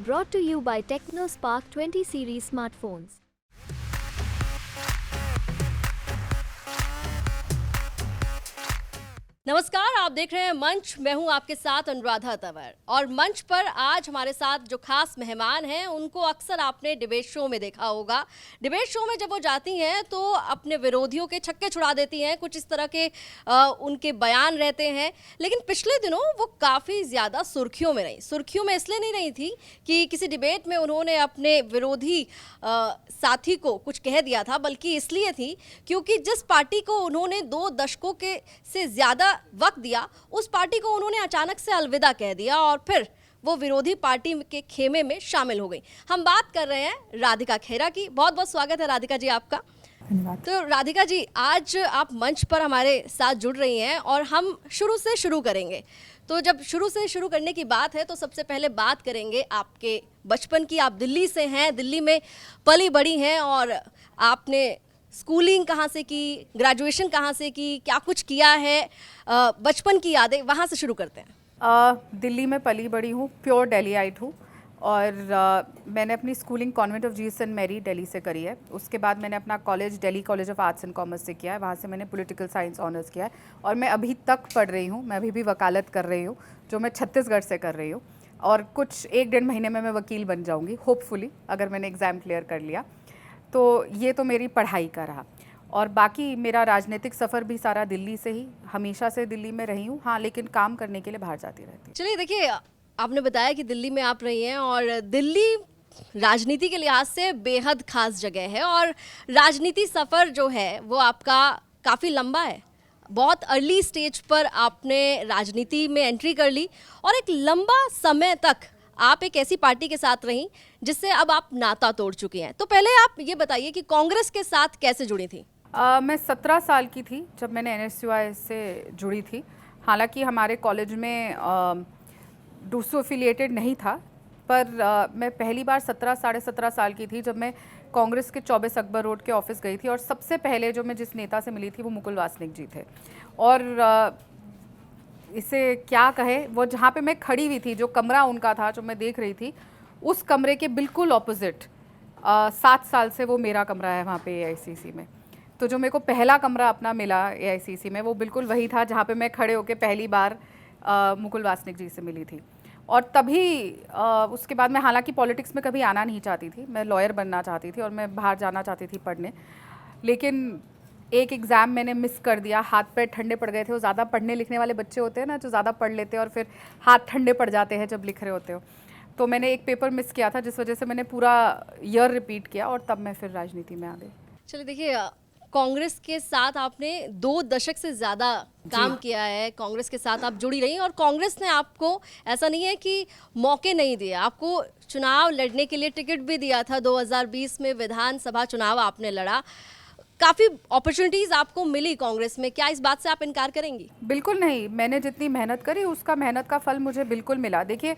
Brought to you by TechnoSpark 20 series smartphones. नमस्कार, आप देख रहे हैं मंच। मैं हूं आपके साथ अनुराधा तंवर और मंच पर आज हमारे साथ जो खास मेहमान हैं उनको अक्सर आपने डिबेट शो में देखा होगा। डिबेट शो में जब वो जाती हैं तो अपने विरोधियों के छक्के छुड़ा देती हैं, कुछ इस तरह के उनके बयान रहते हैं। लेकिन पिछले दिनों वो काफ़ी ज़्यादा सुर्खियों में रही। सुर्खियों में इसलिए नहीं रही थी कि किसी डिबेट में उन्होंने अपने विरोधी साथी को कुछ कह दिया था, बल्कि इसलिए थी क्योंकि जिस पार्टी को उन्होंने 2 दशकों के से ज़्यादा वक्त दिया, उस पार्टी को उन्होंने अचानक से अलविदा कह दिया और फिर वो विरोधी पार्टी के खेमे में शामिल हो गई। हम बात कर रहे हैं राधिका खेरा की। बहुत बहुत स्वागत है राधिका जी आपका। तो राधिका जी, आज आप मंच पर हमारे साथ जुड़ रही हैं और हम शुरू से शुरू करेंगे। तो जब शुरू से शुरू करने की बात है तो सबसे पहले बात करेंगे आपके बचपन की। आप दिल्ली से हैं, दिल्ली में पली बड़ी हैं और आपने स्कूलिंग कहाँ से की, ग्रेजुएशन कहाँ से की, क्या कुछ किया है, बचपन की यादें, वहाँ से शुरू करते हैं। दिल्ली में पली बड़ी हूँ, प्योर दिल्लीite हूँ और मैंने अपनी schooling convent of Jesus and Mary Delhi से करी है। उसके बाद मैंने अपना college Delhi college of arts and commerce से किया है। वहाँ से मैंने पॉलिटिकल साइंस ऑनर्स किया है और मैं अभी तक पढ़ रही हूँ। मैं अभी भी वकालत कर रही हूँ, जो मैं छत्तीसगढ़ से कर रही हूँ और कुछ 1-1.5 महीने में मैं वकील बन जाऊँगी होपफुली, अगर मैंने एग्ज़ाम क्लियर कर लिया। तो ये तो मेरी पढ़ाई का रहा और बाकी मेरा राजनीतिक सफ़र भी सारा दिल्ली से ही, हमेशा से दिल्ली में रही हूँ। हाँ, लेकिन काम करने के लिए बाहर जाती रहती हूँ। चलिए देखिए, आपने बताया कि दिल्ली में आप रही हैं और दिल्ली राजनीति के लिहाज से बेहद खास जगह है और राजनीति सफ़र जो है वो आपका काफ़ी लंबा है। बहुत अर्ली स्टेज पर आपने राजनीति में एंट्री कर ली और एक लंबा समय तक आप एक ऐसी पार्टी के साथ रहीं जिससे अब आप नाता तोड़ चुकी हैं। तो पहले आप ये बताइए कि कांग्रेस के साथ कैसे जुड़ी थी? मैं 17 साल की थी जब मैंने NSUI से जुड़ी थी। हालांकि हमारे कॉलेज में डूसू एफिलिएटेड नहीं था, पर मैं पहली बार 17 साढ़े 17 साल की थी जब मैं कांग्रेस के 24 अकबर रोड के ऑफिस गई थी और सबसे पहले जो मैं जिस नेता से मिली थी वो मुकुल वासनिक जी थे। और इसे क्या कहे, वो जहाँ पे मैं खड़ी हुई थी, जो कमरा उनका था जो मैं देख रही थी, उस कमरे के बिल्कुल ऑपोजिट 7 साल से वो मेरा कमरा है वहाँ पे AICC में। तो जो मेरे को पहला कमरा अपना मिला AICC में, वो बिल्कुल वही था जहाँ पे मैं खड़े होकर पहली बार मुकुल वासनिक जी से मिली थी। और तभी उसके बाद मैं हालांकि पॉलिटिक्स में कभी आना नहीं चाहती थी, मैं लॉयर बनना चाहती थी और मैं बाहर जाना चाहती थी पढ़ने। लेकिन एक एग्ज़ाम मैंने मिस कर दिया, हाथ पैर ठंडे पड़ गए थे। वो ज़्यादा पढ़ने लिखने वाले बच्चे होते हैं ना, जो ज़्यादा पढ़ लेते हैं और फिर हाथ ठंडे पड़ जाते हैं जब लिख रहे होते हो। तो मैंने एक पेपर मिस किया था जिस वजह से मैंने पूरा ईयर रिपीट किया और तब मैं फिर राजनीति में आ गई। चलिए देखिए, कांग्रेस के साथ आपने 2 दशक से ज़्यादा काम किया है, कांग्रेस के साथ आप जुड़ी रही और कांग्रेस ने आपको ऐसा नहीं है कि मौके नहीं दिए, आपको चुनाव लड़ने के लिए टिकट भी दिया था। 2020 में विधानसभा चुनाव आपने लड़ा, काफ़ी अपॉर्चुनिटीज़ आपको मिली कांग्रेस में। क्या इस बात से आप इनकार करेंगी? बिल्कुल नहीं, मैंने जितनी मेहनत करी उसका मेहनत का फल मुझे बिल्कुल मिला। देखिए,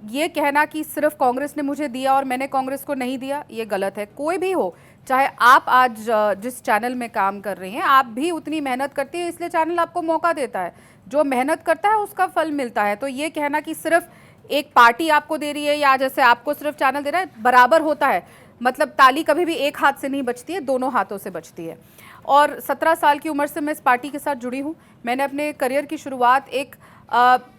ये कहना कि सिर्फ कांग्रेस ने मुझे दिया और मैंने कांग्रेस को नहीं दिया, ये गलत है। कोई भी हो, चाहे आप आज जिस चैनल में काम कर रही हैं, आप भी उतनी मेहनत करती है, इसलिए चैनल आपको मौका देता है। जो मेहनत करता है उसका फल मिलता है। तो ये कहना कि सिर्फ एक पार्टी आपको दे रही है या जैसे आपको सिर्फ चैनल दे रहा है, बराबर होता है। मतलब ताली कभी भी एक हाथ से नहीं बजती है, दोनों हाथों से बजती है। और 17 साल की उम्र से मैं इस पार्टी के साथ जुड़ी हूँ। मैंने अपने करियर की शुरुआत एक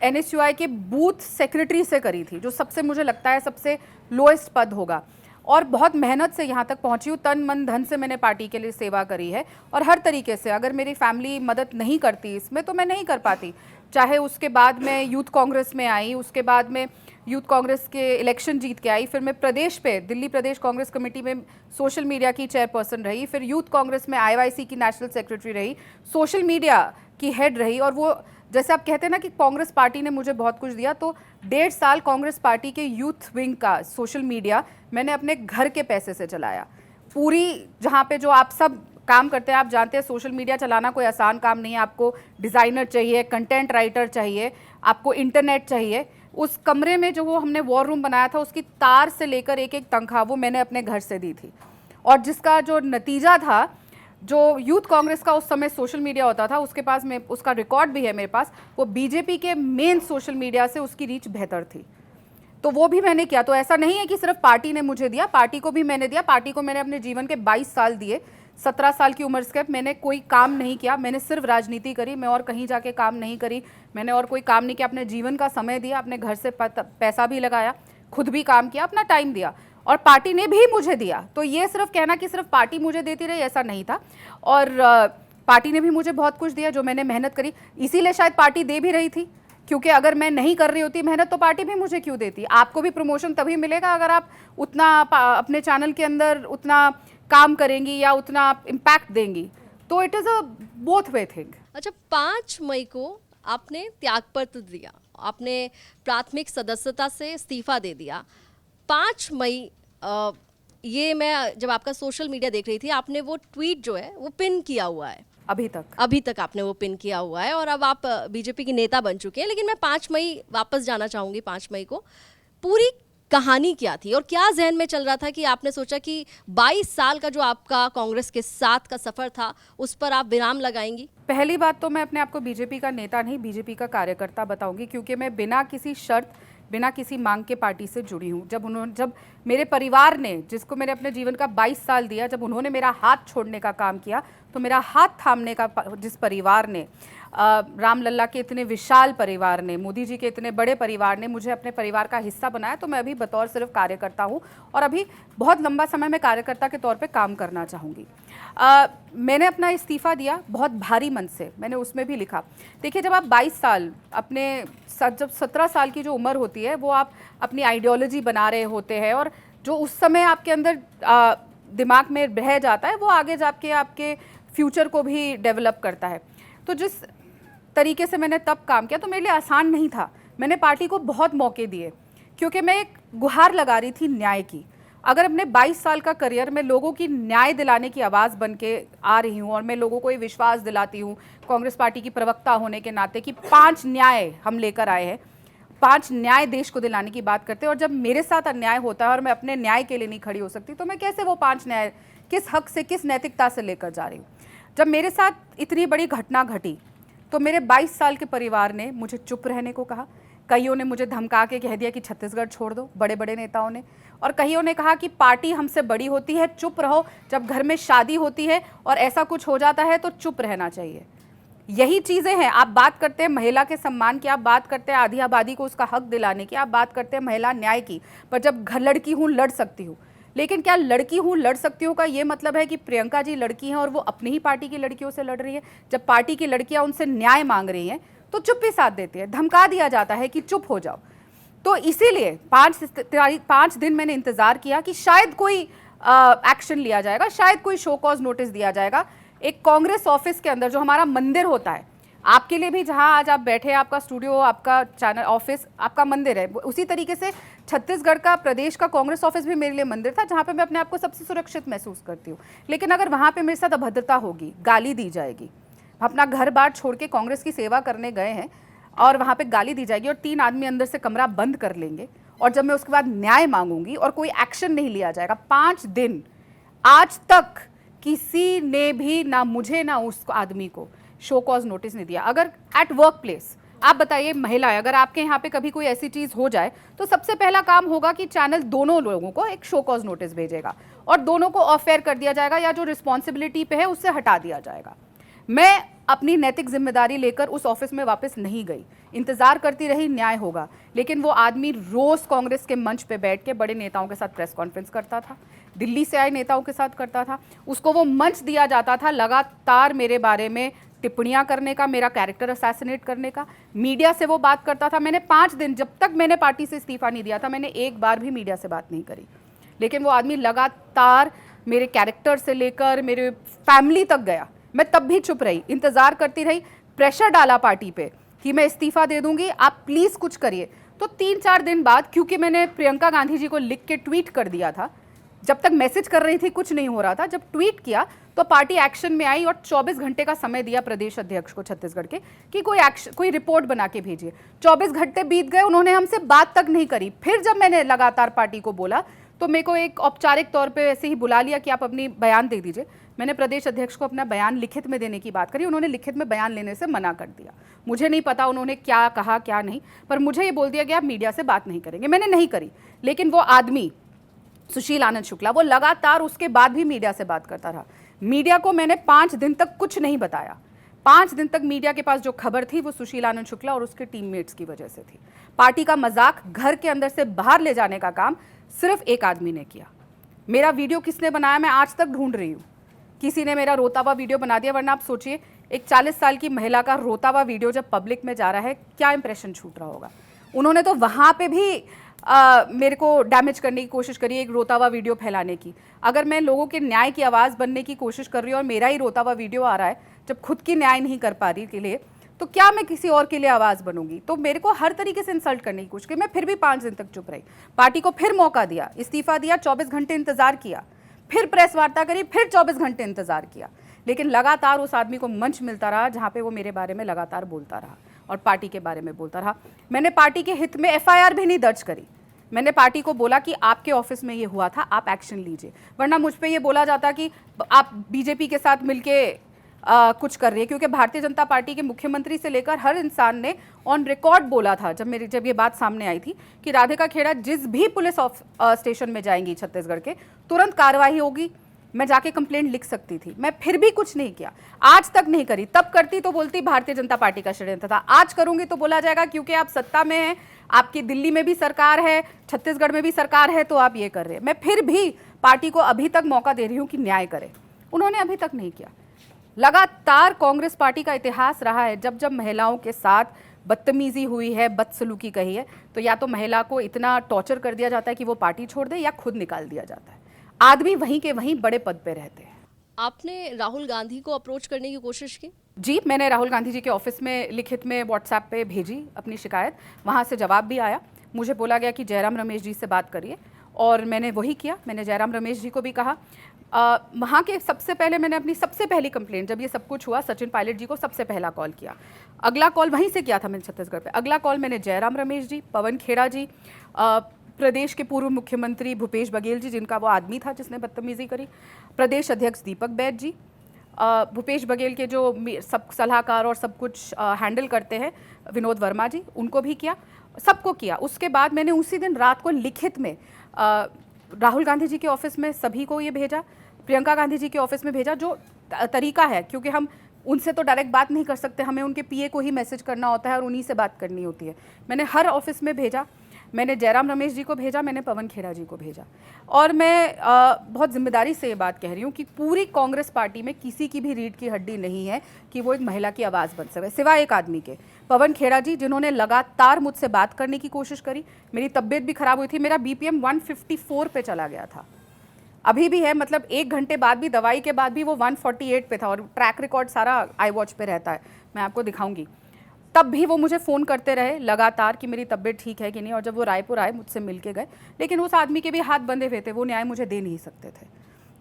NSUI के बूथ सेक्रेटरी से करी थी, जो सबसे मुझे लगता है सबसे लोएस्ट पद होगा। और बहुत मेहनत से यहाँ तक पहुँची हूँ, तन मन धन से मैंने पार्टी के लिए सेवा करी है और हर तरीके से। अगर मेरी फैमिली मदद नहीं करती इसमें तो मैं नहीं कर पाती। चाहे उसके बाद मैं यूथ कांग्रेस में आई, उसके बाद में यूथ कांग्रेस के इलेक्शन जीत के आई, फिर मैं प्रदेश पे दिल्ली प्रदेश कांग्रेस कमेटी में सोशल मीडिया की चेयरपर्सन रही, फिर यूथ कांग्रेस में IYC की नेशनल सेक्रेटरी रही, सोशल मीडिया की हेड रही। और वो जैसे आप कहते हैं ना कि कांग्रेस पार्टी ने मुझे बहुत कुछ दिया, तो 1.5 साल कांग्रेस पार्टी के यूथ विंग का सोशल मीडिया मैंने अपने घर के पैसे से चलाया। पूरी जहाँ पे जो आप सब काम करते हैं, आप जानते हैं सोशल मीडिया चलाना कोई आसान काम नहीं है। आपको डिज़ाइनर चाहिए, कंटेंट राइटर चाहिए, आपको इंटरनेट चाहिए। उस कमरे में जो वो हमने वॉर रूम बनाया था, उसकी तार से लेकर एक एक तनख्वाह वो मैंने अपने घर से दी थी। और जिसका जो नतीजा था, जो यूथ कांग्रेस का उस समय सोशल मीडिया होता था, उसके पास में उसका रिकॉर्ड भी है मेरे पास, वो बीजेपी के मेन सोशल मीडिया से उसकी रीच बेहतर थी। तो वो भी मैंने किया। तो ऐसा नहीं है कि सिर्फ पार्टी ने मुझे दिया, पार्टी को भी मैंने दिया। पार्टी को मैंने अपने जीवन के 22 साल दिए। 17 साल की उम्र से मैंने कोई काम नहीं किया, मैंने सिर्फ राजनीति करी, मैं और कहीं जाके काम नहीं करी, मैंने और कोई काम नहीं किया। अपने जीवन का समय दिया, अपने घर से पैसा भी लगाया, खुद भी काम किया, अपना टाइम दिया, और पार्टी ने भी मुझे दिया। तो ये सिर्फ कहना कि सिर्फ पार्टी मुझे देती रही, ऐसा नहीं था। और पार्टी ने भी मुझे बहुत कुछ दिया जो मैंने मेहनत करी, इसीलिए शायद पार्टी दे भी रही थी, क्योंकि अगर मैं नहीं कर रही होती मेहनत तो पार्टी भी मुझे क्यों देती। आपको भी प्रमोशन तभी मिलेगा अगर आप उतना अपने चैनल के अंदर उतना काम करेंगी या उतना आप इम्पैक्ट देंगी। तो it is a both way thing. अच्छा, 5 मई को आपने त्यागपत्र दिया, आपने प्राथमिक सदस्यता से इस्तीफा दे दिया। 5 मई ये मैं जब आपका सोशल मीडिया देख रही थी, आपने वो ट्वीट जो है वो पिन किया हुआ है, अभी तक आपने वो पिन किया हुआ है, और अब आप बीजेपी की नेता बन चुके हैं। लेकिन मैं 5 मई वापस जाना चाहूँगी। 5 मई को पूरी कहानी क्या थी और क्या जहन में चल रहा था कि आपने सोचा कि 22 साल का जो आपका कांग्रेस के साथ का सफ़र था उस पर आप विराम लगाएंगी? पहली बात तो मैं अपने आप को बीजेपी का नेता नहीं, बीजेपी का कार्यकर्ता बताऊंगी, क्योंकि मैं बिना किसी शर्त, बिना किसी मांग के पार्टी से जुड़ी हूँ। जब मेरे परिवार ने, जिसको मैंने अपने जीवन का 22 साल दिया, जब उन्होंने मेरा हाथ छोड़ने का काम किया, तो मेरा हाथ थामने का जिस परिवार ने, रामलल्ला के इतने विशाल परिवार ने, मोदी जी के इतने बड़े परिवार ने मुझे अपने परिवार का हिस्सा बनाया, तो मैं अभी बतौर सिर्फ कार्यकर्ता हूँ और अभी बहुत लंबा समय मैं कार्यकर्ता के तौर पे काम करना चाहूँगी। मैंने अपना इस्तीफ़ा दिया बहुत भारी मन से, मैंने उसमें भी लिखा। देखिए, जब आप 22 साल अपने जब 17 साल की जो उम्र होती है वो आप अपनी आइडियोलॉजी बना रहे होते हैं, और जो उस समय आपके अंदर दिमाग में रह जाता है वो आगे जाके आपके फ्यूचर को भी डेवलप करता है। तो जिस तरीके से मैंने तब काम किया तो मेरे लिए आसान नहीं था। मैंने पार्टी को बहुत मौके दिए, क्योंकि मैं एक गुहार लगा रही थी न्याय की। अगर अपने 22 साल का करियर में लोगों की न्याय दिलाने की आवाज़ बन के आ रही हूँ और मैं लोगों को ये विश्वास दिलाती हूँ कांग्रेस पार्टी की प्रवक्ता होने के नाते कि 5 न्याय हम लेकर आए हैं, 5 न्याय देश को दिलाने की बात करते हैं, और जब मेरे साथ अन्याय होता है और मैं अपने न्याय के लिए नहीं खड़ी हो सकती तो मैं कैसे वो 5 न्याय किस हक से, किस नैतिकता से लेकर जा रही हूँ। जब मेरे साथ इतनी बड़ी घटना घटी तो मेरे 22 साल के परिवार ने मुझे चुप रहने को कहा। कईयों ने मुझे धमका के कह दिया कि छत्तीसगढ़ छोड़ दो, बड़े बड़े नेताओं ने, और कईयों ने कहा कि पार्टी हमसे बड़ी होती है, चुप रहो, जब घर में शादी होती है और ऐसा कुछ हो जाता है तो चुप रहना चाहिए। यही चीज़ें हैं। आप बात करते हैं महिला के सम्मान की, आप बात करते हैं आधी आबादी को उसका हक दिलाने की, आप बात करते हैं महिला न्याय की, पर जब घर लड़की हूँ लड़ सकती हूँ। लेकिन क्या लड़की हूँ लड़ सकती हूँ का ये मतलब है कि प्रियंका जी लड़की हैं और वो अपनी ही पार्टी की लड़कियों से लड़ रही है? जब पार्टी की लड़कियाँ उनसे न्याय मांग रही हैं तो चुप्पी साथ देती है, धमका दिया जाता है कि चुप हो जाओ। तो इसीलिए 5 दिन मैंने इंतज़ार किया कि शायद कोई एक्शन लिया जाएगा, शायद कोई शो कॉज नोटिस दिया जाएगा। एक कांग्रेस ऑफिस के अंदर जो हमारा मंदिर होता है, आपके लिए भी जहां आज आप बैठे हैं, आपका स्टूडियो, आपका चैनल ऑफिस आपका मंदिर है, उसी तरीके से छत्तीसगढ़ का, प्रदेश का कांग्रेस ऑफिस भी मेरे लिए मंदिर था, जहां पे मैं अपने आप को सबसे सुरक्षित महसूस करती हूँ। लेकिन अगर वहां पे मेरे साथ अभद्रता होगी, गाली दी जाएगी, अपना घर बार छोड़ के कांग्रेस की सेवा करने गए हैं और वहाँ पे गाली दी जाएगी और 3 आदमी अंदर से कमरा बंद कर लेंगे, और जब मैं उसके बाद न्याय मांगूंगी और कोई एक्शन नहीं लिया जाएगा। 5 दिन आज तक किसी ने भी, ना मुझे ना उस आदमी को, शो कॉज नोटिस नहीं दिया। अगर एट वर्क प्लेस आप बताइए, महिलाएं, अगर आपके यहाँ पे कभी कोई ऐसी चीज़ हो जाए तो सबसे पहला काम होगा कि चैनल दोनों लोगों को एक शो कॉज नोटिस भेजेगा और दोनों को ऑफ एयर कर दिया जाएगा, या जो रिस्पॉन्सिबिलिटी पे है उससे हटा दिया जाएगा। मैं अपनी नैतिक जिम्मेदारी लेकर उस ऑफिस में वापस नहीं गई, इंतजार करती रही न्याय होगा। लेकिन वो आदमी रोज कांग्रेस के मंच पे बैठ के बड़े नेताओं के साथ प्रेस कॉन्फ्रेंस करता था, दिल्ली से आए नेताओं के साथ करता था, उसको वो मंच दिया जाता था लगातार मेरे बारे में टिप्पणियां करने का, मेरा कैरेक्टर असैसिनेट करने का, मीडिया से वो बात करता था। मैंने 5 दिन, जब तक मैंने पार्टी से इस्तीफा नहीं दिया था, मैंने एक बार भी मीडिया से बात नहीं करी। लेकिन वो आदमी लगातार मेरे कैरेक्टर से लेकर मेरे फैमिली तक गया। मैं तब भी चुप रही, इंतजार करती रही, प्रेशर डाला पार्टी पे कि मैं इस्तीफा दे दूंगी, आप प्लीज कुछ करिए। तो 3-4 दिन बाद, क्योंकि मैंने प्रियंका गांधी जी को लिख के ट्वीट कर दिया था, जब तक मैसेज कर रही थी कुछ नहीं हो रहा था, जब ट्वीट किया तो पार्टी एक्शन में आई और 24 घंटे का समय दिया प्रदेश अध्यक्ष को छत्तीसगढ़ के कि कोई रिपोर्ट बना के भेजिए। 24 घंटे बीत गए, उन्होंने हमसे बात तक नहीं करी। फिर जब मैंने लगातार पार्टी को बोला तो मेरे को एक औपचारिक तौर पे ऐसे ही बुला लिया कि आप अपनी बयान दे दीजिए। मैंने प्रदेश अध्यक्ष को अपना बयान लिखित में देने की बात करी, उन्होंने लिखित में बयान लेने से मना कर दिया। मुझे नहीं पता उन्होंने क्या कहा क्या नहीं, पर मुझे ये बोल दिया गया आप मीडिया से बात नहीं करेंगे। मैंने नहीं करी, लेकिन वो आदमी सुशील आनंद शुक्ला वो लगातार उसके बाद भी मीडिया से बात करता रहा। मीडिया को मैंने 5 दिन तक कुछ नहीं बताया। 5 दिन तक मीडिया के पास जो खबर थी वो सुशील आनंद शुक्ला और उसके टीममेट्स की वजह से थी। पार्टी का मजाक घर के अंदर से बाहर ले जाने का काम सिर्फ एक आदमी ने किया। मेरा वीडियो किसने बनाया मैं आज तक ढूंढ रही हूँ। किसी ने मेरा रोता हुआ वीडियो बना दिया, वरना आप सोचिए एक 40 साल की महिला का रोता हुआ वीडियो जब पब्लिक में जा रहा है क्या इंप्रेशन छूट रहा होगा। उन्होंने तो वहाँ पे भी मेरे को डैमेज करने की कोशिश करी, एक रोता हुआ वीडियो फैलाने की। अगर मैं लोगों के न्याय की आवाज़ बनने की कोशिश कर रही हूँ और मेरा ही रोता हुआ वीडियो आ रहा है जब खुद की न्याय नहीं कर पा रही के लिए, तो क्या मैं किसी और के लिए आवाज़ बनूंगी। तो मेरे को हर तरीके से इंसल्ट करने की कोशिश की। मैं फिर भी 5 दिन तक चुप रही, पार्टी को फिर मौका दिया, इस्तीफा दिया, 24 घंटे इंतजार किया, फिर प्रेस वार्ता करी, फिर 24 घंटे इंतजार किया, लेकिन लगातार उस आदमी को मंच मिलता रहा जहाँ पे वो मेरे बारे में लगातार बोलता रहा और पार्टी के बारे में बोलता रहा। मैंने पार्टी के हित में FIR भी नहीं दर्ज करी। मैंने पार्टी को बोला कि आपके ऑफिस में ये हुआ था, आप एक्शन लीजिए, वरना मुझ पे ये बोला जाता कि आप बीजेपी के साथ मिलके कुछ कर रही है। क्योंकि भारतीय जनता पार्टी के मुख्यमंत्री से लेकर हर इंसान ने ऑन रिकॉर्ड बोला था जब ये बात सामने आई थी कि राधिका खेड़ा जिस भी पुलिस स्टेशन में जाएंगी छत्तीसगढ़ के, तुरंत कार्रवाई होगी। मैं जाके कंप्लेंट लिख सकती थी, मैं फिर भी कुछ नहीं किया, आज तक नहीं करी। तब करती तो बोलती भारतीय जनता पार्टी का षड्यंत्र था, आज करूंगी तो बोला जाएगा क्योंकि आप सत्ता में हैं, आपकी दिल्ली में भी सरकार है, छत्तीसगढ़ में भी सरकार है, तो आप ये कर रहे हैं। मैं फिर भी पार्टी को अभी तक मौका दे रही हूँ कि न्याय करे, उन्होंने अभी तक नहीं किया। लगातार कांग्रेस पार्टी का इतिहास रहा है, जब जब महिलाओं के साथ बदतमीजी हुई है, बदसलूकी कही है, तो या तो महिला को इतना टॉर्चर कर दिया जाता है कि वो पार्टी छोड़ दे, या खुद निकाल दिया जाता है। आदमी वहीं के वहीं बड़े पद पे रहते हैं। आपने राहुल गांधी को अप्रोच करने की कोशिश की? जी, मैंने राहुल गांधी जी के ऑफिस में लिखित में व्हाट्सएप पे भेजी अपनी शिकायत, वहाँ से जवाब भी आया। मुझे बोला गया कि जयराम रमेश जी से बात करिए, और मैंने वही किया। मैंने जयराम रमेश जी को भी कहा। वहाँ के सबसे पहले मैंने अपनी सबसे पहली कंप्लेंट, जब ये सब कुछ हुआ, सचिन पायलट जी को सबसे पहला कॉल किया। अगला कॉल वहीं से किया था मैंने छत्तीसगढ़ पे। अगला कॉल मैंने जयराम रमेश जी, पवन खेड़ा जी, प्रदेश के पूर्व मुख्यमंत्री भूपेश बघेल जी, जिनका वो आदमी था जिसने बदतमीजी करी, प्रदेश अध्यक्ष दीपक बैद जी, भूपेश बघेल के जो सब सलाहकार और सब कुछ हैंडल करते हैं विनोद वर्मा जी, उनको भी किया, सबको किया। उसके बाद मैंने उसी दिन रात को लिखित में राहुल गांधी जी के ऑफिस में सभी को ये भेजा, प्रियंका गांधी जी के ऑफिस में भेजा। जो तरीका है, क्योंकि हम उनसे तो डायरेक्ट बात नहीं कर सकते, हमें उनके PA को ही मैसेज करना होता है और उन्हीं से बात करनी होती है। मैंने हर ऑफिस में भेजा, मैंने जयराम रमेश जी को भेजा, मैंने पवन खेड़ा जी को भेजा। और मैं बहुत जिम्मेदारी से ये बात कह रही हूँ कि पूरी कांग्रेस पार्टी में किसी की भी रीढ़ की हड्डी नहीं है कि वो एक महिला की आवाज़ बन सके, सिवाय एक आदमी के, पवन खेड़ा जी, जिन्होंने लगातार मुझसे बात करने की कोशिश करी। मेरी तबीयत भी खराब हुई थी, मेरा BPM 154 पे चला गया था, अभी भी है, मतलब 1 घंटे बाद भी, दवाई के बाद भी वो 148 पे था, और ट्रैक रिकॉर्ड सारा iWatch पे रहता है, मैं आपको दिखाऊंगी। तब भी वो मुझे फ़ोन करते रहे लगातार कि मेरी तबीयत ठीक है कि नहीं। और जब वो रायपुर आए, मुझसे मिल के गए, लेकिन उस आदमी के भी हाथ बंधे हुए थे, वो न्याय मुझे दे नहीं सकते थे।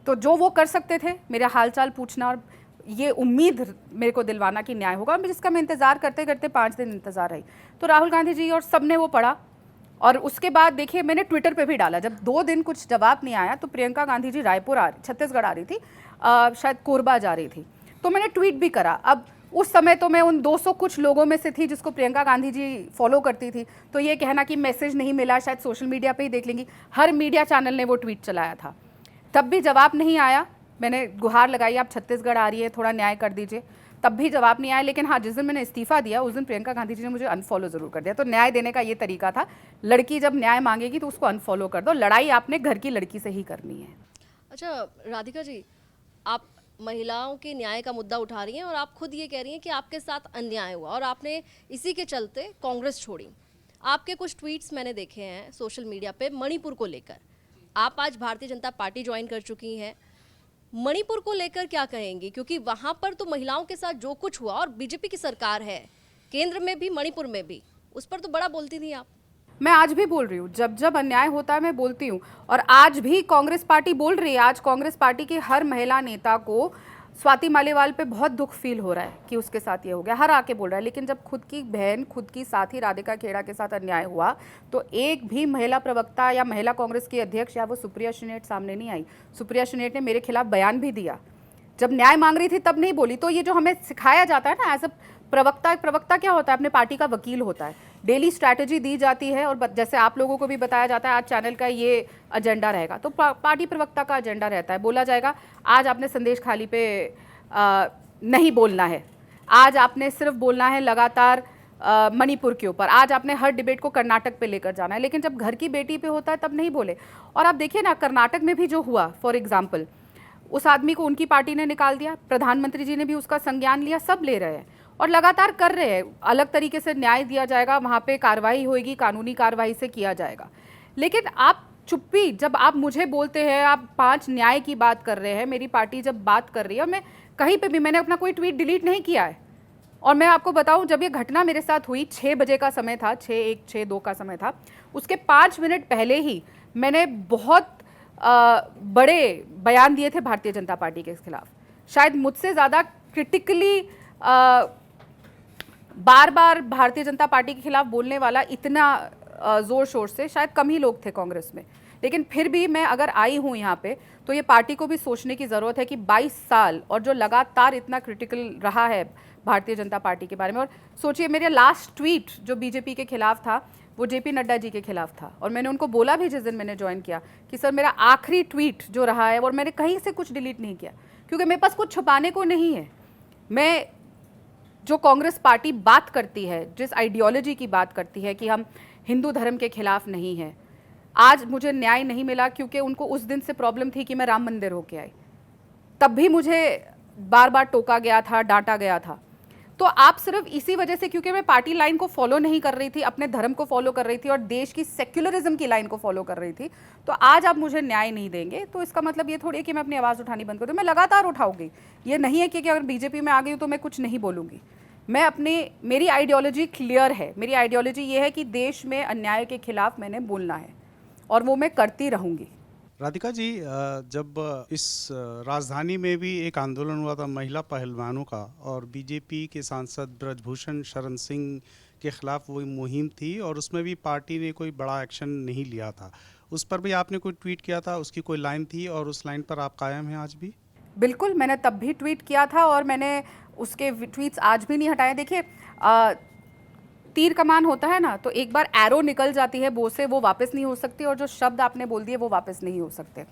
तो जो वो कर सकते थे, मेरा हालचाल पूछना और ये उम्मीद मेरे को दिलवाना कि न्याय होगा, और जिसका मैं इंतज़ार करते करते 5 दिन इंतज़ार रही। तो राहुल गांधी जी और सब ने वो पढ़ा, और उसके बाद देखिए मैंने ट्विटर पे भी डाला, जब 2 दिन कुछ जवाब नहीं आया, तो प्रियंका गांधी जी छत्तीसगढ़ आ रही थी, शायद कोरबा जा रही थी, तो मैंने ट्वीट भी करा। अब उस समय तो मैं उन 200 कुछ लोगों में से थी जिसको प्रियंका गांधी जी फॉलो करती थी, तो ये कहना कि मैसेज नहीं मिला, शायद सोशल मीडिया पे ही देख लेंगी, हर मीडिया चैनल ने वो ट्वीट चलाया था, तब भी जवाब नहीं आया। मैंने गुहार लगाई, आप छत्तीसगढ़ आ रही है, थोड़ा न्याय कर दीजिए, तब भी जवाब नहीं आया। लेकिन हाँ, जिस दिन मैंने इस्तीफा दिया, उस दिन प्रियंका गांधी जी ने मुझे अनफॉलो ज़रूर कर दिया। तो न्याय देने का ये तरीका था, लड़की जब न्याय मांगेगी तो उसको अनफॉलो कर दो, लड़ाई आपने घर की लड़की से ही करनी है। अच्छा राधिका जी, आप महिलाओं के न्याय का मुद्दा उठा रही हैं और आप खुद ये कह रही हैं कि आपके साथ अन्याय हुआ और आपने इसी के चलते कांग्रेस छोड़ी। आपके कुछ ट्वीट्स मैंने देखे हैं सोशल मीडिया पे मणिपुर को लेकर। आप आज भारतीय जनता पार्टी ज्वाइन कर चुकी हैं, मणिपुर को लेकर क्या कहेंगी? क्योंकि वहाँ पर तो महिलाओं के साथ जो कुछ हुआ, और बीजेपी की सरकार है केंद्र में भी मणिपुर में भी, उस पर तो बड़ा बोलती थी आप। मैं आज भी बोल रही हूँ, जब जब अन्याय होता है मैं बोलती हूँ, और आज भी कांग्रेस पार्टी बोल रही है। आज कांग्रेस पार्टी की हर महिला नेता को स्वाति मालीवाल पे बहुत दुख फील हो रहा है कि उसके साथ ये हो गया, हर आके बोल रहा है। लेकिन जब खुद की बहन, खुद की साथी राधिका खेड़ा के साथ अन्याय हुआ, तो एक भी महिला प्रवक्ता या महिला कांग्रेस की अध्यक्ष या वो सुप्रिया श्रीनेट सामने नहीं आई। सुप्रिया श्रीनेट ने मेरे खिलाफ बयान भी दिया, जब न्याय मांग रही थी तब नहीं बोली। तो ये जो हमें सिखाया जाता है ना एज अ प्रवक्ता, प्रवक्ता क्या होता है, अपने पार्टी का वकील होता है। डेली स्ट्रैटेजी दी जाती है और जैसे आप लोगों को भी बताया जाता है आज चैनल का ये एजेंडा रहेगा, तो पार्टी प्रवक्ता का एजेंडा रहता है। बोला जाएगा आज आपने संदेश खाली पे नहीं बोलना है, आज आपने सिर्फ बोलना है लगातार मणिपुर के ऊपर, आज आपने हर डिबेट को कर्नाटक पे लेकर जाना है। लेकिन जब घर की बेटी पे होता है तब नहीं बोले। और आप देखिए ना कर्नाटक में भी जो हुआ, फॉर एग्जाम्पल उस आदमी को उनकी पार्टी ने निकाल दिया, प्रधानमंत्री जी ने भी उसका संज्ञान लिया, सब ले रहे हैं और लगातार कर रहे हैं। अलग तरीके से न्याय दिया जाएगा, वहाँ पे कार्रवाई होगी, कानूनी कार्रवाई से किया जाएगा। लेकिन आप चुप्पी, जब आप मुझे बोलते हैं, आप 5 न्याय की बात कर रहे हैं, मेरी पार्टी जब बात कर रही है, और मैं कहीं पे भी मैंने अपना कोई ट्वीट डिलीट नहीं किया है। और मैं आपको बताऊं, जब ये घटना मेरे साथ हुई 6 बजे का समय था, 6:01 6:02 का समय था, उसके 5 मिनट पहले ही मैंने बहुत बड़े बयान दिए थे भारतीय जनता पार्टी के खिलाफ। शायद मुझसे ज़्यादा क्रिटिकली बार बार भारतीय जनता पार्टी के खिलाफ बोलने वाला इतना ज़ोर शोर से शायद कम ही लोग थे कांग्रेस में। लेकिन फिर भी मैं अगर आई हूँ यहाँ पे, तो ये पार्टी को भी सोचने की ज़रूरत है कि 22 साल और जो लगातार इतना क्रिटिकल रहा है भारतीय जनता पार्टी के बारे में। और सोचिए, मेरे लास्ट ट्वीट जो बीजेपी के खिलाफ था वो जेपी नड्डा जी के खिलाफ था, और मैंने उनको बोला भी जिस दिन मैंने ज्वाइन किया कि सर मेरा आखिरी ट्वीट जो रहा है, और मैंने कहीं से कुछ डिलीट नहीं किया क्योंकि मेरे पास कुछ छुपाने को नहीं है। मैं जो कांग्रेस पार्टी बात करती है, जिस आइडियोलॉजी की बात करती है कि हम हिंदू धर्म के खिलाफ नहीं हैं, आज मुझे न्याय नहीं मिला क्योंकि उनको उस दिन से प्रॉब्लम थी कि मैं राम मंदिर होके आई, तब भी मुझे बार बार टोका गया था, डांटा गया था। तो आप सिर्फ इसी वजह से, क्योंकि मैं पार्टी लाइन को फॉलो नहीं कर रही थी, अपने धर्म को फॉलो कर रही थी और देश की सेक्युलरिज्म की लाइन को फॉलो कर रही थी, तो आज आप मुझे न्याय नहीं देंगे। तो इसका मतलब ये थोड़ी है कि मैं अपनी आवाज़ उठानी बंद कर दूँ। मैं लगातार उठाऊंगी। ये नहीं है कि अगर बीजेपी में आ गई हूँ तो मैं कुछ नहीं बोलूँगी। मैं मेरी आइडियोलॉजी क्लियर है। मेरी आइडियोलॉजी ये है कि देश में अन्याय के खिलाफ मैंने बोलना है और वो मैं करती रहूँगी। राधिका जी, जब इस राजधानी में भी एक आंदोलन हुआ था महिला पहलवानों का, और बीजेपी के सांसद ब्रजभूषण शरण सिंह के खिलाफ वही मुहिम थी और उसमें भी पार्टी ने कोई बड़ा एक्शन नहीं लिया था, उस पर भी आपने कोई ट्वीट किया था, उसकी कोई लाइन थी और उस लाइन पर आप कायम हैं आज भी? बिल्कुल, मैंने तब भी ट्वीट किया था और मैंने उसके ट्वीट्स आज भी नहीं हटाए। देखिए, तीर कमान होता है ना, तो एक बार एरो निकल जाती है बो से, वो वापस नहीं हो सकती, और जो शब्द आपने बोल दिए वो वापस नहीं हो सकते।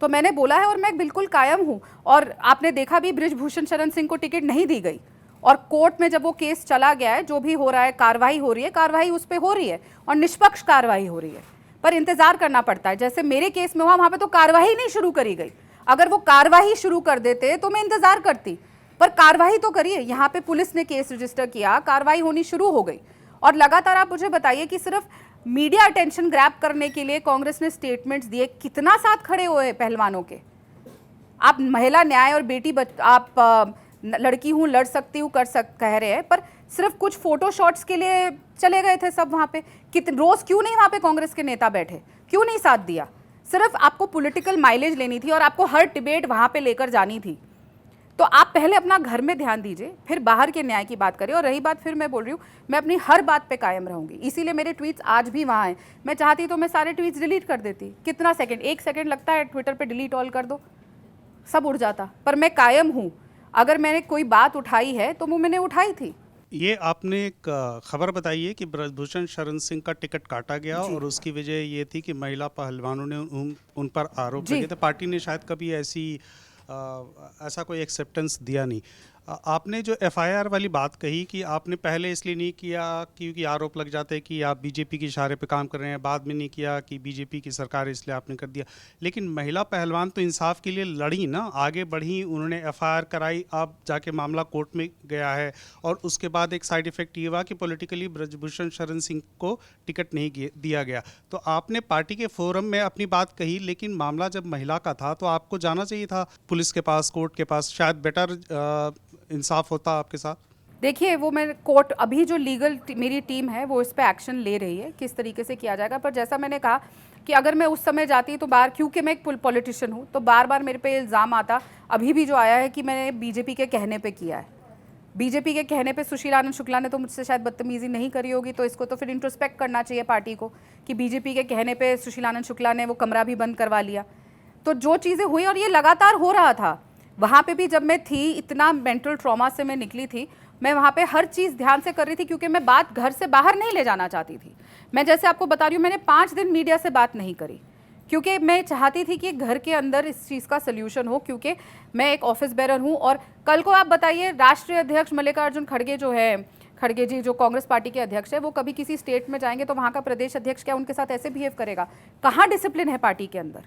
तो मैंने बोला है और मैं बिल्कुल कायम हूँ। और आपने देखा भी, बृजभूषण शरण सिंह को टिकट नहीं दी गई, और कोर्ट में जब वो केस चला गया है, जो भी हो रहा है, कार्रवाई हो रही है, कार्रवाई उस पर हो रही है और निष्पक्ष कार्रवाई हो रही है, पर इंतजार करना पड़ता है। जैसे मेरे केस में हुआ, वहाँ पर तो कार्रवाई नहीं शुरू करी गई। अगर वो कार्रवाई शुरू कर देते तो मैं इंतजार करती, पर कार्रवाई तो करिए। यहाँ पे पुलिस ने केस रजिस्टर किया, कार्रवाई होनी शुरू हो गई। और लगातार आप मुझे बताइए कि सिर्फ मीडिया अटेंशन ग्रैब करने के लिए कांग्रेस ने स्टेटमेंट्स दिए, कितना साथ खड़े हुए पहलवानों के। आप महिला न्याय और आप लड़की हूँ, लड़ सकती हूँ, कह रहे हैं, पर सिर्फ कुछ फोटो शॉट्स के लिए चले गए थे सब वहाँ पे। रोज क्यों नहीं वहाँ पे कांग्रेस के नेता बैठे, क्यों नहीं साथ दिया? सिर्फ आपको पॉलिटिकल माइलेज लेनी थी और आपको हर डिबेट वहाँ पे लेकर जानी थी। तो आप पहले अपना घर में ध्यान दीजिए, फिर बाहर के न्याय की बात करें। और रही बात, फिर मैं बोल रही हूँ, मैं अपनी हर बात पे कायम रहूंगी, इसीलिए मेरे ट्वीट्स आज भी वहाँ हैं। मैं चाहती तो मैं सारे ट्वीट्स डिलीट कर देती, कितना सेकंड, 1 सेकंड लगता है ट्विटर पे डिलीट ऑल कर दो, सब उड़ जाता। पर मैं कायम हूँ। अगर मैंने कोई बात उठाई है तो वो मैंने उठाई थी। ये आपने एक खबर बताई है कि ब्रजभूषण शरण सिंह का टिकट काटा गया और उसकी वजह ये थी कि महिला पहलवानों ने उन पर आरोप लगे थे। पार्टी ने शायद कभी ऐसा कोई एक्सेप्टेंस दिया नहीं। आपने जो एफआईआर वाली बात कही कि आपने पहले इसलिए नहीं किया क्योंकि आरोप लग जाते कि आप बीजेपी के इशारे पे काम कर रहे हैं, बाद में नहीं किया कि बीजेपी की सरकार है इसलिए आपने कर दिया। लेकिन महिला पहलवान तो इंसाफ के लिए लड़ी ना, आगे बढ़ी, उन्होंने एफआईआर कराई, अब जाके मामला कोर्ट में गया है, और उसके बाद एक साइड इफेक्ट ये हुआ कि पॉलिटिकली ब्रजभूषण शरण सिंह को टिकट नहीं दिया गया। तो आपने पार्टी के फोरम में अपनी बात कही, लेकिन मामला जब महिला का था तो आपको जाना चाहिए था पुलिस के पास, कोर्ट के पास, शायद बेटर इंसाफ होता आपके साथ। देखिए, वो मैं कोर्ट, अभी जो लीगल मेरी टीम है वो इस पे एक्शन ले रही है, किस तरीके से किया जाएगा। पर जैसा मैंने कहा कि अगर मैं उस समय जाती तो क्योंकि मैं एक पॉलिटिशियन हूँ, तो बार बार मेरे पे इल्ज़ाम आता। अभी भी जो आया है कि मैंने बीजेपी के कहने पे किया है। बीजेपी के कहने पे सुशील आनंद शुक्ला ने तो मुझसे शायद बदतमीजी नहीं करी होगी, तो इसको तो फिर इंट्रोस्पेक्ट करना चाहिए पार्टी को कि बीजेपी के कहने पे सुशील आनंद शुक्ला ने वो कमरा भी बंद करवा लिया। तो जो चीज़ें हुई, और ये लगातार हो रहा था, वहाँ पे भी जब मैं थी, इतना मेंटल ट्रॉमा से मैं निकली थी, मैं वहाँ पे हर चीज़ ध्यान से कर रही थी क्योंकि मैं बात घर से बाहर नहीं ले जाना चाहती थी। मैं जैसे आपको बता रही हूँ, मैंने 5 दिन मीडिया से बात नहीं करी क्योंकि मैं चाहती थी कि घर के अंदर इस चीज़ का सल्यूशन हो, क्योंकि मैं एक ऑफिस बेरर हूँ। और कल को आप बताइए, राष्ट्रीय अध्यक्ष मल्लिकार्जुन खड़गे जो है, खड़गे जी जो कांग्रेस पार्टी के अध्यक्ष है, वो कभी किसी स्टेट में जाएंगे तो वहाँ का प्रदेश अध्यक्ष क्या उनके साथ ऐसे बिहेव करेगा? कहाँ डिसिप्लिन है पार्टी के अंदर?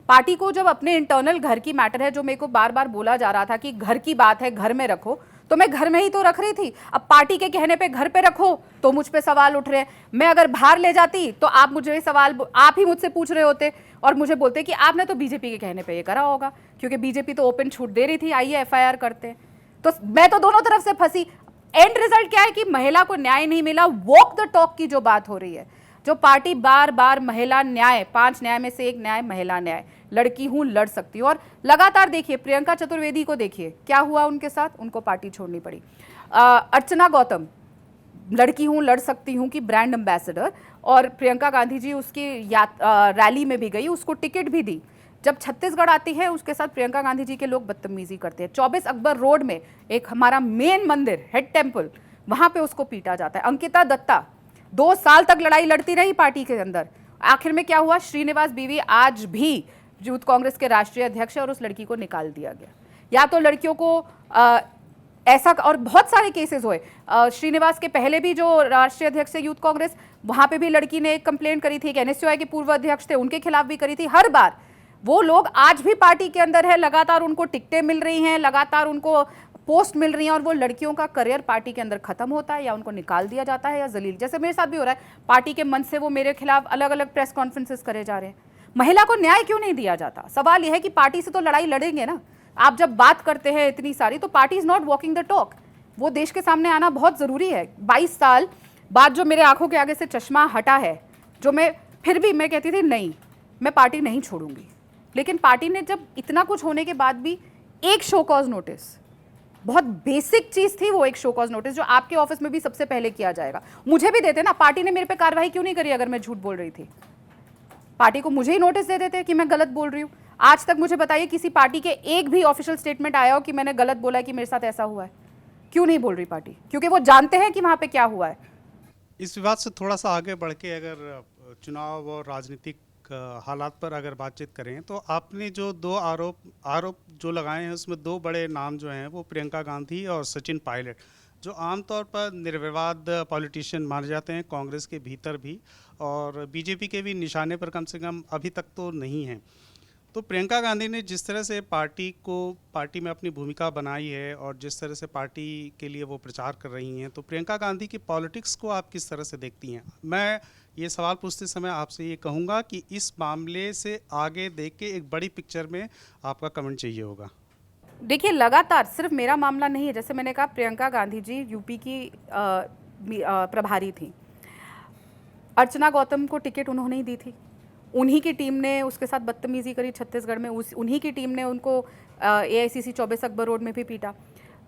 पार्टी को जब अपने इंटरनल घर की मैटर है, जो मेरे को बार बार बोला जा रहा था कि घर की बात है, घर में रखो, तो मैं घर में ही तो रख रही थी। अब पार्टी के कहने पे घर पे रखो तो मुझ पे सवाल उठ रहे हैं। मैं अगर बाहर ले जाती तो आप मुझे सवाल, आप ही मुझसे पूछ रहे होते और मुझे बोलते कि आपने तो बीजेपी के कहने पे ये करा होगा, क्योंकि बीजेपी तो ओपन छूट दे रही थी, आइए एफआईआर करते हैं। तो मैं तो दोनों तरफ से फंसी। एंड रिजल्ट क्या है कि महिला को न्याय नहीं मिला। वॉक द टॉक की जो बात हो रही है, जो पार्टी बार बार महिला न्याय, 5 न्याय में से एक न्याय महिला न्याय, लड़की हूं लड़ सकती हूं, और लगातार देखिए प्रियंका चतुर्वेदी को, देखिए क्या हुआ उनके साथ, उनको पार्टी छोड़नी पड़ी। अर्चना गौतम, लड़की हूं लड़ सकती हूं की ब्रांड एम्बेसडर, और प्रियंका गांधी जी उसकी रैली में भी गई, उसको टिकट भी दी। जब छत्तीसगढ़ आती है, उसके साथ प्रियंका गांधी जी के लोग बदतमीजी करते हैं। 24 अकबर रोड में एक हमारा मेन मंदिर, हेड टेम्पल, वहां पे उसको पीटा जाता है। अंकिता दत्ता 2 साल तक लड़ाई लड़ती रही पार्टी के अंदर, आखिर में क्या हुआ? श्रीनिवास बीवी आज भी यूथ कांग्रेस के राष्ट्रीय अध्यक्ष है और उस लड़की को निकाल दिया गया। या तो लड़कियों को ऐसा, और बहुत सारे केसेस हुए। श्रीनिवास के पहले भी जो राष्ट्रीय अध्यक्ष है यूथ कांग्रेस, वहां पे भी लड़की ने एक कंप्लेंट करी थी, एक एनएसयूआई के पूर्व अध्यक्ष थे, उनके खिलाफ भी करी थी। हर बार वो लोग आज भी पार्टी के अंदर है, लगातार उनको टिकटें मिल रही हैं, लगातार उनको पोस्ट मिल रही हैं, और वो लड़कियों का करियर पार्टी के अंदर खत्म होता है या उनको निकाल दिया जाता है या जलील, जैसे मेरे साथ भी हो रहा है। पार्टी के मंच से वो मेरे खिलाफ अलग अलग प्रेस कॉन्फ्रेंसेस करे जा रहे हैं। महिला को न्याय क्यों नहीं दिया जाता? सवाल यह है कि पार्टी से तो लड़ाई लड़ेंगे ना। आप जब बात करते हैं इतनी सारी, तो party is not walking the talk. वो देश के सामने आना बहुत जरूरी है। 22 साल बाद जो मेरे आंखों के आगे से चश्मा हटा है, जो मैं फिर भी मैं कहती थी नहीं, मैं पार्टी नहीं छोड़ूंगी, लेकिन पार्टी ने जब इतना कुछ होने के बाद भी एक शो कॉज नोटिस, बहुत बेसिक चीज थी वो एक शो कॉज नोटिस, जो आपके ऑफिस में भी सबसे पहले किया जाएगा, मुझे भी देते ना। पार्टी ने मेरे पे कार्रवाई क्यों नहीं करी? अगर मैं झूठ बोल रही थी, पार्टी को मुझे ही नोटिस दे देते कि मैं गलत बोल रही हूँ। आज तक मुझे बताइए किसी पार्टी के एक भी ऑफिशियल स्टेटमेंट आया हो कि मैंने गलत बोला है, कि मेरे साथ ऐसा हुआ है? क्यों नहीं बोल रही पार्टी? क्योंकि वो जानते हैं कि वहां पे क्या हुआ है। इस विवाद से थोड़ा सा आगे बढ़ के अगर चुनाव और राजनीतिक हालात पर अगर बातचीत करें, तो आपने जो 2 आरोप जो लगाए हैं, उसमें 2 बड़े नाम जो हैं वो प्रियंका गांधी और सचिन पायलट, जो आमतौर पर निर्विवाद पॉलिटिशियन माने जाते हैं कांग्रेस के भीतर भी, और बीजेपी के भी निशाने पर कम से कम अभी तक तो नहीं हैं। तो प्रियंका गांधी ने जिस तरह से पार्टी में अपनी भूमिका बनाई है और जिस तरह से पार्टी के लिए वो प्रचार कर रही हैं, तो प्रियंका गांधी की पॉलिटिक्स को आप किस तरह से देखती हैं? मैं ये सवाल पूछते समय आपसे ये कहूँगा कि इस मामले से आगे देख के एक बड़ी पिक्चर में आपका कमेंट चाहिए होगा। देखिए, लगातार सिर्फ मेरा मामला नहीं है, जैसे मैंने कहा प्रियंका गांधी जी यूपी की प्रभारी थी। अर्चना गौतम को टिकट उन्होंने ही दी थी, उन्हीं की टीम ने उसके साथ बदतमीजी करी छत्तीसगढ़ में, उन्हीं की टीम ने उनको एआईसीसी 24 अकबर रोड में भी पीटा।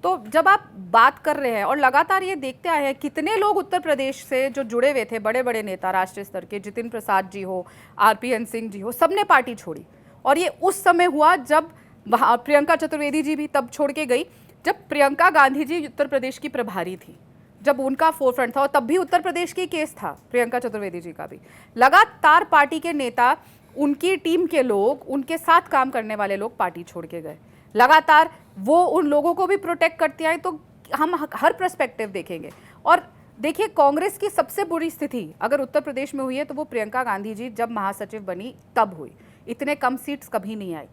तो जब आप बात कर रहे हैं और लगातार ये देखते आए हैं, कितने लोग उत्तर प्रदेश से जो जुड़े हुए थे, बड़े बड़े नेता राष्ट्रीय स्तर के, जितिन प्रसाद जी हो, आरपीएन सिंह जी हो, सबने पार्टी छोड़ी। और ये उस समय हुआ जब वहाँ प्रियंका चतुर्वेदी जी भी तब छोड़ के गई, जब प्रियंका गांधी जी उत्तर प्रदेश की प्रभारी थी, जब उनका फोरफ्रंट था, और तब भी उत्तर प्रदेश की केस था प्रियंका चतुर्वेदी जी का भी। लगातार पार्टी के नेता, उनकी टीम के लोग, उनके साथ काम करने वाले लोग पार्टी छोड़ के गए। लगातार वो उन लोगों को भी प्रोटेक्ट करती आई। तो हम हर पर्सपेक्टिव देखेंगे। और देखिए, कांग्रेस की सबसे बुरी स्थिति अगर उत्तर प्रदेश में हुई है तो वो प्रियंका गांधी जी जब महासचिव बनी तब हुई। इतने कम सीट्स कभी नहीं आई।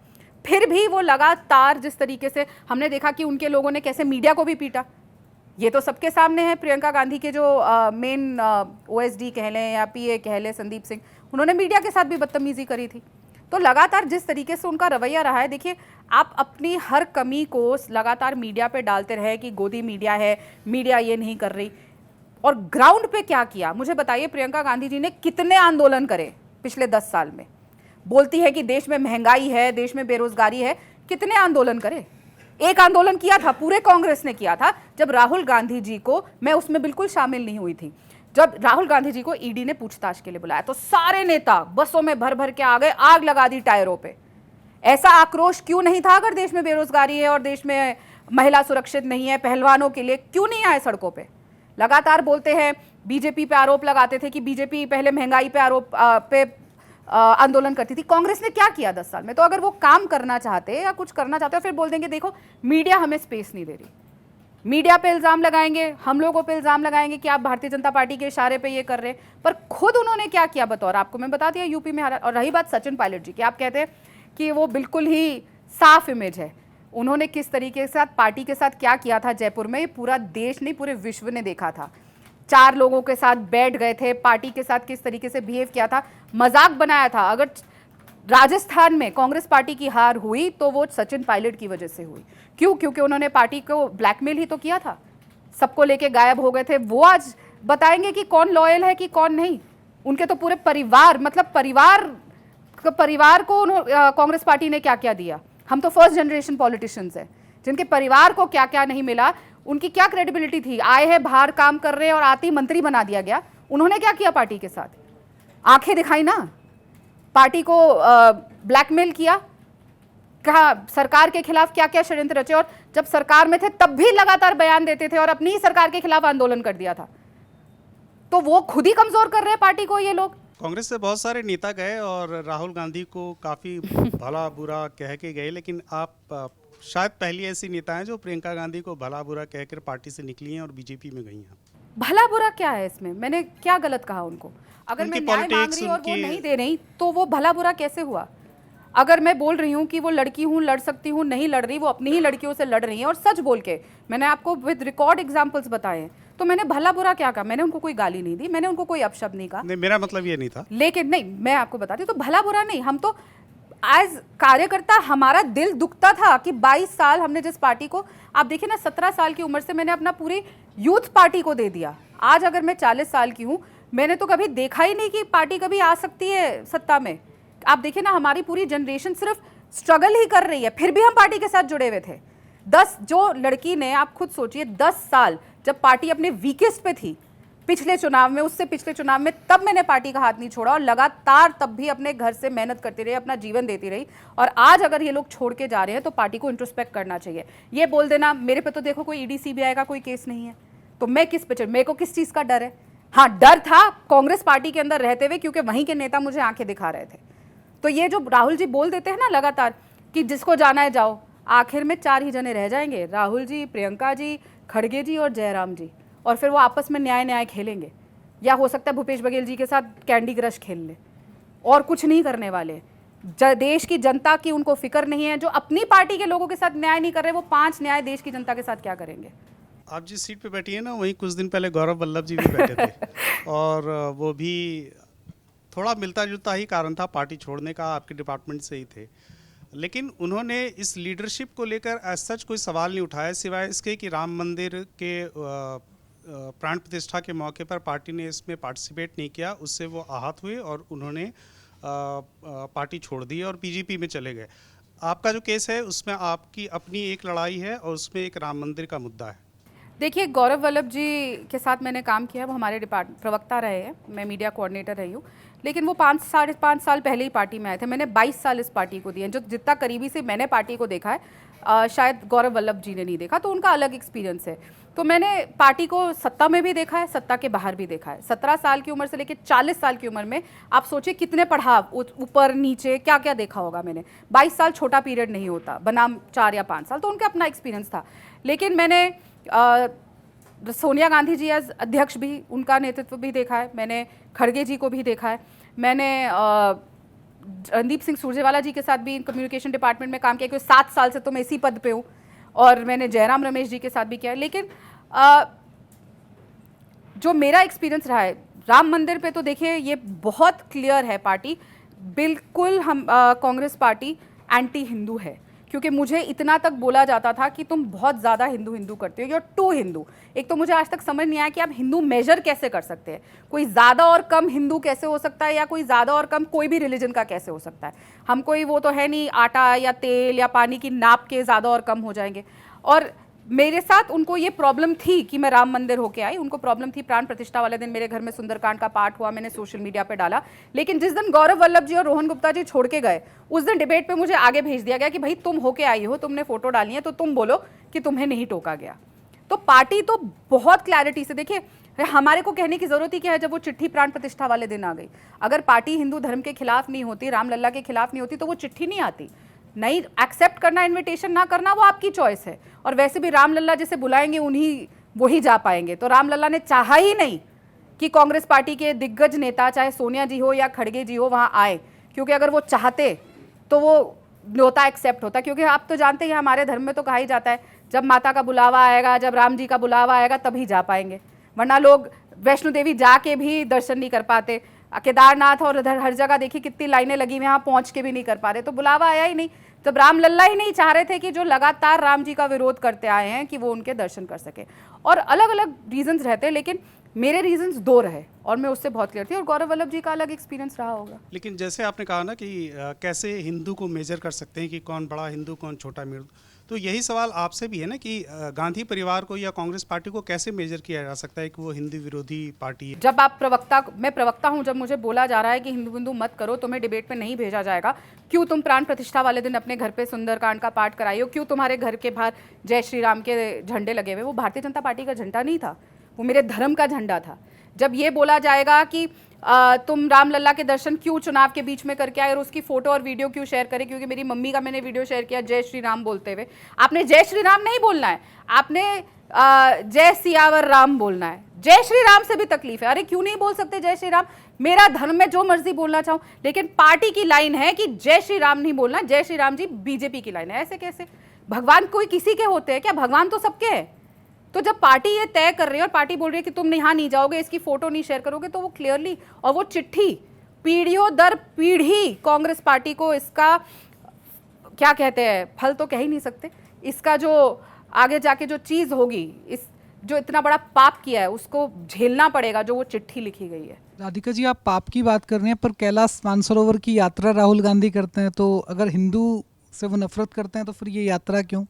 फिर भी वो लगातार, जिस तरीके से हमने देखा कि उनके लोगों ने कैसे मीडिया को भी पीटा, ये तो सबके सामने है। प्रियंका गांधी के जो मेन ओएसडी कह लें या पीए कह लें, संदीप सिंह, उन्होंने मीडिया के साथ भी बदतमीजी करी थी। तो लगातार जिस तरीके से उनका रवैया रहा है, देखिए आप अपनी हर कमी को लगातार मीडिया पे डालते रहे कि गोदी मीडिया है, मीडिया ये नहीं कर रही। और ग्राउंड पे क्या किया मुझे बताइए। प्रियंका गांधी जी ने कितने आंदोलन करे पिछले 10 साल में? बोलती है कि देश में महंगाई है, देश में बेरोजगारी है, कितने आंदोलन करे? एक आंदोलन किया था, पूरे कांग्रेस ने किया था, जब राहुल गांधी जी को, मैं उसमें बिल्कुल शामिल नहीं हुई थी, जब राहुल गांधी जी को ईडी ने पूछताछ के लिए बुलाया तो सारे नेता बसों में भर भर के आ गए, आग लगा दी टायरों पे। ऐसा आक्रोश क्यों नहीं था अगर देश में बेरोजगारी है और देश में महिला सुरक्षित नहीं है, पहलवानों के लिए क्यों नहीं आए सड़कों पे? लगातार बोलते हैं, बीजेपी पे आरोप लगाते थे कि बीजेपी पहले महंगाई पे आंदोलन करती थी। कांग्रेस ने क्या किया 10 साल में? तो अगर वो काम करना चाहते या कुछ करना चाहते फिर बोल देंगे देखो मीडिया हमें स्पेस नहीं दे रही। मीडिया पे इल्जाम लगाएंगे, हम लोगों पे इल्जाम लगाएंगे कि आप भारतीय जनता पार्टी के इशारे पे ये कर रहे हैं, पर खुद उन्होंने क्या किया बतौर, आपको मैं बता दिया यूपी में हारा। और रही बात सचिन पायलट जी की, आप कहते हैं कि वो बिल्कुल ही साफ इमेज है, उन्होंने किस तरीके के साथ पार्टी के साथ क्या किया था जयपुर में, पूरा देश नहीं पूरे विश्व ने देखा था। 4 लोगों के साथ बैठ गए थे, पार्टी के साथ किस तरीके से बिहेव किया था, मजाक बनाया था। अगर राजस्थान में कांग्रेस पार्टी की हार हुई तो वो सचिन पायलट की वजह से हुई। क्यों? क्योंकि उन्होंने पार्टी को ब्लैकमेल ही तो किया था, सबको लेके गायब हो गए थे। वो आज बताएंगे कि कौन लॉयल है कि कौन नहीं। उनके तो पूरे परिवार, मतलब परिवार को कांग्रेस पार्टी ने क्या क्या दिया। हम तो फर्स्ट जनरेशन पॉलिटिशियंस हैं, जिनके परिवार को क्या क्या नहीं मिला, उनकी क्या क्रेडिबिलिटी थी। आए हैं बाहर काम कर रहे हैं और आते ही मंत्री बना दिया गया। उन्होंने क्या किया पार्टी के साथ? आंखें दिखाई ना, पार्टी को ब्लैकमेल किया, कहा सरकार के खिलाफ क्या क्या षड्यंत्र रचे, और जब सरकार में थे तब भी लगातार बयान देते थे और अपनी ही सरकार के खिलाफ आंदोलन कर दिया था। तो वो खुद ही कमजोर कर रहे हैं पार्टी को ये लोग। कांग्रेस से बहुत सारे नेता गए और राहुल गांधी को काफ़ी भला बुरा कह के गए, लेकिन आप शायद पहली ऐसी नेता हैं जो प्रियंका गांधी को भला बुरा कहकर पार्टी से निकली हैं और बीजेपी में गई हैं। भला बुरा क्या है इसमें? मैंने क्या गलत कहा उनको? अगर मैं न्याय मांग रही और वो नहीं दे रही तो वो भला बुरा कैसे हुआ? अगर मैं बोल रही हूँ कि वो लड़की हूँ, लड़ सकती हूँ, नहीं लड़ रही, वो अपनी ही लड़कियों से लड़ रही हैं और सच बोल के, मैंने आपको विद रिकॉर्ड एग्जांपल्स बताए हैं, तो मैंने भला बुरा क्या कहा? मैंने उनको कोई गाली नहीं दी, मैंने उनको कोई अपशब्द नहीं कहा। नहीं, मेरा मतलब ये नहीं था। लेकिन नहीं, मैं आपको बताती हूँ, तो भला बुरा नहीं, हम तो एज कार्यकर्ता हमारा दिल दुखता था कि 22 साल हमने जिस पार्टी को, आप देखिए ना, 17 साल की उम्र से मैंने अपना पूरी यूथ पार्टी को दे दिया। आज अगर मैं 40 साल की हूँ, मैंने तो कभी देखा ही नहीं कि पार्टी कभी आ सकती है सत्ता में। आप देखिए ना, हमारी पूरी जनरेशन सिर्फ स्ट्रगल ही कर रही है, फिर भी हम पार्टी के साथ जुड़े हुए थे। 10 जो लड़की ने, आप खुद सोचिए, 10 साल जब पार्टी अपने वीकेस्ट पे थी, पिछले चुनाव में, उससे पिछले चुनाव में, तब मैंने पार्टी का हाथ नहीं छोड़ा और लगातार तब भी अपने घर से मेहनत करती रही, अपना जीवन देती रही। और आज अगर ये लोग छोड़ के जा रहे हैं तो पार्टी को इंट्रोस्पेक्ट करना चाहिए। ये बोल देना मेरे पे तो देखो कोई ईडी सीबीआई का कोई केस नहीं है, तो मैं किस पे, मेरे को किस चीज़ का डर है? हाँ, डर था कांग्रेस पार्टी के अंदर रहते हुए, क्योंकि वहीं के नेता मुझे आंखें दिखा रहे थे। तो ये जो राहुल जी बोल देते हैं ना लगातार कि जिसको जाना है जाओ, आखिर में 4 ही जने रह जाएंगे, राहुल जी, प्रियंका जी, खड़गे जी और जयराम जी, और फिर वो आपस में न्याय खेलेंगे, या हो सकता है भूपेश बघेल जी के साथ कैंडी क्रश खेल ले, और कुछ नहीं करने वाले। देश की जनता की उनको फिक्र नहीं है। जो अपनी पार्टी के लोगों के साथ न्याय नहीं कर रहे, वो 5 न्याय देश की जनता के साथ क्या करेंगे? आप जिस सीट पे बैठी है ना, वहीं कुछ दिन पहले गौरव वल्लभ जी भी बैठे थे और वो भी थोड़ा मिलता जुलता ही कारण था, पार्टी छोड़ने का आपके डिपार्टमेंट से ही थे, लेकिन उन्होंने इस लीडरशिप को लेकर एज सच कोई सवाल नहीं उठाया, सिवाय इसके कि राम मंदिर के प्राण प्रतिष्ठा के मौके पर पार्टी ने इसमें पार्टिसिपेट नहीं किया, उससे वो आहत हुए और उन्होंने पार्टी छोड़ दी और बीजेपी में चले गए। आपका जो केस है उसमें आपकी अपनी एक लड़ाई है और उसमें एक राम मंदिर का मुद्दा है। देखिए, गौरव वल्लभ जी के साथ मैंने काम किया, वो हमारे डिपार्टमेंट प्रवक्ता रहे हैं, मैं मीडिया कोऑर्डिनेटर रही हूँ, लेकिन वो 5 साढ़े 5 साल पहले ही पार्टी में आए थे। मैंने 22 साल इस पार्टी को दिए, जो जितना करीबी से मैंने पार्टी को देखा है शायद गौरव वल्लभ जी ने नहीं देखा, तो उनका अलग एक्सपीरियंस है। तो मैंने पार्टी को सत्ता में भी देखा है, सत्ता के बाहर भी देखा है। 17 साल की उम्र से लेकर 40 साल की उम्र में आप सोचिए कितने पढ़ाव, ऊपर नीचे क्या क्या देखा होगा मैंने। 22 साल छोटा पीरियड नहीं होता, बनाम 4 या 5 साल, तो उनका अपना एक्सपीरियंस था। लेकिन मैंने सोनिया गांधी जी एज अध्यक्ष भी, उनका नेतृत्व भी देखा है, मैंने खड़गे जी को भी देखा है, मैंने रणदीप सिंह सुरजेवाला जी के साथ भी कम्युनिकेशन डिपार्टमेंट में काम किया, क्योंकि 7 साल से तो मैं इसी पद पे हूँ, और मैंने जयराम रमेश जी के साथ भी किया है। लेकिन जो मेरा एक्सपीरियंस रहा है राम मंदिर पे, तो देखिए ये बहुत क्लियर है, पार्टी बिल्कुल, हम कांग्रेस पार्टी एंटी हिंदू है, क्योंकि मुझे इतना तक बोला जाता था कि तुम बहुत ज़्यादा हिंदू करते हो, यू आर टू हिंदू। एक तो मुझे आज तक समझ नहीं आया कि आप हिंदू मेजर कैसे कर सकते हैं, कोई ज़्यादा और कम हिंदू कैसे हो सकता है, या कोई ज़्यादा और कम कोई भी रिलीजन का कैसे हो सकता है। हम कोई वो तो है नहीं, आटा या तेल या पानी की नाप के ज़्यादा और कम हो जाएंगे। और मेरे साथ उनको ये प्रॉब्लम थी कि मैं राम मंदिर होके आई, उनको प्रॉब्लम थी प्राण प्रतिष्ठा वाले दिन मेरे घर में सुंदरकांड का पाठ हुआ, मैंने सोशल मीडिया पे डाला। लेकिन जिस दिन गौरव वल्लभ जी और रोहन गुप्ता जी छोड़ के गए, उस दिन डिबेट पे मुझे आगे भेज दिया गया कि भाई तुम होके आई हो, तुमने फोटो डाली है, तो तुम बोलो कि तुम्हें नहीं टोका गया। तो पार्टी तो बहुत क्लैरिटी से, देखिए हमारे को कहने की जरूरत ही क्या है जब वो चिट्ठी प्राण प्रतिष्ठा वाले दिन आ गई। अगर पार्टी हिंदू धर्म के खिलाफ नहीं होती, रामलला के खिलाफ नहीं होती, तो वो चिट्ठी नहीं आती। नहीं एक्सेप्ट करना, इनविटेशन ना करना, वो आपकी चॉइस है। और वैसे भी रामलला जिसे बुलाएंगे उन्हीं वही जा पाएंगे। तो रामलला ने चाहा ही नहीं कि कांग्रेस पार्टी के दिग्गज नेता, चाहे सोनिया जी हो या खड़गे जी हो, वहां आए, क्योंकि अगर वो चाहते तो वो न्योता एक्सेप्ट होता। क्योंकि आप तो जानते हैं हमारे धर्म में तो कहा ही जाता है जब माता का बुलावा आएगा, जब राम जी का बुलावा आएगा तभी जा पाएंगे, वरना लोग वैष्णो देवी जाके भी दर्शन नहीं कर पाते। केदारनाथ और इधर हर जगह देखिए कितनी लाइनें लगी हुई, यहाँ पहुंच के भी नहीं कर पा रहे। तो बुलावा आया ही नहीं। जब रामलल्ला ही नहीं चाह रहे थे कि जो लगातार राम जी का विरोध करते आए हैं कि वो उनके दर्शन कर सके, और अलग अलग रीजंस रहते हैं, लेकिन मेरे रीजंस दो रहे और मैं उससे बहुत क्लियर थी। और गौरव वल्लभ जी का अलग एक्सपीरियंस रहा होगा। लेकिन जैसे आपने कहा ना कि कैसे हिंदू को मेजर कर सकते हैं कि कौन बड़ा हिंदू कौन छोटा हिंदू, तो यही सवाल आपसे भी है ना कि गांधी परिवार को या कांग्रेस पार्टी को कैसे मेजर किया जा सकता है कि वो हिंदू विरोधी पार्टी है। जब आप प्रवक्ता, मैं प्रवक्ता हूं, जब मुझे बोला जा रहा है कि हिंदू हिंदू मत करो, तुम्हें डिबेट में नहीं भेजा जाएगा, क्यों तुम प्राण प्रतिष्ठा वाले दिन अपने घर पे सुंदरकांड का पाठ कराई हो, क्यों तुम्हारे घर के बाहर जय श्री राम के झंडे लगे हुए, वो भारतीय जनता पार्टी का झंडा नहीं था, वो मेरे धर्म का झंडा था। जब ये बोला जाएगा कि तुम रामलल्ला के दर्शन क्यों चुनाव के बीच में करके आए और उसकी फोटो और वीडियो क्यों शेयर करें, क्योंकि मेरी मम्मी का मैंने वीडियो शेयर किया जय श्री राम बोलते हुए। आपने जय श्री राम नहीं बोलना है, आपने जय सियावर राम बोलना है। जय श्री राम से भी तकलीफ है, अरे क्यों नहीं बोल सकते जय श्री राम? मेरा धर्म में जो मर्जी बोलना चाहूं, लेकिन पार्टी की लाइन है कि जय श्री राम नहीं बोलना, जय श्री राम जी बीजेपी की लाइन है। ऐसे कैसे? भगवान कोई किसी के होते हैं क्या? भगवान तो सबके है। तो जब पार्टी ये तय कर रही है और पार्टी बोल रही है कि तुम यहाँ नहीं जाओगे, इसकी फोटो नहीं शेयर करोगे, तो वो क्लियरली, और वो चिट्ठी पीढ़ियों दर पीढ़ी कांग्रेस पार्टी को इसका क्या कहते हैं, फल तो कह ही नहीं सकते, इसका जो आगे जाके जो चीज होगी, इस जो इतना बड़ा पाप किया है उसको झेलना पड़ेगा, जो वो चिट्ठी लिखी गई है। राधिका जी, आप पाप की बात कर रहे हैं, पर कैलाश मानसरोवर की यात्रा राहुल गांधी करते हैं, तो अगर हिंदू से वो नफरत करते हैं तो फिर ये यात्रा क्यों?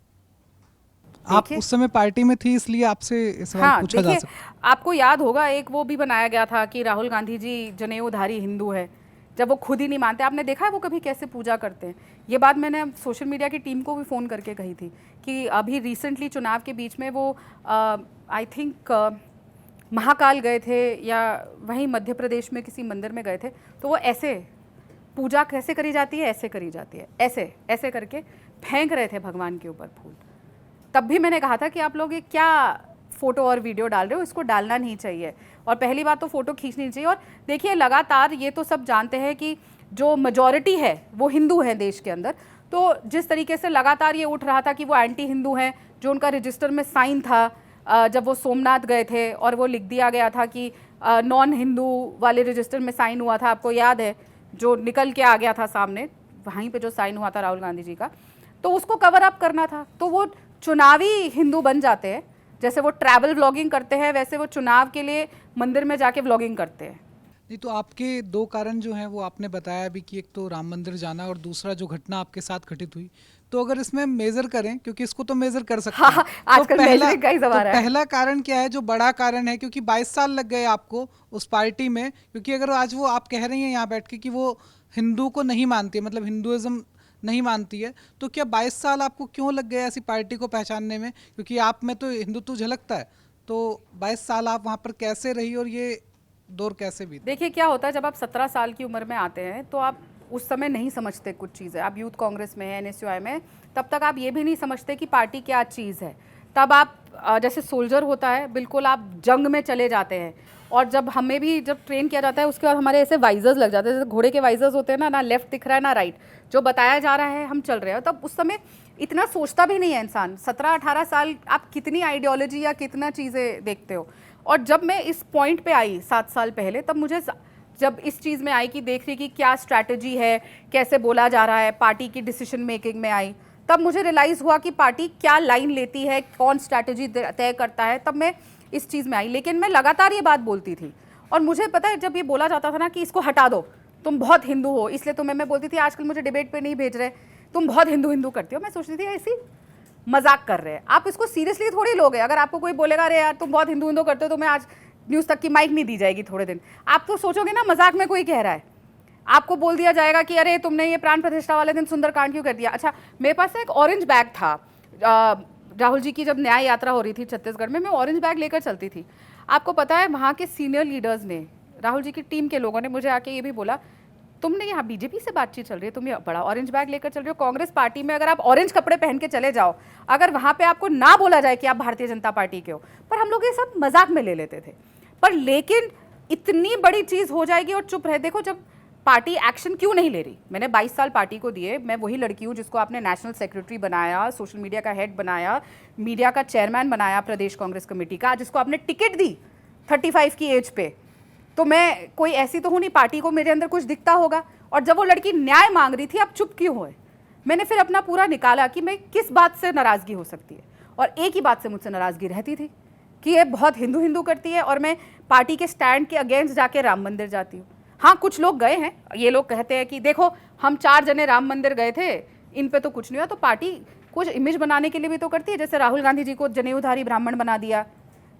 आप उस समय पार्टी में थी, इसलिए आपसे सवाल पूछा जा सकता है। आपको याद होगा एक वो भी बनाया गया था कि राहुल गांधी जी जनेऊधारी हिंदू है, जब वो खुद ही नहीं मानते। आपने देखा है वो कभी कैसे पूजा करते हैं? ये बात मैंने सोशल मीडिया की टीम को भी फ़ोन करके कही थी कि अभी रिसेंटली चुनाव के बीच में वो आई थिंक महाकाल गए थे या वहीं मध्य प्रदेश में किसी मंदिर में गए थे, तो वो ऐसे पूजा कैसे करी जाती है, ऐसे करी जाती है, ऐसे ऐसे करके फेंक रहे थे भगवान के ऊपर फूल। तब भी मैंने कहा था कि आप लोग ये क्या फोटो और वीडियो डाल रहे हो, इसको डालना नहीं चाहिए। और पहली बात तो फोटो खींचनी चाहिए। और देखिए लगातार ये तो सब जानते हैं कि जो मेजॉरिटी है वो हिंदू है देश के अंदर, तो जिस तरीके से लगातार ये उठ रहा था कि वो एंटी हिंदू हैं, जो उनका रजिस्टर में साइन था जब वो सोमनाथ गए थे और वो लिख दिया गया था कि नॉन हिंदू वाले रजिस्टर में साइन हुआ था, आपको याद है, जो निकल के आ गया था सामने, वहीं पे जो साइन हुआ था राहुल गांधी जी का, तो उसको कवर अप करना था। तो वो चुनावी हिंदू बन जाते हैं, जैसे वो ट्रैवल व्लॉगिंग करते हैं वैसे वो चुनाव के लिए मंदिर में जाके व्लॉगिंग करते हैं। नहीं, तो आपके दो कारण जो हैं वो आपने बताया भी कि एक तो राम मंदिर जाना और दूसरा जो घटना आपके साथ घटित हुई, तो अगर इसमें मेजर करें, क्योंकि इसको तो मेजर कर सकते हैं, हाँ, आजकल मेजरिंग का ही ज़माना है। पहला कारण क्या है जो बड़ा कारण है, क्योंकि 22 साल लग गए आपको उस पार्टी में, क्योंकि अगर आज वो आप कह रही हैं यहाँ बैठ के कि वो हिंदू को नहीं मानती है, मतलब हिंदुइज्म नहीं मानती है, तो क्या 22 साल आपको क्यों लग गए ऐसी पार्टी को पहचानने में? क्योंकि आप में तो हिंदुत्व झलकता है, तो 22 साल आप वहाँ पर कैसे रही और ये दौर कैसे बीता? देखिए क्या होता है, जब आप 17 साल की उम्र में आते हैं तो आप उस समय नहीं समझते कुछ चीज़ें। आप यूथ कांग्रेस में, NSUI में, तब तक आप ये भी नहीं समझते कि पार्टी क्या चीज़ है। तब आप जैसे सोल्जर होता है, बिल्कुल आप जंग में चले जाते हैं। और जब हमें भी जब ट्रेन किया जाता है उसके बाद हमारे ऐसे वाइजर्स लग जाते हैं, जैसे घोड़े के वाइजर्स होते हैं ना लेफ्ट दिख रहा है ना राइट, जो बताया जा रहा है हम चल रहे हैं। तब उस समय इतना सोचता भी नहीं है इंसान। 17-18 साल आप कितनी आइडियोलॉजी या कितना चीज़ें देखते हो। और जब मैं इस पॉइंट पे आई 7 साल पहले, तब मुझे जब इस चीज़ में आई कि देख रही कि क्या स्ट्रैटेजी है, कैसे बोला जा रहा है, पार्टी की डिसीजन मेकिंग में आई, तब मुझे रियलाइज़ हुआ कि पार्टी क्या लाइन लेती है, कौन स्ट्रैटेजी तय करता है। तब मैं इस चीज़ में आई, लेकिन मैं लगातार ये बात बोलती थी। और मुझे पता है जब ये बोला जाता था ना कि इसको हटा दो, तुम बहुत हिंदू हो, इसलिए तुम्हें मैं बोलती थी आजकल मुझे डिबेट पे नहीं भेज रहे, तुम बहुत हिंदू करती हो। मैं सोचती थी ऐसी मजाक कर रहे हैं। आप इसको सीरियसली थोड़ी लोगे। अगर आपको कोई बोलेगा अरे यार तुम बहुत हिंदू हिंदू करते हो तो मैं आज न्यूज़ तक की माइक नहीं दी जाएगी थोड़े दिन, आप तो सोचोगे ना मजाक में कोई कह रहा है। आपको बोल दिया जाएगा कि अरे तुमने ये प्राण प्रतिष्ठा वाले दिन सुंदरकांड क्यों कर दिया। अच्छा, मेरे पास एक ऑरेंज बैग था, राहुल जी की जब न्याय यात्रा हो रही थी छत्तीसगढ़ में, मैं ऑरेंज बैग लेकर चलती थी। आपको पता है वहाँ के सीनियर लीडर्स ने, राहुल जी की टीम के लोगों ने मुझे आके ये भी बोला तुमने यहाँ बीजेपी से बातचीत चल रही है, तुम ये बड़ा ऑरेंज बैग लेकर चल रहे हो। कांग्रेस पार्टी में अगर आप ऑरेंज कपड़े पहन के चले जाओ, अगर वहाँ पे आपको ना बोला जाए कि आप भारतीय जनता पार्टी के हो, पर हम लोग ये सब मजाक में ले लेते थे। पर लेकिन इतनी बड़ी चीज़ हो जाएगी और चुप रहे। देखो जब पार्टी एक्शन क्यों नहीं ले रही, मैंने 22 साल पार्टी को दिए, मैं वही लड़की हूँ जिसको आपने नेशनल सेक्रेटरी बनाया, सोशल मीडिया का हेड बनाया, मीडिया का चेयरमैन बनाया प्रदेश कांग्रेस कमेटी का, जिसको आपने टिकट दी 35 की एज पे। तो मैं कोई ऐसी तो हूँ नहीं, पार्टी को मेरे अंदर कुछ दिखता होगा। और जब वो लड़की न्याय मांग रही थी, आप चुप क्यों हुए? मैंने फिर अपना पूरा निकाला कि मैं किस बात से नाराज़गी हो सकती है, और एक ही बात से मुझसे नाराज़गी रहती थी कि ये बहुत हिंदू हिंदू करती है और मैं पार्टी के स्टैंड के अगेंस्ट जाके राम मंदिर जाती हूँ। हाँ, कुछ लोग गए हैं, ये लोग कहते हैं कि देखो हम 4 जने राम मंदिर गए थे, इन पे तो कुछ नहीं हुआ। तो पार्टी कुछ इमेज बनाने के लिए भी तो करती है। जैसे राहुल गांधी जी को जनेऊधारी ब्राह्मण बना दिया,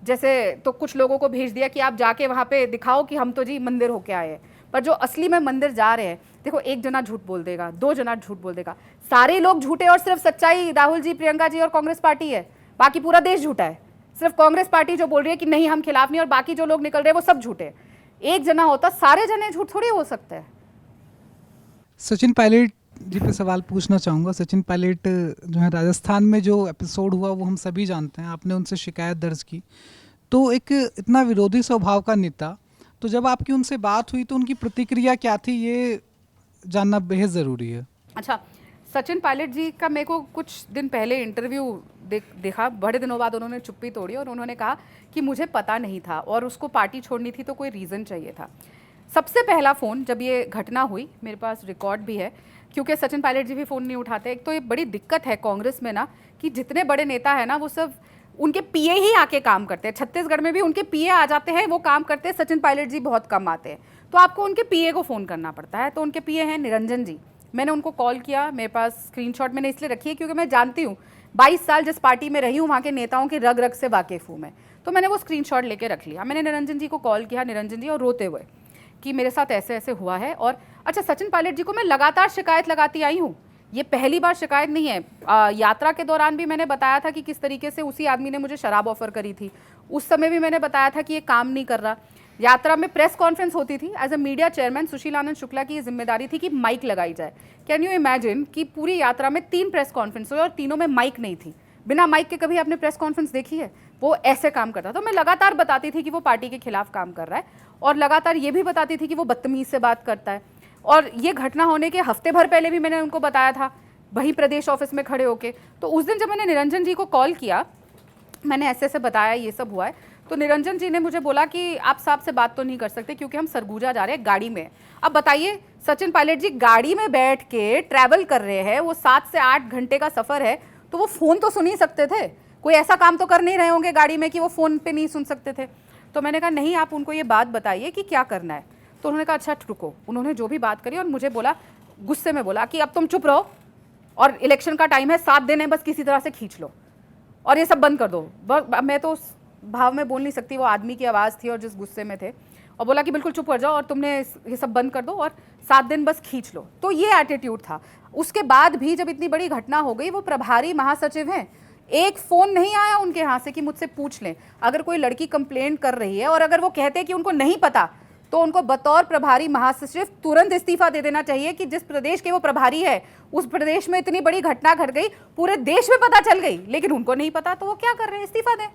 जैसे तो कुछ लोगों को भेज दिया कि आप जाके वहाँ पे दिखाओ कि हम तो जी मंदिर होके आए हैं। पर जो असली में मंदिर जा रहे हैं, देखो एक जना झूठ बोल देगा, 2 जना झूठ बोल देगा, सारे लोग झूठे और सिर्फ सच्चाई राहुल जी, प्रियंका जी और कांग्रेस पार्टी है। बाकी पूरा देश झूठा है। सिर्फ कांग्रेस पार्टी जो बोल रही है कि नहीं हम खिलाफ नहीं, और बाकी जो लोग निकल रहे हैं वो सब झूठे हैं। एक जना होता, सारे जने झूठ थोड़ी हो सकता है। सचिन पायलट जी पे सवाल पूछना चाहूँगा। सचिन पायलट जो है, राजस्थान में जो एपिसोड हुआ वो हम सभी जानते हैं, आपने उनसे शिकायत दर्ज की। तो एक इतना विरोधी स्वभाव का नेता, तो जब आपकी उनसे बात हुई तो उनकी प्रतिक्रिया क्या थी, ये जानना बेहद ज़रूरी है। अच्छा, सचिन पायलट जी का मेरे को कुछ दिन पहले इंटरव्यू देखा, बड़े दिनों बाद उन्होंने चुप्पी तोड़ी और उन्होंने कहा कि मुझे पता नहीं था और उसको पार्टी छोड़नी थी तो कोई रीज़न चाहिए था। सबसे पहला फ़ोन जब ये घटना हुई, मेरे पास रिकॉर्ड भी है, क्योंकि सचिन पायलट जी भी फ़ोन नहीं उठाते। एक तो ये बड़ी दिक्कत है कांग्रेस में ना कि जितने बड़े नेता हैं ना वो सब उनके पीए ही आके काम करते हैं। छत्तीसगढ़ में भी उनके पीए आ जाते हैं, वो काम करते हैं। सचिन पायलट जी बहुत कम आते हैं, तो आपको उनके पीए को फ़ोन करना पड़ता है। तो उनके पीए हैं निरंजन जी। मैंने उनको कॉल किया, मेरे पास स्क्रीनशॉट मैंने इसलिए रखी है क्योंकि मैं जानती हूँ 22 साल जिस पार्टी में रही हूँ वहाँ के नेताओं की रग रग से वाकिफ़ हूँ मैं। तो मैंने वो स्क्रीनशॉट लेके रख लिया। मैंने निरंजन जी को कॉल किया, निरंजन जी, और रोते हुए कि मेरे साथ ऐसे ऐसे हुआ है। और अच्छा, सचिन पायलट जी को मैं लगातार शिकायत लगाती आई हूँ, ये पहली बार शिकायत नहीं है। यात्रा के दौरान भी मैंने बताया था कि किस तरीके से उसी आदमी ने मुझे शराब ऑफर करी थी। उस समय भी मैंने बताया था कि ये काम नहीं कर रहा। यात्रा में प्रेस कॉन्फ्रेंस होती थी, as a media chairman Sushil Anand Shukla की ये जिम्मेदारी थी कि माइक लगाई जाए। कैन यू इमेजिन कि पूरी यात्रा में 3 प्रेस कॉन्फ्रेंस हुई और तीनों में माइक नहीं थी। बिना माइक के कभी आपने प्रेस कॉन्फ्रेंस देखी है? वो ऐसे काम करता। तो मैं लगातार बताती थी कि वो पार्टी के खिलाफ काम कर रहा है, और लगातार ये भी बताती थी कि वो बदतमीज से बात करता है। और ये घटना होने के हफ्ते भर पहले भी मैंने उनको बताया था, वहीं प्रदेश ऑफिस में खड़े होके। तो उस दिन जब मैंने निरंजन जी को कॉल किया, मैंने ऐसे ऐसे बताया ये सब हुआ है, तो निरंजन जी ने मुझे बोला कि आप साहब से बात तो नहीं कर सकते क्योंकि हम सरगुजा जा रहे हैं गाड़ी में। अब बताइए, सचिन पायलट जी गाड़ी में बैठ के ट्रैवल कर रहे हैं, वो 7 से 8 घंटे का सफ़र है, तो वो फ़ोन तो सुन ही सकते थे। कोई ऐसा काम तो कर नहीं रहे होंगे गाड़ी में कि वो फ़ोन पे नहीं सुन सकते थे। तो मैंने कहा नहीं, आप उनको ये बात बताइए कि क्या करना है। तो उन्होंने कहा अच्छा रुको। उन्होंने जो भी बात करी और मुझे बोला, गुस्से में बोला कि अब तुम चुप रहो और इलेक्शन का टाइम है, 7 दिन है, बस किसी तरह से खींच लो और ये सब बंद कर दो। मैं तो उस भाव में बोल नहीं सकती, वो आदमी की आवाज़ थी और जिस गुस्से में थे, और बोला कि बिल्कुल चुप कर जाओ और तुमने ये सब बंद कर दो और 7 दिन बस खींच लो। तो ये एटीट्यूड था। उसके बाद भी जब इतनी बड़ी घटना हो गई, वो प्रभारी महासचिव हैं, एक फ़ोन नहीं आया उनके यहाँ से कि मुझसे पूछ लें। अगर कोई लड़की कंप्लेंट कर रही है और अगर वो कहते हैं कि उनको नहीं पता, तो उनको बतौर प्रभारी महासचिव तुरंत इस्तीफा दे देना चाहिए कि जिस प्रदेश के वो प्रभारी है उस प्रदेश में इतनी बड़ी घटना घट गई, पूरे देश में पता चल गई, लेकिन उनको नहीं पता, तो वो क्या कर रहे हैं? इस्तीफा दें।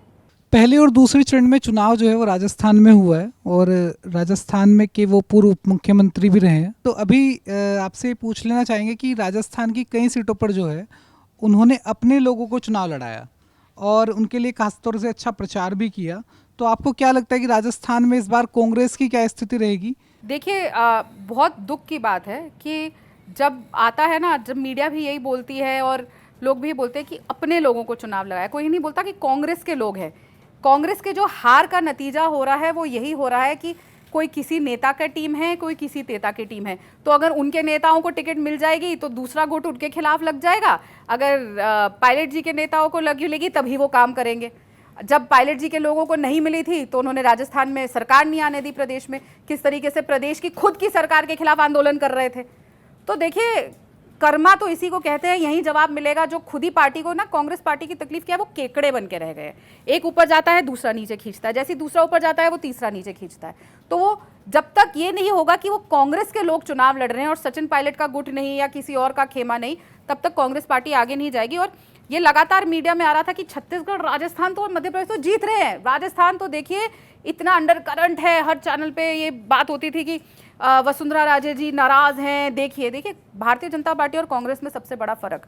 पहले और दूसरे चरण में चुनाव जो है वो राजस्थान में हुआ है, और राजस्थान में के वो पूर्व उप मुख्यमंत्री भी रहे हैं। तो अभी आपसे पूछ लेना चाहेंगे कि राजस्थान की कई सीटों पर जो है उन्होंने अपने लोगों को चुनाव लड़ाया और उनके लिए खासतौर से अच्छा प्रचार भी किया। तो आपको क्या लगता है कि राजस्थान में इस बार कांग्रेस की क्या स्थिति रहेगी? देखिए, बहुत दुख की बात है कि जब आता है ना, जब मीडिया भी यही बोलती है और लोग भी बोलते हैं कि अपने लोगों को चुनाव लगाया, कोई नहीं बोलता कि कांग्रेस के लोग हैं। कांग्रेस के जो हार का नतीजा हो रहा है वो यही हो रहा है कि कोई किसी नेता का टीम है, कोई किसी नेता की टीम है। तो अगर उनके नेताओं को टिकट मिल जाएगी तो दूसरा गुट उनके खिलाफ लग जाएगा, अगर पायलट जी के नेताओं को लगी तभी वो काम करेंगे। जब पायलट जी के लोगों को नहीं मिली थी तो उन्होंने राजस्थान में सरकार नहीं आने दी प्रदेश में, किस तरीके से प्रदेश की खुद की सरकार के खिलाफ आंदोलन कर रहे थे। तो देखिए, कर्मा तो इसी को कहते हैं, यही जवाब मिलेगा। जो खुद ही पार्टी को ना, कांग्रेस पार्टी की तकलीफ क्या है, वो केकड़े बन के रह गए। एक ऊपर जाता है दूसरा नीचे खींचता है, जैसे दूसरा ऊपर जाता है वो तीसरा नीचे खींचता है। तो वो जब तक ये नहीं होगा कि वो कांग्रेस के लोग चुनाव लड़ रहे हैं और सचिन पायलट का गुट नहीं या किसी और का खेमा नहीं, तब तक कांग्रेस पार्टी आगे नहीं जाएगी। और ये लगातार मीडिया में आ रहा था कि छत्तीसगढ़, राजस्थान तो और मध्य प्रदेश तो जीत रहे हैं। राजस्थान तो देखिए इतना अंडर करंट है, हर चैनल पे ये बात होती थी कि वसुंधरा राजे जी नाराज हैं। देखिए भारतीय जनता पार्टी और कांग्रेस में सबसे बड़ा फर्क,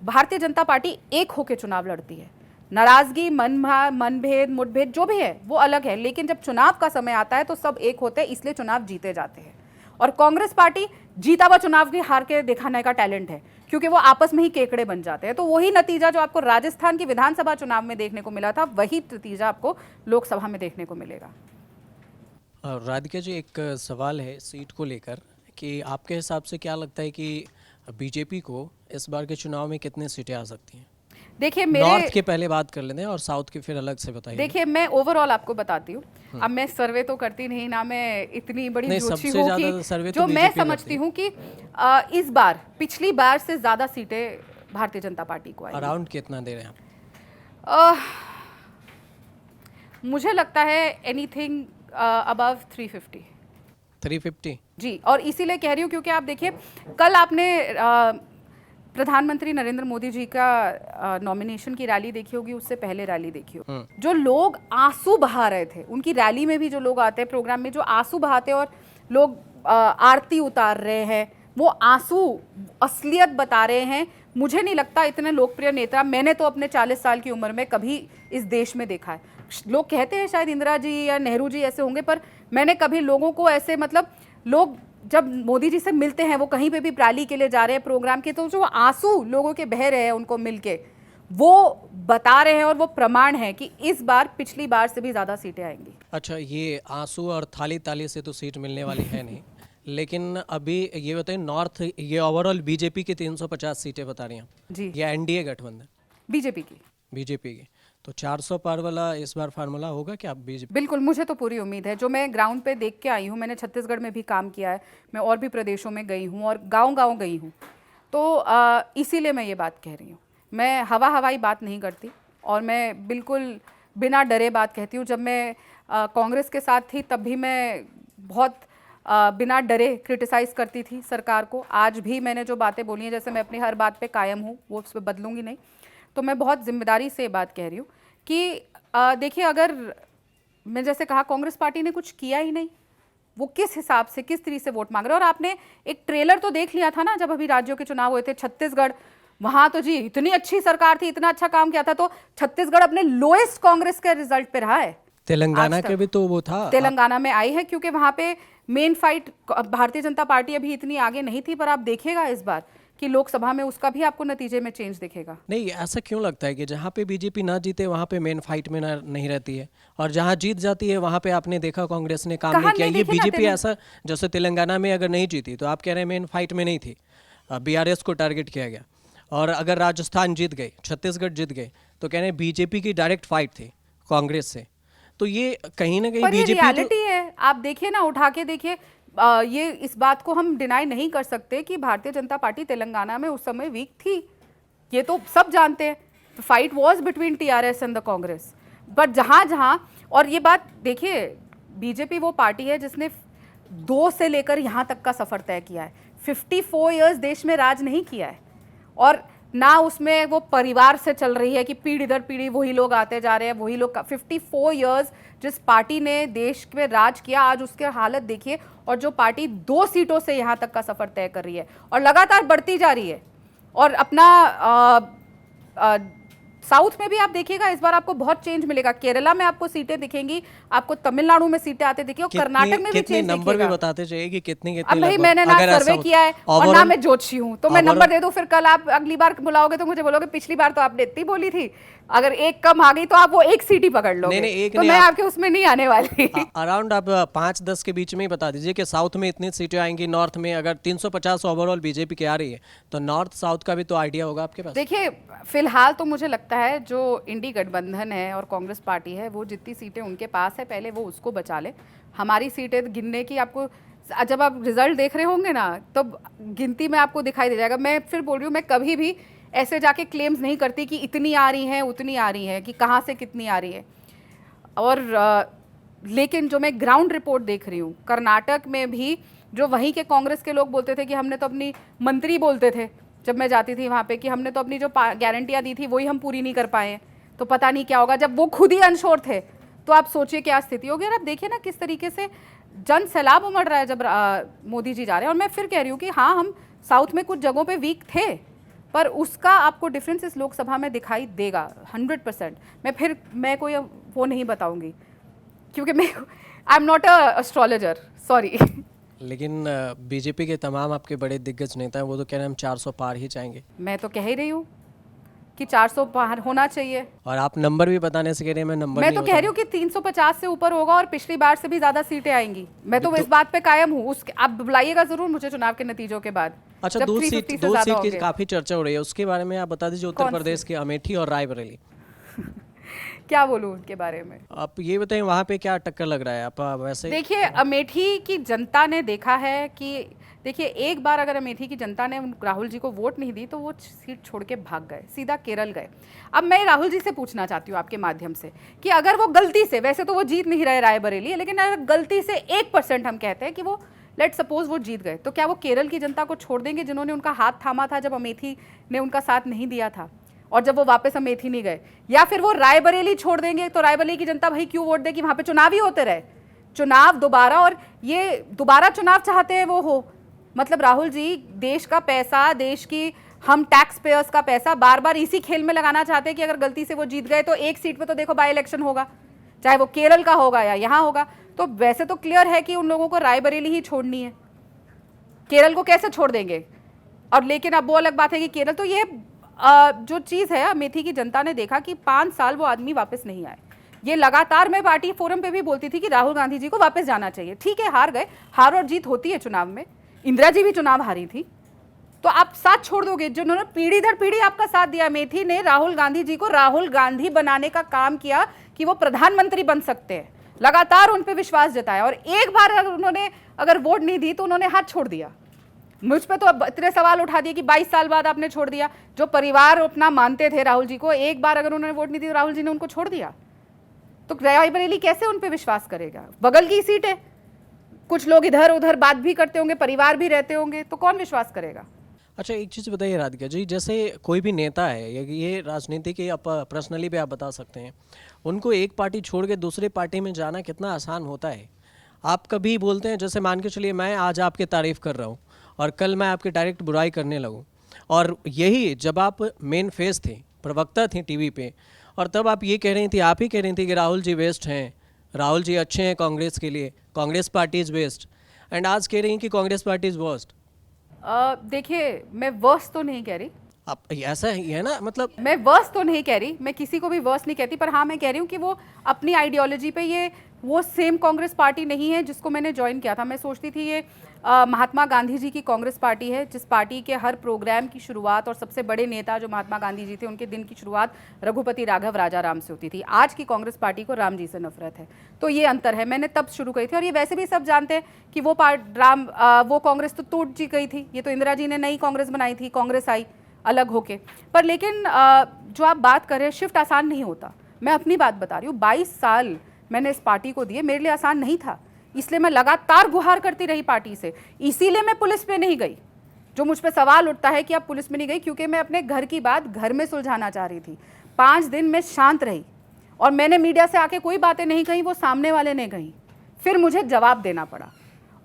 भारतीय जनता पार्टी एक होकर चुनाव लड़ती है। नाराजगी, मनभेद, मुठभेद जो भी है वो अलग है, लेकिन जब चुनाव का समय आता है तो सब एक होते हैं, इसलिए चुनाव जीते जाते हैं। और कांग्रेस पार्टी जीता हुआ चुनाव की हार के दिखाने का टैलेंट है, क्योंकि वो आपस में ही केकड़े बन जाते हैं। तो वही नतीजा जो आपको राजस्थान की विधानसभा चुनाव में देखने को मिला था, वही नतीजा आपको लोकसभा में देखने को मिलेगा। राधिका जी, एक सवाल है सीट को लेकर कि आपके हिसाब से क्या लगता है कि बीजेपी को इस बार के चुनाव में कितनी सीटें आ सकती हैं? देखिए, नॉर्थ के पहले बात कर लेते हैं और साउथ के फिर अलग से बताइए। देखिए, मैं ओवरऑल आपको बताती हूँ। अब मैं सर्वे तो करती नहीं ना, मैं इतनी बड़ी जोशी हूँ कि जो मैं समझती हूँ कि इस बार पिछली बार से ज्यादा सीटें भारतीय जनता पार्टी को आएगी। अराउंड कितना दे रहे हैं आप? मुझे लगता है एनीथिंग अबव 350 जी। और इसीलिए कह रही हूँ क्योंकि आप देखिए, कल आपने प्रधानमंत्री नरेंद्र मोदी जी का नॉमिनेशन की रैली देखी होगी, उससे पहले रैली देखी होगी। जो लोग आंसू बहा रहे थे, उनकी रैली में भी जो लोग आते हैं प्रोग्राम में, जो आंसू बहाते और लोग आरती उतार रहे हैं, वो आंसू असलियत बता रहे हैं। मुझे नहीं लगता इतने लोकप्रिय नेता मैंने तो अपने 40 साल की उम्र में कभी इस देश में देखा है। लोग कहते हैं शायद इंदिरा जी या नेहरू जी ऐसे होंगे, पर मैंने कभी लोगों को ऐसे, मतलब लोग जब मोदी जी से मिलते हैं, वो कहीं पे भी रैली के लिए जा रहे हैं प्रोग्राम के, तो जो आंसू लोगों के बह रहे हैं उनको मिलके, वो बता रहे हैं और वो प्रमाण है कि इस बार पिछली बार से भी ज्यादा सीटें आएंगी। अच्छा, ये आंसू और थाली ताली से तो सीट मिलने वाली है नहीं, लेकिन अभी ये बताइए, नॉर्थ ये ओवरऑल बीजेपी की 350 सीटें बता रही हैं जी, या एनडीए गठबंधन? बीजेपी की तो 400 पार वाला इस बार फार्मूला होगा क्या बीजेपी? बिल्कुल, मुझे तो पूरी उम्मीद है। जो मैं ग्राउंड पे देख के आई हूँ, मैंने छत्तीसगढ़ में भी काम किया है, मैं और भी प्रदेशों में गई हूँ और गांव-गांव गई हूँ, तो इसीलिए मैं ये बात कह रही हूँ। मैं हवाई बात नहीं करती और मैं बिल्कुल बिना डरे बात कहती हूँ। जब मैं कांग्रेस के साथ थी तब भी मैं बहुत बिना डरे क्रिटिसाइज़ करती थी सरकार को। आज भी मैंने जो बातें बोली हैं, जैसे मैं अपनी हर बात पे कायम हूँ, वो उस पर बदलूंगी नहीं। तो मैं बहुत जिम्मेदारी से बात कह रही हूँ कि देखिए, अगर मैं जैसे कहा कांग्रेस पार्टी ने कुछ किया ही नहीं, वो किस हिसाब से, किस तरीके से वोट मांग रहे हैं। और आपने एक ट्रेलर तो देख लिया था ना, जब अभी राज्यों के चुनाव हुए थे छत्तीसगढ़, वहाँ तो जी इतनी अच्छी सरकार थी, इतना अच्छा काम किया था, तो छत्तीसगढ़ अपने लोएस्ट कांग्रेस के रिजल्ट पे रहा है। तेलंगाना के भी तो वो था, तेलंगाना में आई है क्योंकि वहाँ पे main fight Bharatiya Janata party अभी इतनी आगे नहीं थी, पर आप देखिएगा इस बार कि लोकसभा में उसका भी आपको नतीजे में चेंज दिखेगा। नहीं, ऐसा क्यों लगता है कि जहाँ पे बीजेपी ना जीते वहाँ पे मेन फाइट में नहीं रहती है, और जहाँ जीत जाती है वहाँ पे आपने देखा कांग्रेस ने काम नहीं किया? ये बीजेपी ऐसा, जैसे तेलंगाना में अगर नहीं जीती तो आप कह रहे हैं मेन फाइट में नहीं थी, बीआरएस को टारगेट किया गया, और अगर राजस्थान जीत गए, छत्तीसगढ़ जीत गए, तो कह रहे हैं बीजेपी की डायरेक्ट फाइट थी कांग्रेस से। तो ये कहीं ना कहीं बीजेपी रियलिटी है। आप देखिए ना, उठा के देखिए, ये इस बात को हम डिनाई नहीं कर सकते कि भारतीय जनता पार्टी तेलंगाना में उस समय वीक थी, ये तो सब जानते हैं। Fight was between TRS and the Congress, but जहाँ और ये बात देखिए, बीजेपी वो पार्टी है जिसने 2 से लेकर यहाँ तक का सफर तय किया है। 54 ईयर्स देश में राज नहीं किया है, और ना उसमें वो परिवार से चल रही है कि पीढ़ी दर पीढ़ी वही लोग आते जा रहे हैं, वही लोग। 54 ईयर्स जिस पार्टी ने देश में राज किया, आज उसकी हालत देखिए, और जो पार्टी 2 सीटों से यहाँ तक का सफर तय कर रही है और लगातार बढ़ती जा रही है और अपना साउथ में भी आप देखिएगा इस बार आपको बहुत चेंज मिलेगा। केरला में आपको सीटें दिखेंगी, आपको तमिलनाडु में सीटें आते दिखेगी, और कर्नाटक में भी चेंज नंबर भी दिखेगा। बताते चाहिए कि कितनी अब भाई लगभग, मैंने ना अगर ऐसा सर्वे हो- किया है और ना overall- मैं ज्योतिषी हूँ, तो मैं नंबर दे दूं, फिर कल आप अगली बार बुलाओगे तो मुझे बोलोगे पिछली बार तो आपने इतनी बोली थी, अगर एक कम आ गई तो आप वो एक सीट ही पकड़ लोगे। नहीं, एक तो नहीं, मैं आप- आपके उसमें नहीं आने वाली। अराउंड आप 5-10 के बीच में ही बता दीजिए कि साउथ में इतनी सीटें आएंगी, नॉर्थ में अगर 350 ओवरऑल बीजेपी की आ रही है तो नॉर्थ साउथ का भी तो आइडिया होगा आपके पास। देखिए फिलहाल तो मुझे लगता है जो इंडी गठबंधन है और कांग्रेस पार्टी है, वो जितनी सीटें उनके पास है पहले वो उसको बचा ले। हमारी सीटें गिनने की आपको, जब आप रिजल्ट देख रहे होंगे ना तो गिनती में आपको दिखाई दे जाएगा। मैं फिर बोल रही हूँ, मैं कभी भी ऐसे जाके क्लेम्स नहीं करती कि इतनी आ रही हैं उतनी आ रही हैं, कि कहाँ से कितनी आ रही है। और लेकिन जो मैं ग्राउंड रिपोर्ट देख रही हूँ, कर्नाटक में भी जो वहीं के कांग्रेस के लोग बोलते थे कि हमने तो अपनी, मंत्री बोलते थे जब मैं जाती थी वहाँ पे कि हमने तो अपनी जो गारंटियाँ दी थी वही हम पूरी नहीं कर पाए हैं, तो पता नहीं क्या होगा। जब वो खुद ही अनश्योर थे तो आप सोचिए क्या स्थिति होगी। और आप देखिए ना किस तरीके से जन सैलाब उमड़ रहा है जब मोदी जी जा रहे हैं। और मैं फिर कह रही हूँ कि हाँ, हम साउथ में कुछ जगहों पे वीक थे, पर उसका आपको डिफरेंस इस लोकसभा में दिखाई देगा 100%। मैं कोई वो नहीं बताऊंगी क्योंकि मैं I am not a astrologer, sorry. लेकिन बीजेपी के तमाम आपके बड़े दिग्गज नेता हैं वो तो कह रहे हैं हम 400 पार ही चाहेंगे, मैं तो कह ही रही हूँ कि 400 पार होना चाहिए। और आप नंबर भी बताने से कह रहे हैं मैं नंबर मैं नहीं तो कह रही हूँ कि 350 से ऊपर होगा और पिछली बार से भी ज्यादा सीटें आएंगी। मैं तो इस बात पे कायम हूँ। उस आप बुलाइएगा जरूर मुझे चुनाव के नतीजों के बाद। अच्छा, जब दो 350 सीट से दो ज्यादा सीट की होंगे। काफी चर्चा हो रही है, उसके बारे में आप बता दीजिए। उत्तर कौन सी? प्रदेश के अमेठी और रायबरेली, क्या बोलूँ उनके बारे में? आप ये बताएं वहाँ पे क्या टक्कर लग रहा है। आप वैसे देखिए अमेठी की जनता ने देखा है कि, देखिए एक बार अगर अमेठी की जनता ने राहुल जी को वोट नहीं दी तो वो सीट छोड़ के भाग गए, सीधा केरल गए। अब मैं राहुल जी से पूछना चाहती हूँ आपके माध्यम से कि अगर वो गलती से, वैसे तो वो जीत नहीं रहे रायबरेली, लेकिन अगर गलती से 1% हम कहते हैं कि वो लेट सपोज वो जीत गए, तो क्या वो केरल की जनता को छोड़ देंगे जिन्होंने उनका हाथ थामा था जब अमेठी ने उनका साथ नहीं दिया था और जब वो वापस अमेठी नहीं गए? या फिर वो रायबरेली छोड़ देंगे? तो रायबरेली की जनता भाई क्यों वोट दे कि वहाँ पे चुनाव ही होते रहे, चुनाव दोबारा, और ये दोबारा चुनाव चाहते हैं वो हो। मतलब राहुल जी देश का पैसा, देश की हम टैक्स पेयर्स का पैसा बार बार इसी खेल में लगाना चाहते हैं कि अगर गलती से वो जीत गए तो एक सीट पे तो देखो बाई इलेक्शन होगा, चाहे वो केरल का होगा या यहाँ होगा। तो वैसे तो क्लियर है कि उन लोगों को रायबरेली ही छोड़नी है, केरल को कैसे छोड़ देंगे? और लेकिन अब वो अलग बात है कि केरल, तो ये जो चीज़ है अमेठी की जनता ने देखा कि 5 साल वो आदमी वापस नहीं आए। ये लगातार, मैं पार्टी फोरम पे भी बोलती थी कि राहुल गांधी जी को वापस जाना चाहिए। ठीक है, हार गए, हार और जीत होती है चुनाव में, इंदिरा जी भी चुनाव हारी थी, तो आप साथ छोड़ दोगे? जिन्होंने पीढ़ी दर पीढ़ी आपका साथ दिया, अमेठी ने राहुल गांधी जी को राहुल गांधी बनाने का काम किया कि वो प्रधानमंत्री बन सकते हैं, लगातार उन पे विश्वास जताया, और एक बार अगर उन्होंने वोट नहीं दी तो उन्होंने हाथ छोड़ दिया। मुझ पे तो अब इतने सवाल उठा दिए कि 22 साल बाद आपने छोड़ दिया। जो परिवार अपना मानते थे राहुल जी को, एक बार अगर उन्होंने वोट नहीं दी तो राहुल जी ने उनको छोड़ दिया, तो रायबरेली कैसे उन पे विश्वास करेगा? बगल की सीट है, कुछ लोग इधर उधर बात भी करते होंगे, परिवार भी रहते होंगे, तो कौन विश्वास करेगा? अच्छा, एक चीज़ बताइए राधिका जी, जैसे कोई भी नेता है, ये राजनीति के आप पर्सनली भी आप बता सकते हैं, उनको एक पार्टी छोड़ के दूसरी पार्टी में जाना कितना आसान होता है? आप कभी बोलते हैं, जैसे मान के चलिए मैं आज आपकी तारीफ़ कर रहा हूँ और कल मैं आपकी डायरेक्ट बुराई करने लगूँ, और यही जब आप मेन फेस थे, प्रवक्ता थी टीवी पे, और तब आप ये कह रही थी, आप ही कह रही थी कि राहुल जी वेस्ट हैं, राहुल जी अच्छे हैं कांग्रेस के लिए, Congress party is waste, and आज कह रही हैं कि कांग्रेस पार्टी इज़ वर्स्ट। देखिए मैं वर्स्ट तो नहीं कह रही, आप ऐसा ही है ना, मतलब मैं वर्स्ट तो नहीं कह रही, मैं किसी को भी वर्स्ट नहीं कहती, पर हाँ मैं कह रही हूँ कि वो अपनी आइडियोलॉजी पे, ये वो सेम कांग्रेस पार्टी नहीं है जिसको मैंने ज्वाइन किया था। मैं सोचती थी ये महात्मा गांधी जी की कांग्रेस पार्टी है, जिस पार्टी के हर प्रोग्राम की शुरुआत, और सबसे बड़े नेता जो महात्मा गांधी जी थे उनके दिन की शुरुआत रघुपति राघव राजाराम से होती थी। आज की कांग्रेस पार्टी को राम जी से नफरत है, तो ये अंतर है। मैंने तब शुरू करी थी, और ये वैसे भी सब जानते हैं कि वो वो कांग्रेस तो टूट जी गई थी, ये तो इंदिरा जी ने नई कांग्रेस बनाई थी, कांग्रेस आई अलग होके। पर लेकिन जो आप बात कर रहे हैं, शिफ्ट आसान नहीं होता। मैं अपनी बात बता रही हूँ, 22 साल मैंने इस पार्टी को दिए, मेरे लिए आसान नहीं था, इसलिए मैं लगातार गुहार करती रही पार्टी से। इसीलिए मैं पुलिस पे नहीं गई। जो मुझ पे सवाल उठता है कि आप पुलिस में नहीं गई, क्योंकि मैं अपने घर की बात घर में सुलझाना चाह रही थी। 5 दिन मैं शांत रही, और मैंने मीडिया से आके कोई बातें नहीं कही, वो सामने वाले ने कही, फिर मुझे जवाब देना पड़ा,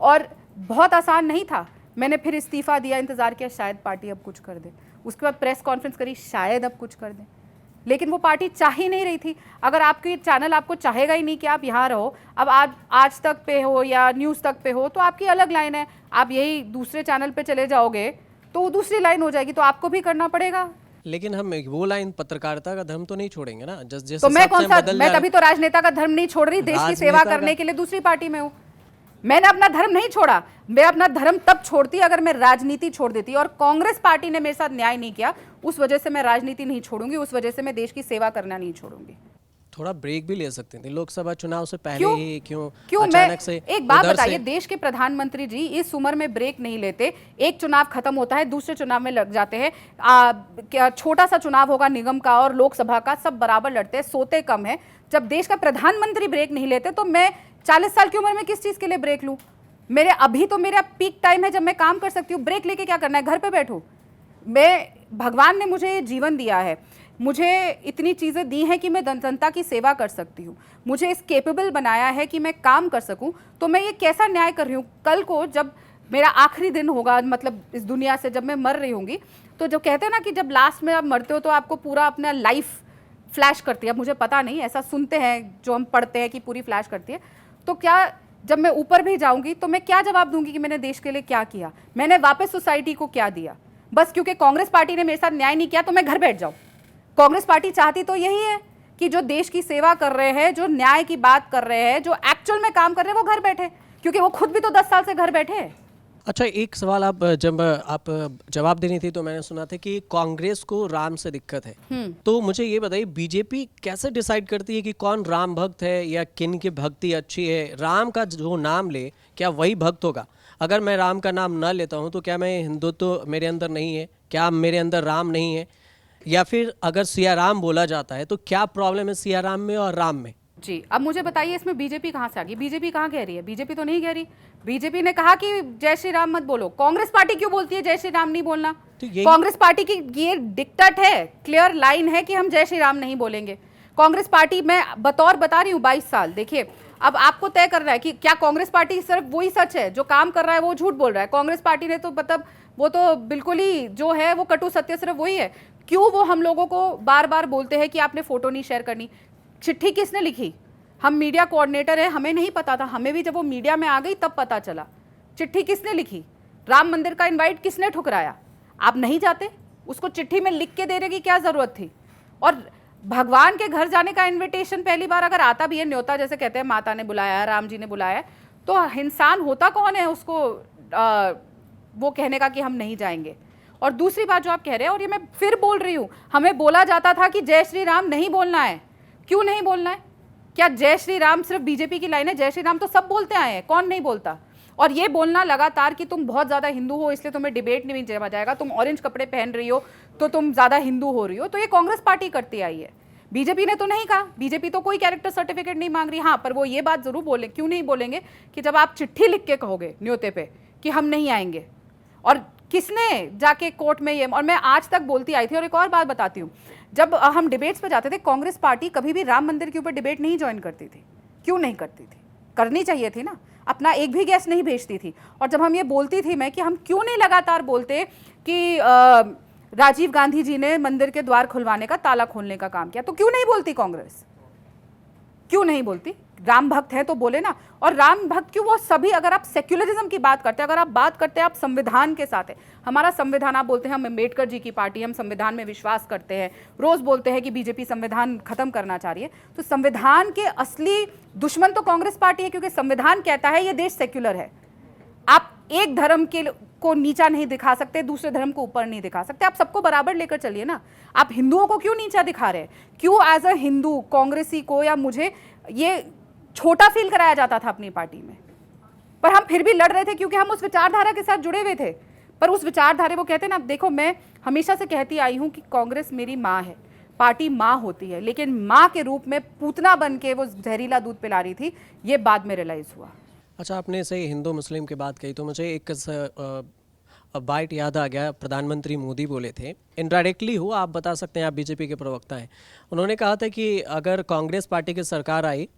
और बहुत आसान नहीं था। मैंने फिर इस्तीफ़ा दिया, इंतज़ार किया शायद पार्टी अब कुछ कर दे, उसके बाद प्रेस कॉन्फ्रेंस करी शायद अब कुछ कर दे, लेकिन वो पार्टी चाह ही नहीं रही थी। अगर आपकी चैनल आपको चाहेगा ही नहीं कि आप यहाँ रहो, अब आज तक पे हो या न्यूज़ तक पे हो, तो आपकी अलग लाइन है। आप यही दूसरे चैनल पे चले जाओगे तो वो दूसरी लाइन हो जाएगी, तो आपको भी करना पड़ेगा। लेकिन हम वो लाइन पत्रकारिता का धर्म तो नहीं छोड़ेंगे ना। जिस तो मैं हिसाब कौन से सा, बदल मैं जा- तभी तो राजनेता का धर्म नहीं छोड़ रही, देश की सेवा राजनेता करने का- के लिए दूसरी पार्टी में हूँ। मैंने अपना धर्म नहीं छोड़ा। मैं अपना धर्म तब छोड़ती अगर मैं राजनीति छोड़ देती, और कांग्रेस पार्टी ने मेरे साथ न्याय नहीं किया, उस वजह से मैं राजनीति नहीं छोड़ूंगी, उस वजह से मैं देश की सेवा करना नहीं छोड़ूंगी। थोड़ा ब्रेक भी ले सकते थे लोकसभा चुनाव से पहले क्यों? ही। क्यों मैं अचानक से एक बात उधर बताइए, से- देश के प्रधानमंत्री जी इस उम्र में ब्रेक नहीं लेते। एक चुनाव खत्म होता है, दूसरे चुनाव में लग जाते हैं। क्या छोटा सा चुनाव होगा निगम का और लोकसभा का, सब बराबर लड़ते हैं, सोते कम है। जब देश का प्रधानमंत्री ब्रेक नहीं लेते तो मैं 40 साल की उम्र में किस चीज के लिए ब्रेक लूं? अभी तो मेरा पीक टाइम है जब मैं काम कर सकती हूँ। ब्रेक लेके क्या करना है, घर पे बैठूं? भगवान ने मुझे ये जीवन दिया है, मुझे इतनी चीज़ें दी हैं कि मैं जनता की सेवा कर सकती हूँ, मुझे इस केपेबल बनाया है कि मैं काम कर सकूँ। तो मैं ये कैसा न्याय कर रही हूँ? कल को जब मेरा आखिरी दिन होगा, मतलब इस दुनिया से जब मैं मर रही होंगी, तो जो कहते हैं ना कि जब लास्ट में आप मरते हो तो आपको पूरा अपना लाइफ फ्लैश करती है। मुझे पता नहीं, ऐसा सुनते हैं जो हम पढ़ते हैं कि पूरी फ्लैश करती है। तो क्या जब मैं ऊपर भी जाऊंगी तो मैं क्या जवाब दूंगी कि मैंने देश के लिए क्या किया, मैंने वापस सोसाइटी को क्या दिया? बस क्योंकि कांग्रेस पार्टी ने मेरे साथ न्याय नहीं किया तो मैं घर बैठ जाऊं? कांग्रेस पार्टी चाहती तो यही है कि जो देश की सेवा कर रहे हैं, जो न्याय की बात कर रहे हैं, जो एक्चुअल में काम कर रहे हैं, वो घर बैठे, क्योंकि वो खुद भी तो 10 साल से घर बैठे हैं। अच्छा, एक सवाल जब आप जवाब देनी थी तो मैंने सुना था कि कांग्रेस को राम से दिक्कत है। तो मुझे ये बताइए, बीजेपी कैसे डिसाइड करती है कि कौन राम भक्त है या किन की भक्ति अच्छी है? राम का जो नाम ले, क्या वही भक्त होगा? अगर मैं राम का नाम ना लेता हूँ तो क्या मैं हिंदुत्व मेरे अंदर नहीं है? क्या मेरे अंदर राम नहीं है? या फिर अगर सिया राम बोला जाता है तो क्या प्रॉब्लम है सिया राम में और राम में? जी, अब मुझे बताइए इसमें बीजेपी कहाँ से आ गई? बीजेपी कहाँ कह रही है? बीजेपी तो नहीं कह रही। बीजेपी ने कहा कि जय श्री राम मत बोलो। कांग्रेस पार्टी क्यों बोलती है जय श्री राम नहीं बोलना? तो यही- कांग्रेस पार्टी की ये डिक्टेट है, क्लियर लाइन है कि हम जय श्री राम नहीं बोलेंगे। कांग्रेस पार्टी, मैं बतौर बता रही हूँ 22 साल, देखिए अब आपको तय करना है कि क्या कांग्रेस पार्टी सिर्फ वही सच है, जो काम कर रहा है वो झूठ बोल रहा है? कांग्रेस पार्टी ने तो मतलब वो तो बिल्कुल ही जो है वो कटु सत्य सिर्फ वही है। क्यों वो हम लोगों को बार बार बोलते हैं कि आपने फोटो नहीं शेयर करनी? चिट्ठी किसने लिखी? हम मीडिया कोऑर्डिनेटर हैं, हमें नहीं पता था, हमें भी जब वो मीडिया में आ गई तब पता चला। चिट्ठी किसने लिखी? राम मंदिर का इनवाइट किसने ठुकराया? आप नहीं जाते, उसको चिट्ठी में लिख के देने की क्या जरूरत थी? और भगवान के घर जाने का इनविटेशन पहली बार अगर आता भी है, न्योता जैसे कहते हैं, माता ने बुलाया है, राम जी ने बुलाया है, तो इंसान होता कौन है उसको वो कहने का कि हम नहीं जाएंगे? और दूसरी बात जो आप कह रहे हैं, और ये मैं फिर बोल रही हूँ, हमें बोला जाता था कि जय श्री राम नहीं बोलना है। क्यों नहीं बोलना है? क्या जय श्री राम सिर्फ बीजेपी की लाइन है? जय श्री राम तो सब बोलते आए हैं, कौन नहीं बोलता? और ये बोलना लगातार कि तुम बहुत ज़्यादा हिंदू हो इसलिए तुम्हें डिबेट नहीं जमा जाएगा, तुम ऑरेंज कपड़े पहन रही हो तो तुम ज़्यादा हिंदू हो रही हो, तो ये कांग्रेस पार्टी करती आई है। बीजेपी ने तो नहीं कहा, बीजेपी तो कोई कैरेक्टर सर्टिफिकेट नहीं मांग रही। हाँ, पर वो ये बात जरूर बोले, क्यों नहीं बोलेंगे, कि जब आप चिट्ठी लिख के कहोगे न्योते पे कि हम नहीं आएंगे, और किसने जाके कोर्ट में ये, और मैं आज तक बोलती आई थी। और एक और बात बताती हूँ, जब हम डिबेट्स पे जाते थे, कांग्रेस पार्टी कभी भी राम मंदिर के ऊपर डिबेट नहीं ज्वाइन करती थी। क्यों नहीं करती थी? करनी चाहिए थी ना, अपना एक भी गेस्ट नहीं भेजती थी। और जब हम ये बोलती थी मैं कि हम क्यों नहीं लगातार बोलते कि राजीव गांधी जी ने मंदिर के द्वार खुलवाने का, ताला खोलने का काम किया, तो क्यों नहीं बोलती कांग्रेस? क्यों नहीं बोलती? राम भक्त है तो बोले ना। और राम भक्त क्यों? वो सभी, अगर आप सेक्युलरिज्म की बात करते हैं, अगर आप बात करते हैं, आप संविधान के साथ है। हमारा संविधान, आप बोलते हैं हम अम्बेडकर जी की पार्टी, हम संविधान में विश्वास करते हैं, रोज बोलते हैं कि बीजेपी संविधान खत्म करना चाह रही है, तो संविधान के असली दुश्मन तो कांग्रेस पार्टी है, क्योंकि संविधान कहता है ये देश सेक्युलर है। आप एक धर्म के को नीचा नहीं दिखा सकते, दूसरे धर्म को ऊपर नहीं दिखा सकते, आप सबको बराबर लेकर चलिए ना। आप हिंदुओं को क्यों नीचा दिखा रहे हैं? क्यों एज अ हिंदू कांग्रेसी को या मुझे ये छोटा फील कराया जाता था अपनी पार्टी में? पर हम फिर भी लड़ रहे थे क्योंकि हम उस विचारधारा के साथ जुड़े हुए थे। पर उस विचारधारा, वो कहते हैं ना, देखो मैं हमेशा से कहती आई हूं कि कांग्रेस मेरी माँ है, पार्टी माँ होती है, लेकिन माँ के रूप में पूतना बन के वो जहरीला दूध पिला रही थी, ये बाद में रियलाइज हुआ। अच्छा, आपने सही हिंदू मुस्लिम की बात कही तो मुझे एक बाइट याद आ गया। प्रधानमंत्री मोदी बोले थे, इनडायरेक्टली हो, आप बता सकते हैं, आप बीजेपी के प्रवक्ता हैं। उन्होंने कहा था कि अगर कांग्रेस पार्टी की सरकार आई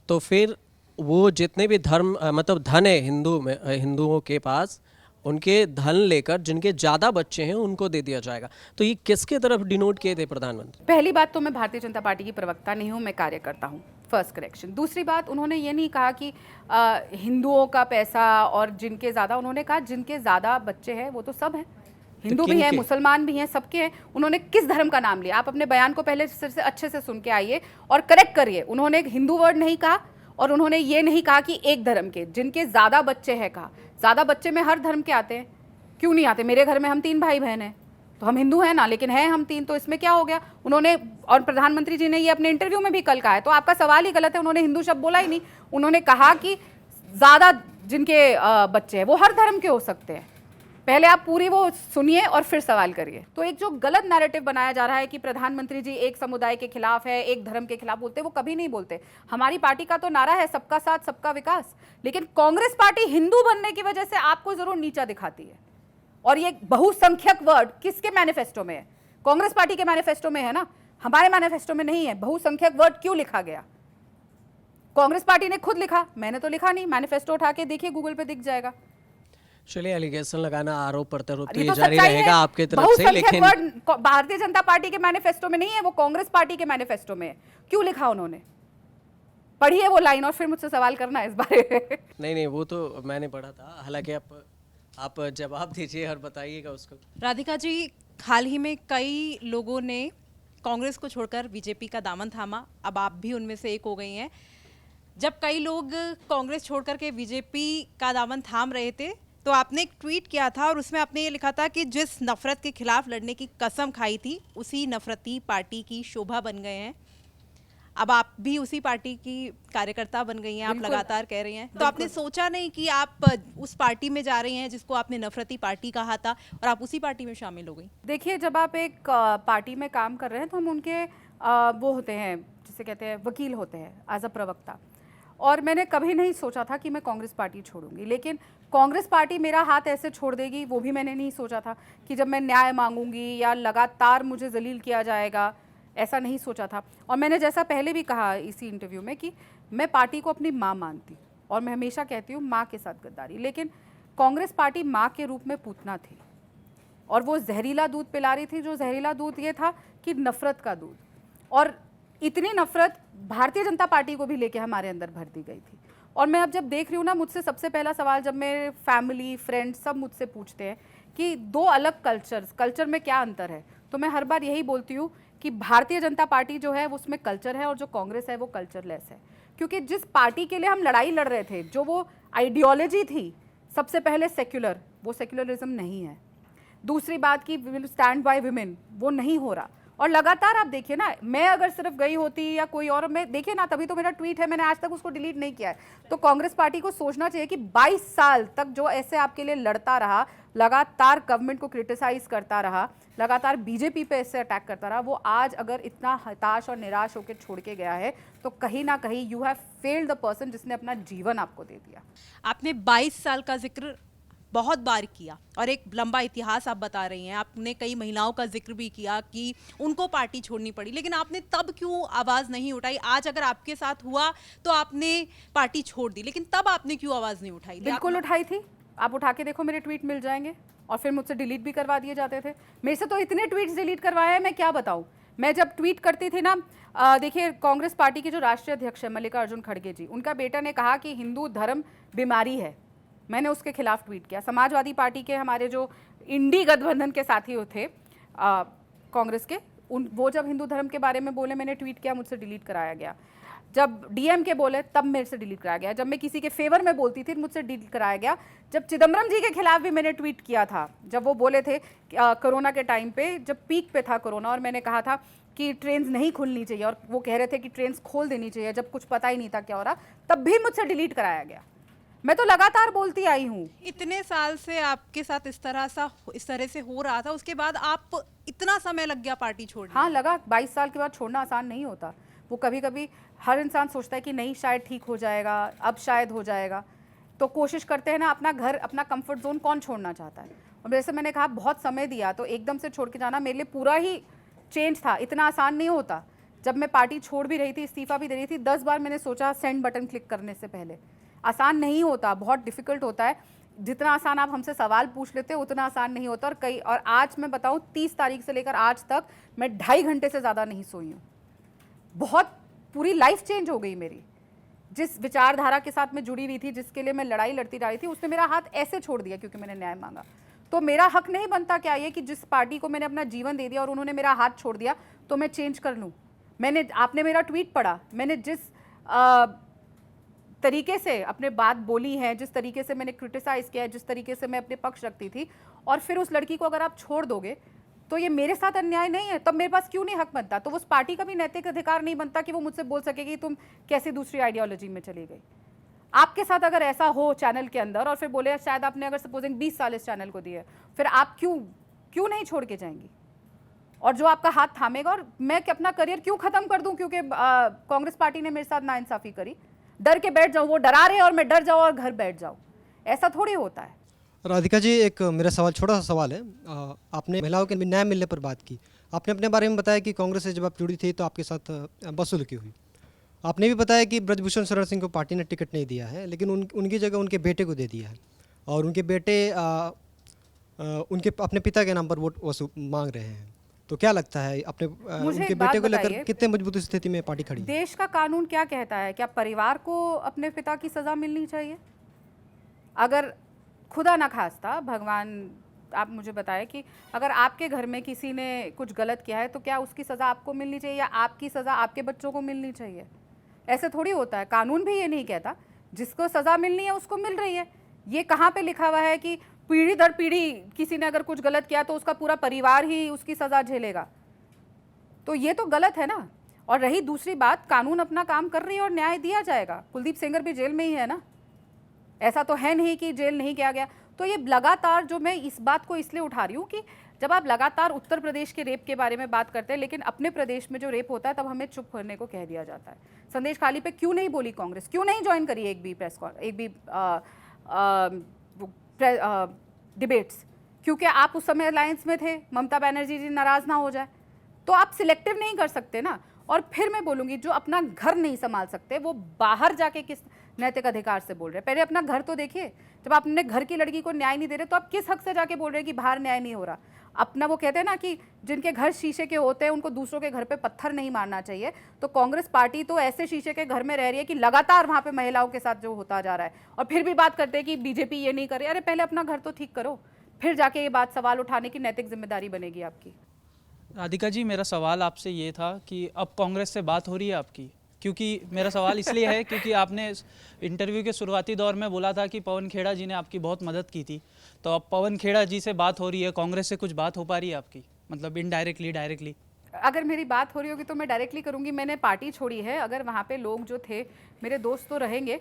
तो फिर वो जितने भी धर्म मतलब धन है हिंदुओं के पास, उनके धन लेकर जिनके ज़्यादा बच्चे हैं उनको दे दिया जाएगा। तो ये किसके तरफ डिनोट किए थे प्रधानमंत्री? पहली बात तो मैं भारतीय जनता पार्टी की प्रवक्ता नहीं हूँ, मैं कार्यकर्ता हूँ, फर्स्ट करेक्शन। दूसरी बात, उन्होंने ये नहीं कहा कि हिंदुओं का पैसा और जिनके ज़्यादा, उन्होंने कहा जिनके ज़्यादा बच्चे हैं वो तो सब हैं, हिंदू भी हैं, मुसलमान भी हैं, सबके हैं। उन्होंने किस धर्म का नाम लिया? आप अपने बयान को पहले सिर से अच्छे से सुन के आइए और करेक्ट करिए। उन्होंने हिंदू वर्ड नहीं कहा और उन्होंने ये नहीं कहा कि एक धर्म के, जिनके ज़्यादा बच्चे हैं कहा। ज़्यादा बच्चे में हर धर्म के आते हैं, क्यों नहीं आते? मेरे घर में हम 3 भाई बहन हैं, तो हम हिंदू हैं ना, लेकिन हैं हम 3, तो इसमें क्या हो गया? उन्होंने, और प्रधानमंत्री जी ने ये अपने इंटरव्यू में भी कल कहा है, तो आपका सवाल ही गलत है। उन्होंने हिंदू शब्द बोला ही नहीं, उन्होंने कहा कि ज़्यादा जिनके बच्चे हैं वो हर धर्म के हो सकते हैं। पहले आप पूरी वो सुनिए और फिर सवाल करिए। तो एक जो गलत नैरेटिव बनाया जा रहा है कि प्रधानमंत्री जी एक समुदाय के खिलाफ है, एक धर्म के खिलाफ बोलते, वो कभी नहीं बोलते। हमारी पार्टी का तो नारा है सबका साथ सबका विकास, लेकिन कांग्रेस पार्टी हिंदू बनने की वजह से आपको जरूर नीचा दिखाती है। और ये बहुसंख्यक वर्ड किसके मैनिफेस्टो में है? कांग्रेस पार्टी के मैनिफेस्टो में है ना, हमारे मैनिफेस्टो में नहीं है। बहुसंख्यक वर्ड क्यों लिखा गया? कांग्रेस पार्टी ने खुद लिखा, मैंने तो लिखा नहीं। मैनिफेस्टो उठा के देखिए, गूगल पे दिख जाएगा। चलिए, एलिगेशन लगाना, आरोप प्रत्यारोप तो ये ये तो जारी सच्चाई रहेगा है। आपके तरफ से, बहुसंख्यक लेकिन वर्ड भारतीय जनता पार्टी के मैनिफेस्टो में नहीं है, वो कांग्रेस पार्टी के मैनिफेस्टो में है। क्यों लिखा उन्होंने? पढ़िए वो लाइन और फिर मुझसे सवाल करना इस बारे में। नहीं, वो तो मैंने पढ़ा था। हालांकि आप जवाब दीजिए और बताइएगा उसको। राधिका जी, हाल ही में कई लोगों ने कांग्रेस को छोड़कर बीजेपी का दामन थामा, अब आप भी उनमें से एक हो गई हैं। जब कई लोग कांग्रेस छोड़कर के बीजेपी का दामन थाम रहे थे, तो आपने एक ट्वीट किया था और उसमें आपने ये लिखा था कि जिस नफरत के खिलाफ लड़ने की कसम खाई थी, उसी नफरती पार्टी की शोभा बन गए हैं। अब आप भी उसी पार्टी की कार्यकर्ता बन गई हैं, आप लगातार कह रही हैं। तो आपने सोचा नहीं कि आप उस पार्टी में जा रही हैं जिसको आपने नफरती पार्टी कहा था और आप उसी पार्टी में शामिल हो गई? देखिए, जब आप एक पार्टी में काम कर रहे हैं तो हम उनके वो होते हैं, जिसे कहते हैं वकील होते हैं, एज अ प्रवक्ता। और मैंने कभी नहीं सोचा था कि मैं कांग्रेस पार्टी छोड़ूंगी, लेकिन कांग्रेस पार्टी मेरा हाथ ऐसे छोड़ देगी वो भी मैंने नहीं सोचा था। कि जब मैं न्याय मांगूंगी या लगातार मुझे जलील किया जाएगा, ऐसा नहीं सोचा था। और मैंने जैसा पहले भी कहा इसी इंटरव्यू में कि मैं पार्टी को अपनी माँ मानती, और मैं हमेशा कहती हूँ माँ के साथ गद्दारी, लेकिन कांग्रेस पार्टी माँ के रूप में पूतना थी और वो जहरीला दूध पिला रही थी। जो जहरीला दूध ये था कि नफरत का दूध, और इतनी नफरत भारतीय जनता पार्टी को भी लेके हमारे अंदर भर दी गई थी। और मैं अब जब देख रही हूँ ना, मुझसे सबसे पहला सवाल जब मेरे फैमिली फ्रेंड्स सब मुझसे पूछते हैं कि 2 अलग कल्चर में क्या अंतर है, तो मैं हर बार यही बोलती हूँ कि भारतीय जनता पार्टी जो है उसमें कल्चर है और जो कांग्रेस है वो कल्चरलेस है। क्योंकि जिस पार्टी के लिए हम लड़ाई लड़ रहे थे, जो वो आइडियोलॉजी थी, सबसे पहले सेक्युलर, वो सेक्युलरिज्म नहीं है। दूसरी बात कि we will stand by women, वो नहीं हो रहा। और लगातार आप देखिए ना, मैं अगर सिर्फ गई होती या कोई और, मैं देखिए ना, तभी तो मेरा ट्वीट है, मैंने आज तक उसको डिलीट नहीं किया है। तो कांग्रेस पार्टी को सोचना चाहिए कि 22 साल तक जो ऐसे आपके लिए लड़ता रहा, लगातार गवर्नमेंट को क्रिटिसाइज करता रहा, लगातार बीजेपी पे ऐसे अटैक करता रहा, वो आज अगर इतना हताश और निराश होकर छोड़ के गया है, तो कहीं ना कहीं you have failed the person जिसने अपना जीवन आपको दे दिया। आपने 22 साल का जिक्र बहुत बार किया और एक लंबा इतिहास आप बता रही हैं। आपने कई महिलाओं का जिक्र भी किया कि उनको पार्टी छोड़नी पड़ी, लेकिन आपने तब क्यों आवाज़ नहीं उठाई? आज अगर आपके साथ हुआ तो आपने पार्टी छोड़ दी, लेकिन तब आपने क्यों आवाज़ नहीं उठाई? बिल्कुल उठाई थी, आप उठा के देखो, मेरे ट्वीट मिल जाएंगे। और फिर मुझसे डिलीट भी करवा दिए जाते थे। मेरे से तो इतने ट्वीट्स डिलीट करवाए हैं, मैं क्या बताऊं। मैं जब ट्वीट करती थी ना, देखिए कांग्रेस पार्टी के जो राष्ट्रीय अध्यक्ष है मल्लिकार्जुन खड़गे जी, उनका बेटा ने कहा कि हिंदू धर्म बीमारी है, मैंने उसके खिलाफ ट्वीट किया। समाजवादी पार्टी के हमारे जो इंडी गठबंधन के साथी थे कांग्रेस के, वो जब हिंदू धर्म के बारे में बोले, मैंने ट्वीट किया, मुझसे डिलीट कराया गया। जब डीएम के बोले तब मेरे से डिलीट कराया गया। जब मैं किसी के फेवर में बोलती थी मुझसे डिलीट कराया गया। जब चिदम्बरम जी के खिलाफ भी मैंने ट्वीट किया था, जब वो बोले थे कोरोना के टाइम पे, जब पीक पे था कोरोना, और मैंने कहा था कि ट्रेन्स नहीं खुलनी चाहिए, और वो कह रहे थे कि ट्रेन्स खोल देनी चाहिए, जब कुछ पता ही नहीं था क्या हो रहा, तब भी मुझसे डिलीट कराया गया। मैं तो लगातार बोलती आई हूँ। इतने साल से आपके साथ इस तरह से हो रहा था, उसके बाद आप इतना समय लग गया पार्टी छोड़ने? हाँ लगा। 22 साल के बाद छोड़ना आसान नहीं होता। वो कभी कभी हर इंसान सोचता है कि नहीं शायद ठीक हो जाएगा, अब शायद हो जाएगा, तो कोशिश करते हैं ना। अपना घर, अपना कंफर्ट जोन कौन छोड़ना चाहता है। और जैसे मैंने कहा, बहुत समय दिया, तो एकदम से छोड़ के जाना मेरे लिए पूरा ही चेंज था, इतना आसान नहीं होता। जब मैं पार्टी छोड़ भी रही थी, इस्तीफा भी दे रही थी, 10 बार मैंने सोचा सेंड बटन क्लिक करने से पहले। आसान नहीं होता, बहुत डिफिकल्ट होता है। जितना आसान आप हमसे सवाल पूछ लेते हो उतना आसान नहीं होता। और आज मैं बताऊं 30 तारीख से लेकर आज तक मैं 2.5 घंटे से ज़्यादा नहीं सोई हूँ। बहुत पूरी लाइफ चेंज हो गई मेरी। जिस विचारधारा के साथ मैं जुड़ी हुई थी, जिसके लिए मैं लड़ाई लड़ती रही थी, उसने मेरा हाथ ऐसे छोड़ दिया क्योंकि मैंने न्याय मांगा। तो मेरा हक नहीं बनता क्या ये कि जिस पार्टी को मैंने अपना जीवन दे दिया और उन्होंने मेरा हाथ छोड़ दिया तो मैं चेंज कर लूँ? आपने मेरा ट्वीट पढ़ा, मैंने जिस तरीके से अपने बात बोली है, जिस तरीके से मैंने क्रिटिसाइज किया है, जिस तरीके से मैं अपने पक्ष रखती थी, और फिर उस लड़की को अगर आप छोड़ दोगे तो ये मेरे साथ अन्याय नहीं है? तब मेरे पास क्यों नहीं हक बनता? तो उस पार्टी का भी नैतिक अधिकार नहीं बनता कि वो मुझसे बोल सके कि तुम कैसे दूसरी आइडियोलॉजी में चली गई। आपके साथ अगर ऐसा हो चैनल के अंदर और फिर बोले शायद आपने अगर सपोजिंग 20 साल इस चैनल को दिए, फिर आप क्यों नहीं छोड़ के जाएंगी? और जो आपका हाथ थामेगा, और मैं अपना करियर क्यों खत्म कर दूं क्योंकि कांग्रेस पार्टी ने मेरे साथ नाइंसाफी करी? डर के बैठ जाऊं, वो डरा रहे और मैं डर जाऊं और घर बैठ जाऊं? ऐसा थोड़ी होता है। राधिका जी, एक मेरा सवाल, छोटा सा सवाल है। आपने महिलाओं के न्याय मिलने पर बात की। आपने अपने बारे में बताया कि कांग्रेस से जब आप जुड़ी थी तो आपके साथ बदसलूकी हुई। आपने भी बताया कि ब्रजभूषण शरण सिंह को पार्टी ने टिकट नहीं दिया है, लेकिन उनकी जगह उनके बेटे को दे दिया है, और उनके बेटे उनके अपने पिता के नाम पर वोट मांग रहे हैं। तो क्या लगता है उनके बेटे को लेकर कितने मजबूत स्थिति में पार्टी खड़ी है? देश का कानून क्या कहता है? क्या परिवार को अपने पिता की सजा मिलनी चाहिए? अगर खुदा ना खास्ता भगवान आप मुझे बताएं कि अगर आपके घर में किसी ने कुछ गलत किया है तो क्या उसकी सज़ा आपको मिलनी चाहिए या आपकी सज़ा आपके बच्चों को मिलनी चाहिए? ऐसे थोड़ी होता है। कानून भी ये नहीं कहता, जिसको सज़ा मिलनी है उसको मिल रही है। ये कहाँ पे लिखा हुआ है कि पीढ़ी दर पीढ़ी किसी ने अगर कुछ गलत किया तो उसका पूरा परिवार ही उसकी सज़ा झेलेगा? तो ये तो गलत है ना। और रही दूसरी बात, कानून अपना काम कर रही है और न्याय दिया जाएगा। कुलदीप सेंगर भी जेल में ही है ना, ऐसा तो है नहीं कि जेल नहीं किया गया। तो ये लगातार, जो मैं इस बात को इसलिए उठा रही हूँ कि जब आप लगातार उत्तर प्रदेश के रेप के बारे में बात करते हैं, लेकिन अपने प्रदेश में जो रेप होता है तब हमें चुप करने को कह दिया जाता है। संदेश खाली पे क्यों नहीं बोली कांग्रेस? क्यों नहीं ज्वाइन करी एक भी डिबेट्स? क्योंकि आप उस समय अलायंस में थे, ममता बनर्जी जी नाराज ना हो जाए। तो आप सिलेक्टिव नहीं कर सकते ना। और फिर मैं बोलूँगी, जो अपना घर नहीं संभाल सकते वो बाहर जाके किस नैतिक अधिकार से बोल रहे हैं? पहले अपना घर तो देखिए। जब आप अपने घर की लड़की को न्याय नहीं दे रहे तो आप किस हक से जाके बोल रहे हैं कि बाहर न्याय नहीं हो रहा? अपना, वो कहते हैं ना कि जिनके घर शीशे के होते हैं उनको दूसरों के घर पे पत्थर नहीं मारना चाहिए। तो कांग्रेस पार्टी तो ऐसे शीशे के घर में रह रही है कि लगातार वहाँ पे महिलाओं के साथ जो होता जा रहा है, और फिर भी बात करते हैं कि बीजेपी ये नहीं कर रही। अरे पहले अपना घर तो ठीक करो, फिर जाके ये बात सवाल उठाने की नैतिक जिम्मेदारी बनेगी आपकी। राधिका जी, मेरा सवाल आपसे ये था कि अब कांग्रेस से बात हो रही है आपकी? क्योंकि मेरा सवाल इसलिए है क्योंकि आपने इंटरव्यू के शुरुआती दौर में बोला था कि पवन खेड़ा जी ने आपकी बहुत मदद की थी। तो अब पवन खेड़ा जी से बात हो रही है, कांग्रेस से कुछ बात हो पा रही है आपकी, मतलब इनडायरेक्टली, डायरेक्टली? अगर मेरी बात हो रही होगी तो मैं डायरेक्टली करूंगी। मैंने पार्टी छोड़ी है, अगर वहाँ पे लोग जो थे मेरे दोस्त तो रहेंगे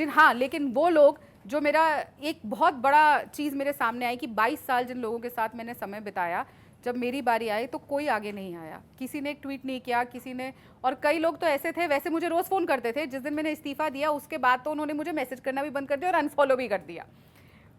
हाँ, लेकिन वो लोग जो मेरा एक बहुत बड़ा चीज़ मेरे सामने आई कि 22 साल जिन लोगों के साथ मैंने समय बिताया, जब मेरी बारी आई तो कोई आगे नहीं आया। किसी ने एक ट्वीट नहीं किया, किसी ने, और कई लोग तो ऐसे थे, वैसे मुझे रोज़ फ़ोन करते थे। जिस दिन मैंने इस्तीफ़ा दिया उसके बाद तो उन्होंने मुझे मैसेज करना भी बंद कर दिया और अनफॉलो भी कर दिया।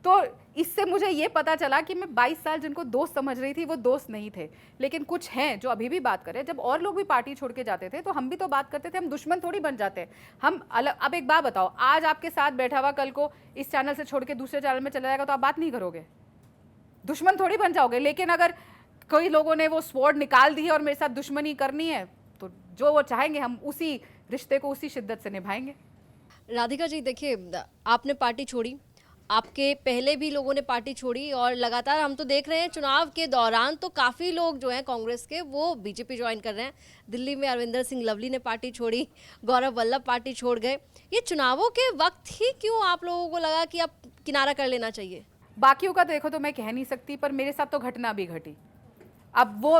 तो इससे मुझे ये पता चला कि मैं 22 साल जिनको दोस्त समझ रही थी वो दोस्त नहीं थे। लेकिन कुछ हैं जो अभी भी बात करें। जब और लोग भी पार्टी छोड़ के जाते थे तो हम भी तो बात करते थे, हम दुश्मन थोड़ी बन जाते। हम अलग। अब एक बात बताओ, आज आपके साथ बैठा हुआ कल को इस चैनल से छोड़ के दूसरे चैनल में चला जाएगा तो आप बात नहीं करोगे? दुश्मन थोड़ी बन जाओगे। लेकिन अगर कई लोगों ने वो स्वॉर्ड निकाल दी है और मेरे साथ दुश्मनी करनी है तो जो वो चाहेंगे हम उसी रिश्ते को उसी शिद्दत से निभाएंगे। राधिका जी, देखिए, आपने पार्टी छोड़ी, आपके पहले भी लोगों ने पार्टी छोड़ी, और लगातार हम तो देख रहे हैं चुनाव के दौरान तो काफ़ी लोग जो हैं कांग्रेस के वो बीजेपी ज्वाइन कर रहे हैं। दिल्ली में अरविंदर सिंह लवली ने पार्टी छोड़ी, गौरव वल्लभ पार्टी छोड़ गए। ये चुनावों के वक्त ही क्यों आप लोगों को लगा कि अब किनारा कर लेना चाहिए? बाकियों का देखो तो मैं कह नहीं सकती, पर मेरे साथ तो घटना भी घटी। अब वो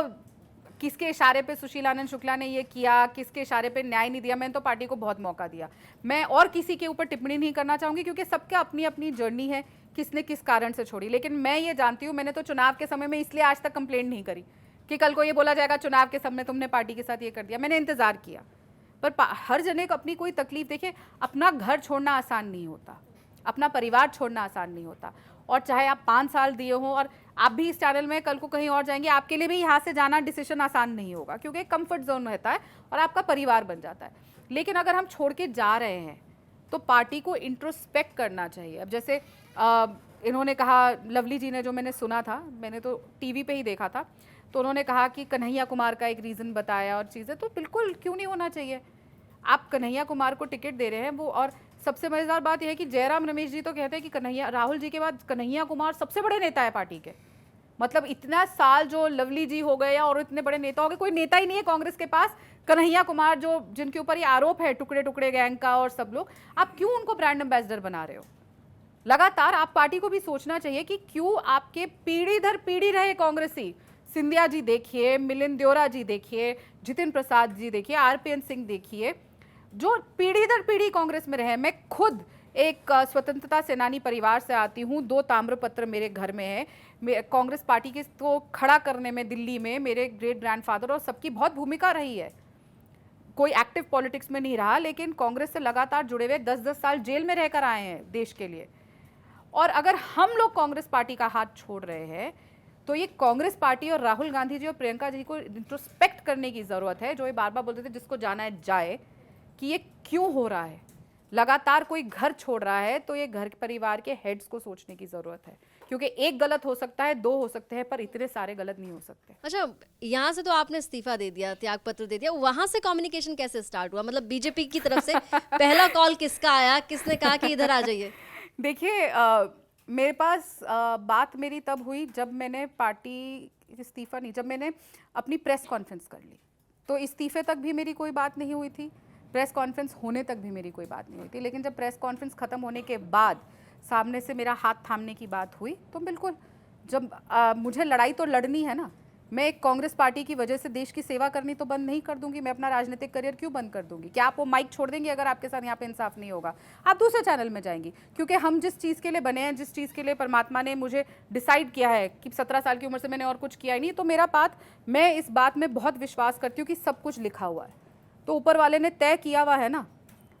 किसके इशारे पे सुशीलानंद शुक्ला ने ये किया, किसके इशारे पे न्याय नहीं दिया, मैंने तो पार्टी को बहुत मौका दिया। मैं और किसी के ऊपर टिप्पणी नहीं करना चाहूँगी क्योंकि सबका अपनी अपनी जर्नी है, किसने किस कारण से छोड़ी। लेकिन मैं ये जानती हूँ, मैंने तो चुनाव के समय में इसलिए आज तक कंप्लेंट नहीं करी कि कल को ये बोला जाएगा चुनाव के समय तुमने पार्टी के साथ ये कर दिया। मैंने इंतज़ार किया। पर हर जने को अपनी कोई तकलीफ, देखिए, अपना घर छोड़ना आसान नहीं होता, अपना परिवार छोड़ना आसान नहीं होता। और चाहे आप 5 साल दिए हों और आप भी इस चैनल में कल को कहीं और जाएंगे, आपके लिए भी यहाँ से जाना डिसीजन आसान नहीं होगा क्योंकि एक कंफर्ट जोन रहता है और आपका परिवार बन जाता है। लेकिन अगर हम छोड़ के जा रहे हैं तो पार्टी को इंट्रोस्पेक्ट करना चाहिए। अब जैसे इन्होंने कहा, लवली जी ने, जो मैंने सुना था, मैंने तो टीवी पे ही देखा था, तो उन्होंने कहा कि कन्हैया कुमार का एक रीज़न बताया और चीज़ें, तो बिल्कुल क्यों नहीं होना चाहिए। आप कन्हैया कुमार को टिकट दे रहे हैं वो, और सबसे मज़ेदार बात यह है कि जयराम रमेश जी तो कहते हैं कि राहुल जी के बाद कन्हैया कुमार सबसे बड़े नेता है पार्टी के। मतलब इतना साल जो लवली जी हो गए और इतने बड़े नेता हो गए, कोई नेता ही नहीं है कांग्रेस के पास। कन्हैया कुमार जो जिनके ऊपर ये आरोप है टुकड़े टुकड़े गैंग का और सब लोग, आप क्यों उनको ब्रांड एम्बेसडर बना रहे हो? लगातार आप पार्टी को भी सोचना चाहिए कि क्यों आपके पीढ़ी दर पीढ़ी रहे कांग्रेसी, सिंधिया जी देखिए, मिलिंद देओरा जी देखिए, जितिन प्रसाद जी देखिए, आरपीएन सिंह देखिए, जो पीढ़ी दर पीढ़ी कांग्रेस में रहे। मैं खुद एक स्वतंत्रता सेनानी परिवार से आती हूँ, 2 ताम्रपत्र मेरे घर में है। कांग्रेस पार्टी के को खड़ा करने में दिल्ली में मेरे ग्रेट ग्रैंडफादर और सबकी बहुत भूमिका रही है। कोई एक्टिव पॉलिटिक्स में नहीं रहा, लेकिन कांग्रेस से लगातार जुड़े हुए 10-10 साल जेल में रहकर आए हैं देश के लिए। और अगर हम लोग कांग्रेस पार्टी का हाथ छोड़ रहे हैं, तो ये कांग्रेस पार्टी और राहुल गांधी जी और प्रियंका जी को इंट्रोस्पेक्ट करने की ज़रूरत है, जो ये बार बार बोलते थे जिसको जाना है जाए, कि ये क्यों हो रहा है। लगातार कोई घर छोड़ रहा है तो ये घर परिवार के हेड्स को सोचने की ज़रूरत है, क्योंकि एक गलत हो सकता है, 2 हो सकते हैं, पर इतने सारे गलत नहीं हो सकते। अच्छा, यहाँ से तो आपने इस्तीफा दे दिया, त्यागपत्र दे दिया, वहां से कम्युनिकेशन कैसे स्टार्ट हुआ? मतलब बीजेपी की तरफ से पहला कॉल किसका आया, किसने कहा कि इधर आ जाइए? देखिए, मेरे पास बात मेरी तब हुई जब मैंने पार्टी इस्तीफा नहीं, जब मैंने अपनी प्रेस कॉन्फ्रेंस कर ली। तो इस्तीफे तक भी मेरी कोई बात नहीं हुई थी, प्रेस कॉन्फ्रेंस होने तक भी मेरी कोई बात नहीं हुई थी। लेकिन जब प्रेस कॉन्फ्रेंस ख़त्म होने के बाद सामने से मेरा हाथ थामने की बात हुई, तो बिल्कुल, जब मुझे लड़ाई तो लड़नी है ना। मैं एक कांग्रेस पार्टी की वजह से देश की सेवा करनी तो बंद नहीं कर दूंगी। मैं अपना राजनीतिक करियर क्यों बंद कर दूंगी? क्या आप वो माइक छोड़ देंगे अगर आपके साथ यहाँ पे इंसाफ नहीं होगा? आप दूसरे चैनल में जाएंगी, क्योंकि हम जिस चीज़ के लिए बने हैं, जिस चीज़ के लिए परमात्मा ने मुझे डिसाइड किया है कि 17 साल की उम्र से मैंने और कुछ किया ही नहीं, तो मैं इस बात में बहुत विश्वास करती हूँ कि सब कुछ लिखा हुआ है, तो ऊपर वाले ने तय किया हुआ है ना,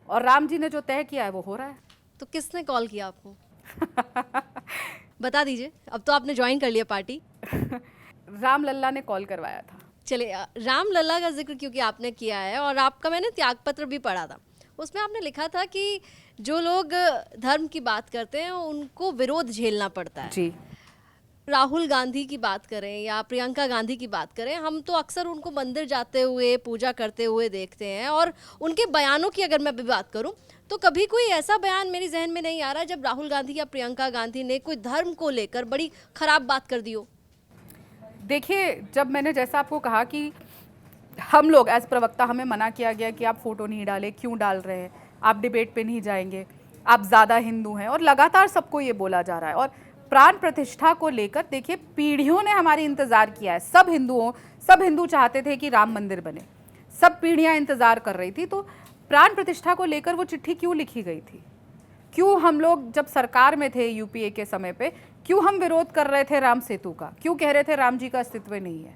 और राम जी ने जो तय किया है वो हो रहा है। तो किसने कॉल किया आपको? बता दीजिए, अब तो आपने ज्वाइन कर लिया पार्टी। राम लल्ला ने कॉल करवाया था। चलिए, राम लल्ला का जिक्र क्योंकि आपने किया है, और आपका मैंने त्यागपत्र भी पढ़ा था, उसमें आपने लिखा था कि जो लोग धर्म की बात करते हैं उनको विरोध झेलना पड़ता है जी। राहुल गांधी की बात करें या प्रियंका गांधी की बात करें, हम तो अक्सर उनको मंदिर जाते हुए, पूजा करते हुए देखते हैं, और उनके बयानों की अगर मैं भी बात करूं तो कभी कोई ऐसा बयान मेरे जहन में नहीं आ रहा जब राहुल गांधी या प्रियंका गांधी ने कोई धर्म को लेकर बड़ी खराब बात कर दी हो। देखिए, जब मैंने जैसा आपको कहा कि हम लोग एज प्रवक्ता, हमें मना किया गया कि आप फोटो नहीं डालें, क्यों डाल रहे हैं, आप डिबेट पे नहीं जाएंगे, आप ज़्यादा हिंदू हैं, और लगातार सबको ये बोला जा रहा है। और प्राण प्रतिष्ठा को लेकर देखिए, पीढ़ियों ने हमारी इंतज़ार किया है। सब हिंदू चाहते थे कि राम मंदिर बने, सब पीढ़ियाँ इंतज़ार कर रही थी। तो प्राण प्रतिष्ठा को लेकर वो चिट्ठी क्यों लिखी गई थी? क्यों हम लोग जब सरकार में थे यूपीए के समय पे, क्यों हम विरोध कर रहे थे राम सेतु का? क्यों कह रहे थे राम जी का अस्तित्व नहीं है?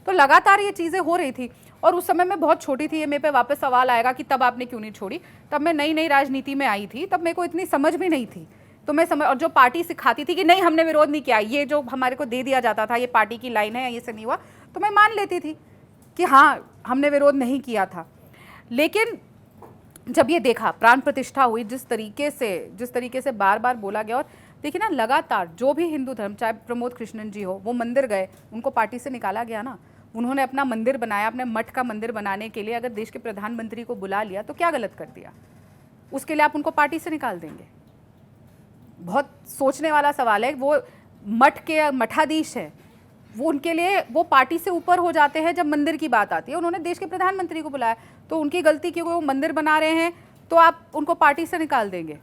तो लगातार ये चीज़ें हो रही थी, और उस समय मैं बहुत छोटी थी। ये मेरे पे वापस सवाल आएगा कि तब आपने क्यों नहीं छोड़ी। तब मैं नई नई राजनीति में आई थी, तब मेरे को इतनी समझ भी नहीं थी। तो मैं समझ, और जो पार्टी सिखाती थी कि नहीं हमने विरोध नहीं किया, ये जो हमारे को दे दिया जाता था, ये पार्टी की लाइन है, ये से नहीं हुआ, तो मैं मान लेती थी कि हाँ हमने विरोध नहीं किया था। लेकिन जब ये देखा, प्राण प्रतिष्ठा हुई, जिस तरीके से बार बार बोला गया, और देखिए ना, लगातार जो भी हिंदू धर्म, चाहे प्रमोद कृष्णन जी हो, वो मंदिर गए, उनको पार्टी से निकाला गया ना। उन्होंने अपना मंदिर बनाया, अपने मठ का मंदिर बनाने के लिए अगर देश के प्रधानमंत्री को बुला लिया तो क्या गलत कर दिया? उसके लिए आप उनको पार्टी से निकाल देंगे? बहुत सोचने वाला सवाल है। वो मठ के मठाधीश है, वो उनके लिए वो पार्टी से ऊपर हो जाते हैं जब मंदिर की बात आती है। उन्होंने देश के प्रधानमंत्री को बुलाया, तो उनकी गलती क्योंकि वो मंदिर बना रहे हैं तो आप उनको पार्टी से निकाल देंगे?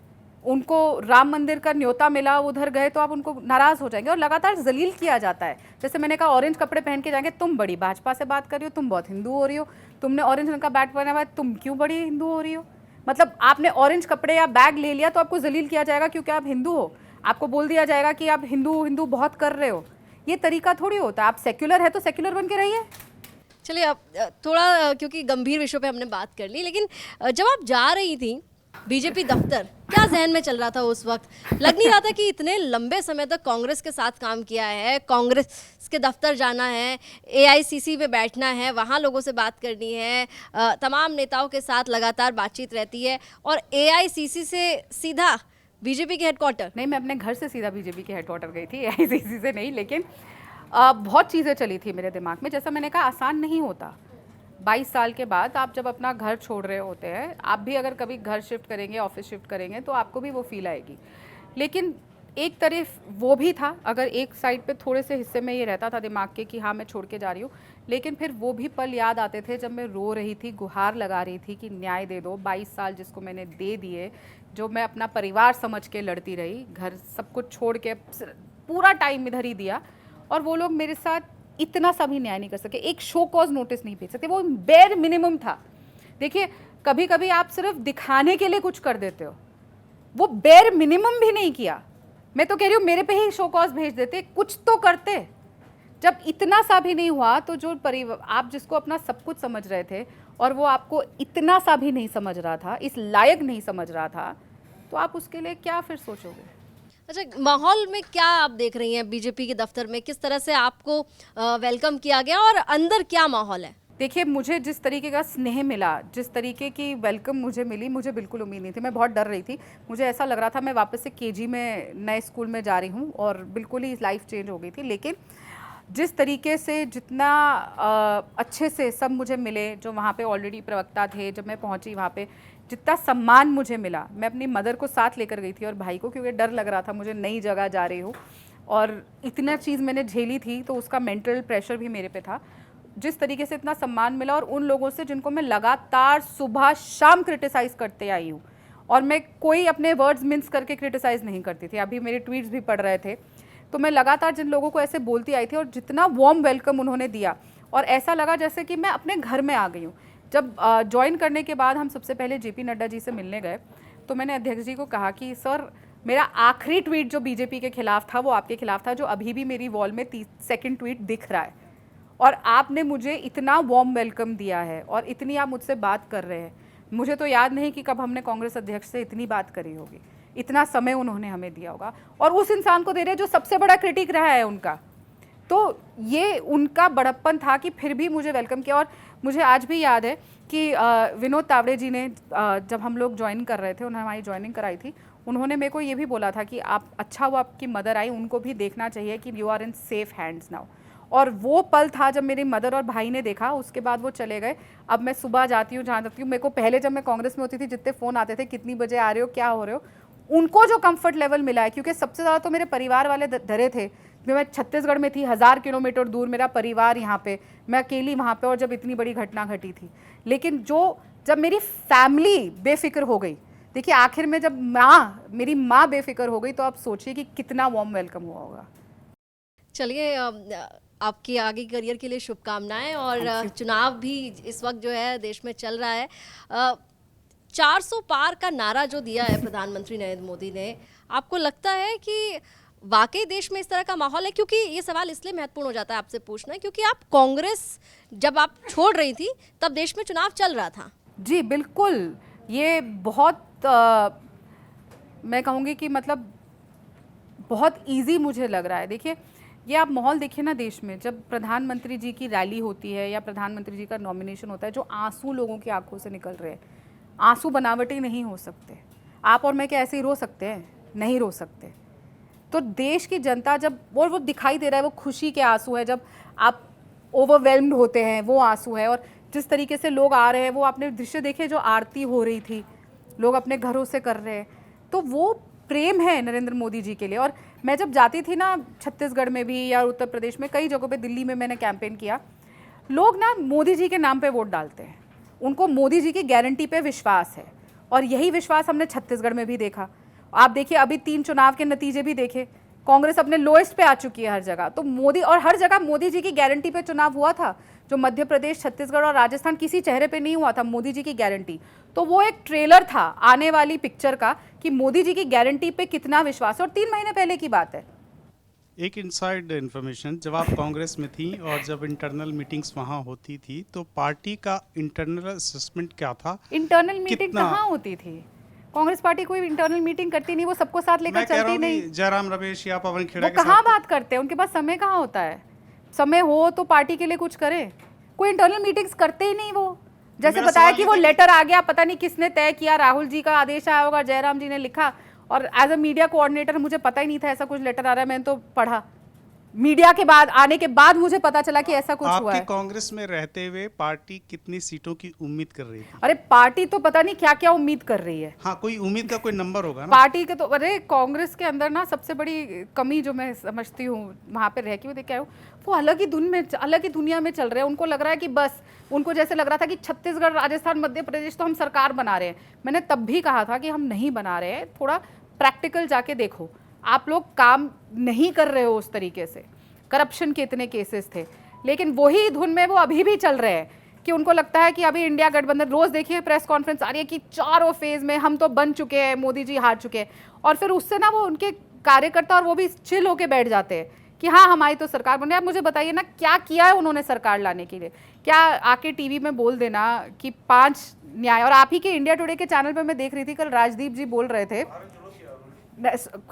उनको राम मंदिर का न्योता मिला, उधर गए तो आप उनको नाराज़ हो जाएंगे। और लगातार जलील किया जाता है। जैसे मैंने कहा, ऑरेंज कपड़े पहन के जाएंगे, तुम बड़ी भाजपा से बात कर रही हो, तुम बहुत हिंदू हो रही हो, तुमने ऑरेंज रंग का बैग पहना हुआ है, तुम क्यों बड़ी हिंदू हो रही हो? मतलब आपने ऑरेंज कपड़े या बैग ले लिया तो आपको जलील किया जाएगा क्योंकि आप हिंदू हो। आपको बोल दिया जाएगा कि आप हिंदू बहुत कर रहे हो। ये तरीका थोड़ी होता है। आप सेक्युलर है तो सेक्युलर बन के रहिए। चलिए, अब थोड़ा क्योंकि गंभीर विषयों पे हमने बात कर ली, लेकिन जब आप जा रही थी बीजेपी दफ्तर, क्या जहन में चल रहा था उस वक्त? लग नहीं रहा था कि इतने लंबे समय तक कांग्रेस के साथ काम किया है, कांग्रेस के दफ्तर जाना है, एआईसीसी में बैठना है, वहाँ लोगों से बात करनी है, तमाम नेताओं के साथ लगातार बातचीत रहती है, और एआईसीसी से सीधा बीजेपी के हेडक्वार्टर? नहीं, मैं अपने घर से सीधा बीजेपी के हेडक्वार्टर गई थी, आईसीसी से नहीं, लेकिन बहुत चीज़ें चली थी मेरे दिमाग में। जैसा मैंने कहा, आसान नहीं होता। 22 साल के बाद आप जब अपना घर छोड़ रहे होते हैं, आप भी अगर कभी घर शिफ्ट करेंगे, ऑफिस शिफ्ट करेंगे, तो आपको भी वो फील आएगी। लेकिन एक तरफ वो भी था, अगर एक साइड पे थोड़े से हिस्से में ये रहता था दिमाग के कि हाँ मैं छोड़ के जा रही हूँ, लेकिन फिर वो भी पल याद आते थे जब मैं रो रही थी, गुहार लगा रही थी कि न्याय दे दो। 22 साल जिसको मैंने दे दिए, जो मैं अपना परिवार समझ के लड़ती रही, घर सब कुछ छोड़ के पूरा टाइम इधर ही दिया, और वो लोग मेरे साथ इतना सा भी न्याय नहीं कर सके। एक शो कॉज नोटिस नहीं भेज सकते, वो बेयर मिनिमम था। देखिए, कभी कभी आप सिर्फ दिखाने के लिए कुछ कर देते हो, वो बेयर मिनिमम भी नहीं किया। मैं तो कह रही हूँ मेरे पे ही शो कॉज भेज देते, कुछ तो करते। जब इतना सा भी नहीं हुआ, तो जो परिवार आप जिसको अपना सब कुछ समझ रहे थे और वो आपको इतना सा भी नहीं समझ रहा था, इस लायक नहीं समझ रहा था, तो आप उसके लिए क्या फिर सोचोगे? अच्छा, माहौल में क्या आप देख रही हैं बीजेपी के दफ्तर में? किस तरह से आपको वेलकम किया गया और अंदर क्या माहौल है? देखिए, मुझे जिस तरीके का स्नेह मिला, जिस तरीके की वेलकम मुझे मिली, मुझे बिल्कुल उम्मीद नहीं थी। मैं बहुत डर रही थी। मुझे ऐसा लग रहा था मैं वापस से केजी में नए स्कूल में जा रही हूँ और बिल्कुल ही लाइफ चेंज हो गई थी। लेकिन जिस तरीके से, जितना अच्छे से सब मुझे मिले, जो वहाँ पे ऑलरेडी प्रवक्ता थे, जब मैं पहुँची वहाँ पे जितना सम्मान मुझे मिला, मैं अपनी मदर को साथ लेकर गई थी और भाई को, क्योंकि डर लग रहा था, मुझे नई जगह जा रही हूँ और इतना चीज़ मैंने झेली थी, तो उसका मेंटल प्रेशर भी मेरे पे था। जिस तरीके से इतना सम्मान मिला, और उन लोगों से जिनको मैं लगातार सुबह शाम क्रिटिसाइज़ करते आई हूँ, और मैं कोई अपने वर्ड्स मिन्स करके क्रिटिसाइज़ नहीं करती थी। अभी मेरे ट्वीट्स भी पढ़ रहे थे, तो मैं लगातार जिन लोगों को ऐसे बोलती आई थी, और जितना वार्म वेलकम उन्होंने दिया, और ऐसा लगा जैसे कि मैं अपने घर में आ गई हूँ। जब ज्वाइन करने के बाद हम सबसे पहले जेपी नड्डा जी से मिलने गए, तो मैंने अध्यक्ष जी को कहा कि सर, मेरा आखिरी ट्वीट जो बीजेपी के खिलाफ था वो आपके खिलाफ था, जो अभी भी मेरी वॉल में 2nd ट्वीट दिख रहा है, और आपने मुझे इतना वार्म वेलकम दिया है और इतनी आप मुझसे बात कर रहे हैं। मुझे तो याद नहीं कि कब हमने कांग्रेस अध्यक्ष से इतनी बात करी होगी, इतना समय उन्होंने हमें दिया होगा, और उस इंसान को दे रहे जो सबसे बड़ा क्रिटिक रहा है उनका। तो ये उनका बड़प्पन था कि फिर भी मुझे वेलकम किया। और मुझे आज भी याद है कि विनोद तावड़े जी ने जब हम लोग ज्वाइन कर रहे थे, उन्होंने हमारी ज्वाइनिंग कराई थी, उन्होंने मेरे को ये भी बोला था कि आप, अच्छा वो आपकी मदर आई, उनको भी देखना चाहिए कि you are in safe hands now. और वो पल था जब मेरी मदर और भाई ने देखा, उसके बाद वो चले गए। अब मैं सुबह जाती हूँ जहाँ जाती हूँ, मेरे को पहले जब मैं कांग्रेस में होती थी, जितने फ़ोन आते थे, कितनी बजे आ रहे हो, क्या हो रहे हो, उनको जो कंफर्ट लेवल मिला है, क्योंकि सबसे ज़्यादा तो मेरे परिवार वाले डरे थे। मैं छत्तीसगढ़ में थी, 1000 किलोमीटर दूर मेरा परिवार यहाँ पे, मैं अकेली वहाँ पे, और जब इतनी बड़ी घटना घटी थी। लेकिन जब मेरी फैमिली बेफिक्र हो गई, देखिए आखिर में जब मेरी माँ बेफिक्र हो गई, तो आप सोचिए कि कितना वार्म वेलकम हुआ होगा। चलिए, आपकी आगे करियर के लिए शुभकामनाएं। और चुनाव भी इस वक्त जो है देश में चल रहा है। 400 पार का नारा जो दिया है प्रधानमंत्री नरेंद्र मोदी ने, आपको लगता है कि वाकई देश में इस तरह का माहौल है? क्योंकि ये सवाल इसलिए महत्वपूर्ण हो जाता है आपसे पूछना, क्योंकि आप कांग्रेस जब आप छोड़ रही थी तब देश में चुनाव चल रहा था। जी बिल्कुल, ये बहुत मैं कहूँगी कि मतलब बहुत इजी मुझे लग रहा है। देखिए, ये आप माहौल देखिए ना देश में, जब प्रधानमंत्री जी की रैली होती है या प्रधानमंत्री जी का नॉमिनेशन होता है, जो आंसू लोगों की आंखों से निकल रहे हैं, आंसू बनावटी नहीं हो सकते। आप और मैं क्या ऐसे ही रो सकते हैं? नहीं रो सकते। तो देश की जनता जब, और वो दिखाई दे रहा है, वो खुशी के आंसू है, जब आप ओवरवेल्म्ड होते हैं वो आंसू है। और जिस तरीके से लोग आ रहे हैं, वो आपने दृश्य देखे, जो आरती हो रही थी, लोग अपने घरों से कर रहे हैं, तो वो प्रेम है नरेंद्र मोदी जी के लिए। और मैं जब जाती थी ना, छत्तीसगढ़ में भी या उत्तर प्रदेश में, कई जगहों पे, दिल्ली में मैंने कैंपेन किया, लोग ना मोदी जी के नाम पे वोट डालते हैं, उनको मोदी जी की गारंटी पे विश्वास है। और यही विश्वास हमने छत्तीसगढ़ में भी देखा। आप देखिए, अभी 3 चुनाव के नतीजे भी देखे, कांग्रेस अपने लोएस्ट पे आ चुकी है हर जगह। तो मोदी, और हर जगह मोदी जी की गारंटी पे चुनाव हुआ था। जो मध्य प्रदेश, छत्तीसगढ़ और राजस्थान, किसी चेहरे पे नहीं हुआ था, मोदी जी की गारंटी। तो वो एक ट्रेलर था आने वाली पिक्चर का कि मोदी जी की गारंटी पे कितना विश्वास है। और 3 महीने पहले की बात है। एक इनसाइड इन्फॉर्मेशन, जब आप कांग्रेस में थी और जब इंटरनल मीटिंग्स वहाँ होती थी, तो पार्टी का इंटरनल असेसमेंट क्या था? इंटरनल मीटिंग कहाँ होती थी? कांग्रेस पार्टी कोई इंटरनल मीटिंग करती नहीं, वो सबको साथ लेकर चलती नहीं। जयराम रमेश या पवन खेड़ा के कहाँ बात करते हैं? उनके पास समय कहाँ होता है? समय हो तो पार्टी के लिए कुछ करे। कोई इंटरनल मीटिंग्स करते ही नहीं। वो जैसे बताया कि वो लेटर आ गया, पता नहीं किसने तय किया, राहुल जी का आदेश आया होगा, जयराम जी ने लिखा और एज अ मीडिया कोऑर्डिनेटर मुझे पता ही नहीं था ऐसा कुछ लेटर आ रहा है, मैंने तो पढ़ा मीडिया के बाद, आने के बाद मुझे पता चला कि ऐसा कुछ हुआ आपके है। कांग्रेस में रहते हुए पार्टी कितनी सीटों की उम्मीद कर रही थी? अरे पार्टी तो पता नहीं क्या क्या उम्मीद कर रही है। हाँ, कोई उम्मीद का कोई नंबर होगा ना पार्टी के तो, अरे कांग्रेस के अंदर ना सबसे बड़ी कमी जो मैं समझती हूँ वहाँ पे रह के, वो देख के आया हूँ, वो अलग ही दुनिया में चल रहे हैं। उनको लग रहा है कि बस, उनको जैसे लग रहा था कि छत्तीसगढ़, राजस्थान, मध्य प्रदेश तो हम सरकार बना रहे हैं। मैंने तब भी कहा था कि हम नहीं बना रहे हैं, थोड़ा प्रैक्टिकल जाके देखो, आप लोग काम नहीं कर रहे हो उस तरीके से। करप्शन के इतने केसेस थे, लेकिन वही धुन में वो अभी भी चल रहे हैं कि उनको लगता है कि अभी इंडिया गठबंधन, रोज देखिए प्रेस कॉन्फ्रेंस आ रही है कि चारों फेज में हम तो बन चुके हैं, मोदी जी हार चुके हैं, और फिर उससे ना वो उनके कार्यकर्ता और वो भी चिल होके बैठ जाते हैं कि हाँ हमारी तो सरकार बन रही है। आप मुझे बताइए ना क्या किया है उन्होंने सरकार लाने के लिए? क्या आके टीवी में बोल देना कि 5 न्याय, और आप ही के इंडिया टुडे के चैनल पर मैं देख रही थी कल, राजदीप जी बोल रहे थे,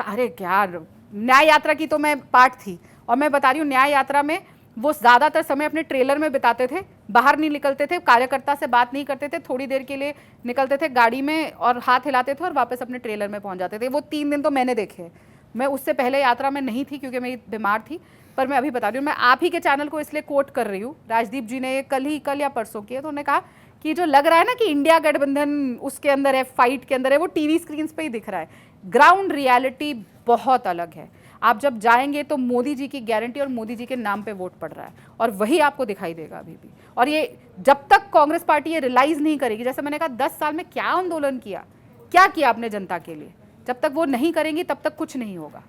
अरे क्या न्याय यात्रा की तो मैं पार्ट थी, और मैं बता रही हूँ न्याय यात्रा में वो ज़्यादातर समय अपने ट्रेलर में बिताते थे, बाहर नहीं निकलते थे, कार्यकर्ता से बात नहीं करते थे, थोड़ी देर के लिए निकलते थे गाड़ी में और हाथ हिलाते थे और वापस अपने ट्रेलर में पहुंच जाते थे। वो 3 दिन तो मैंने देखे। मैं उससे पहले यात्रा में नहीं थी क्योंकि मैं बीमार थी, पर मैं अभी बता रही हूँ, मैं आप ही के चैनल को इसलिए कोट कर रही हूँ, राजदीप जी ने कल या परसों किया, तो उन्होंने कहा कि जो लग रहा है ना कि इंडिया गठबंधन उसके अंदर है, फाइट के अंदर है, वो टीवी स्क्रीन पे ही दिख रहा है। ग्राउंड रियलिटी बहुत अलग है। आप जब जाएंगे तो मोदी जी की गारंटी और मोदी जी के नाम पे वोट पड़ रहा है, और वही आपको दिखाई देगा अभी भी। और ये जब तक कांग्रेस पार्टी ये रियलाइज नहीं करेगी, जैसे मैंने कहा 10 साल में क्या आंदोलन किया, क्या किया आपने जनता के लिए, जब तक वो नहीं करेंगी तब तक कुछ नहीं होगा।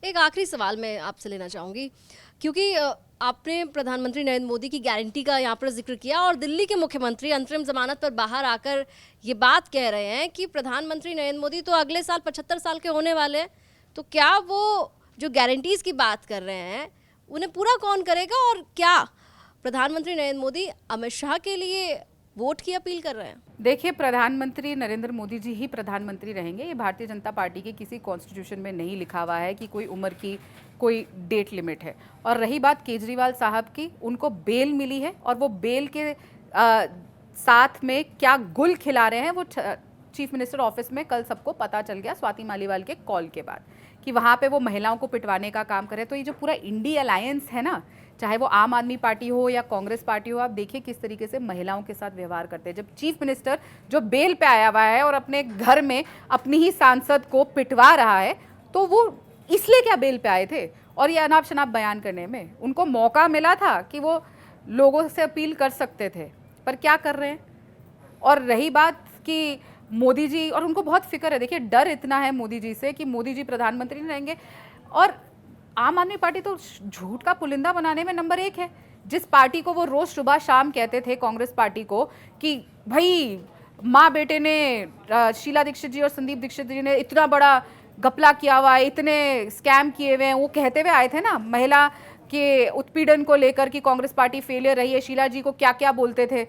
एक आखिरी सवाल मैं आपसे लेना चाहूँगी, क्योंकि आपने प्रधानमंत्री नरेंद्र मोदी की गारंटी का यहाँ पर जिक्र किया, और दिल्ली के मुख्यमंत्री अंतरिम जमानत पर बाहर आकर ये बात कह रहे हैं कि प्रधानमंत्री नरेंद्र मोदी तो अगले साल 75 साल के होने वाले हैं, तो क्या वो जो गारंटीज़ की बात कर रहे हैं उन्हें पूरा कौन करेगा? और क्या प्रधानमंत्री नरेंद्र मोदी अमित शाह के लिए वोट की अपील कर रहे हैं? देखिए, प्रधानमंत्री नरेंद्र मोदी जी ही प्रधानमंत्री रहेंगे। ये भारतीय जनता पार्टी के किसी कॉन्स्टिट्यूशन में नहीं लिखा हुआ है कि कोई उम्र की कोई डेट लिमिट है। और रही बात केजरीवाल साहब की, उनको बेल मिली है, और वो बेल के साथ में क्या गुल खिला रहे हैं वो चीफ मिनिस्टर ऑफिस में कल सबको पता चल गया स्वाति मालीवाल के कॉल के बाद, कि वहाँ पे वो महिलाओं को पिटवाने का काम करे। तो ये जो पूरा इंडी अलायंस है ना, चाहे वो आम आदमी पार्टी हो या कांग्रेस पार्टी हो, आप देखिए किस तरीके से महिलाओं के साथ व्यवहार करते हैं। जब चीफ मिनिस्टर जो बेल पे आया हुआ है और अपने घर में अपनी ही सांसद को पिटवा रहा है, तो वो इसलिए क्या बेल पे आए थे? और ये अनाप शनाप बयान करने में उनको मौका मिला था कि वो लोगों से अपील कर सकते थे, पर क्या कर रहे हैं? और रही बात कि मोदी जी, और उनको बहुत फिक्र है, देखिए डर इतना है मोदी जी से कि मोदी जी प्रधानमंत्री नहीं रहेंगे। और आम आदमी पार्टी तो झूठ का पुलिंदा बनाने में नंबर 1 है। जिस पार्टी को वो रोज सुबह शाम कहते थे, कांग्रेस पार्टी को, कि भाई माँ बेटे ने, शीला दीक्षित जी और संदीप दीक्षित जी ने इतना बड़ा घपला किया हुआ है, इतने स्कैम किए हुए हैं, वो कहते हुए आए थे ना महिला के उत्पीड़न को लेकर कि कांग्रेस पार्टी फेलियर रही है। शीला जी को क्या क्या बोलते थे,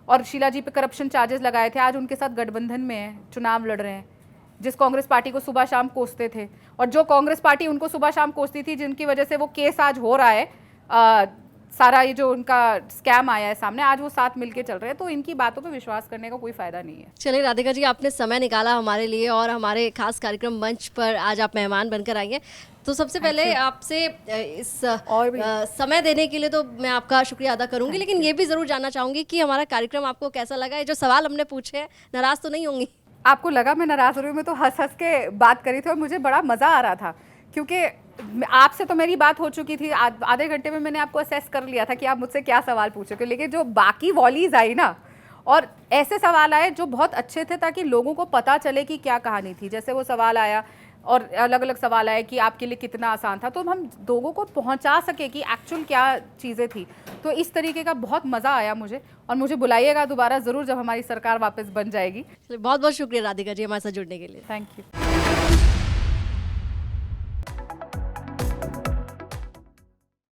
और शीला जी पे करप्शन चार्जेस लगाए थे। आज उनके साथ गठबंधन में है, चुनाव लड़ रहे हैं। जिस कांग्रेस पार्टी को सुबह शाम कोसते थे, और जो कांग्रेस पार्टी उनको सुबह शाम कोसती थी, जिनकी वजह से वो केस आज हो रहा है, सारा ये जो उनका स्कैम आया है सामने, आज वो साथ मिलके चल रहे हैं। तो इनकी बातों पे विश्वास करने का कोई फायदा नहीं है। चलिए राधिका जी, आपने समय निकाला हमारे लिए, और हमारे खास कार्यक्रम मंच पर आज आप मेहमान बनकर आई हैं। तो सबसे पहले आपसे इस समय देने के लिए तो मैं आपका शुक्रिया अदा करूंगी, लेकिन ये भी ज़रूर जानना चाहूँगी कि हमारा कार्यक्रम आपको कैसा लगा? ये जो सवाल हमने पूछे हैं, नाराज़ तो नहीं होंगी? आपको लगा मैं नाराज़ हो रही हूँ? मैं तो हंस हंस के बात करी थी और मुझे बड़ा मज़ा आ रहा था, क्योंकि आपसे तो मेरी बात हो चुकी थी। आधे घंटे में मैंने आपको असेस कर लिया था कि आप मुझसे क्या सवाल पूछोगे, लेकिन जो बाकी वॉलीज आई ना, और ऐसे सवाल आए जो बहुत अच्छे थे ताकि लोगों को पता चले कि क्या कहानी थी। जैसे वो सवाल आया और अलग अलग सवाल आए कि आपके लिए कितना आसान था, तो हम लोगों को पहुंचा सके कि एक्चुअल क्या चीज़ें थी। तो इस तरीके का बहुत मज़ा आया मुझे, और मुझे बुलाइएगा दोबारा ज़रूर जब हमारी सरकार वापस बन जाएगी। बहुत बहुत शुक्रिया राधिका जी हमारे साथ जुड़ने के लिए। Thank you.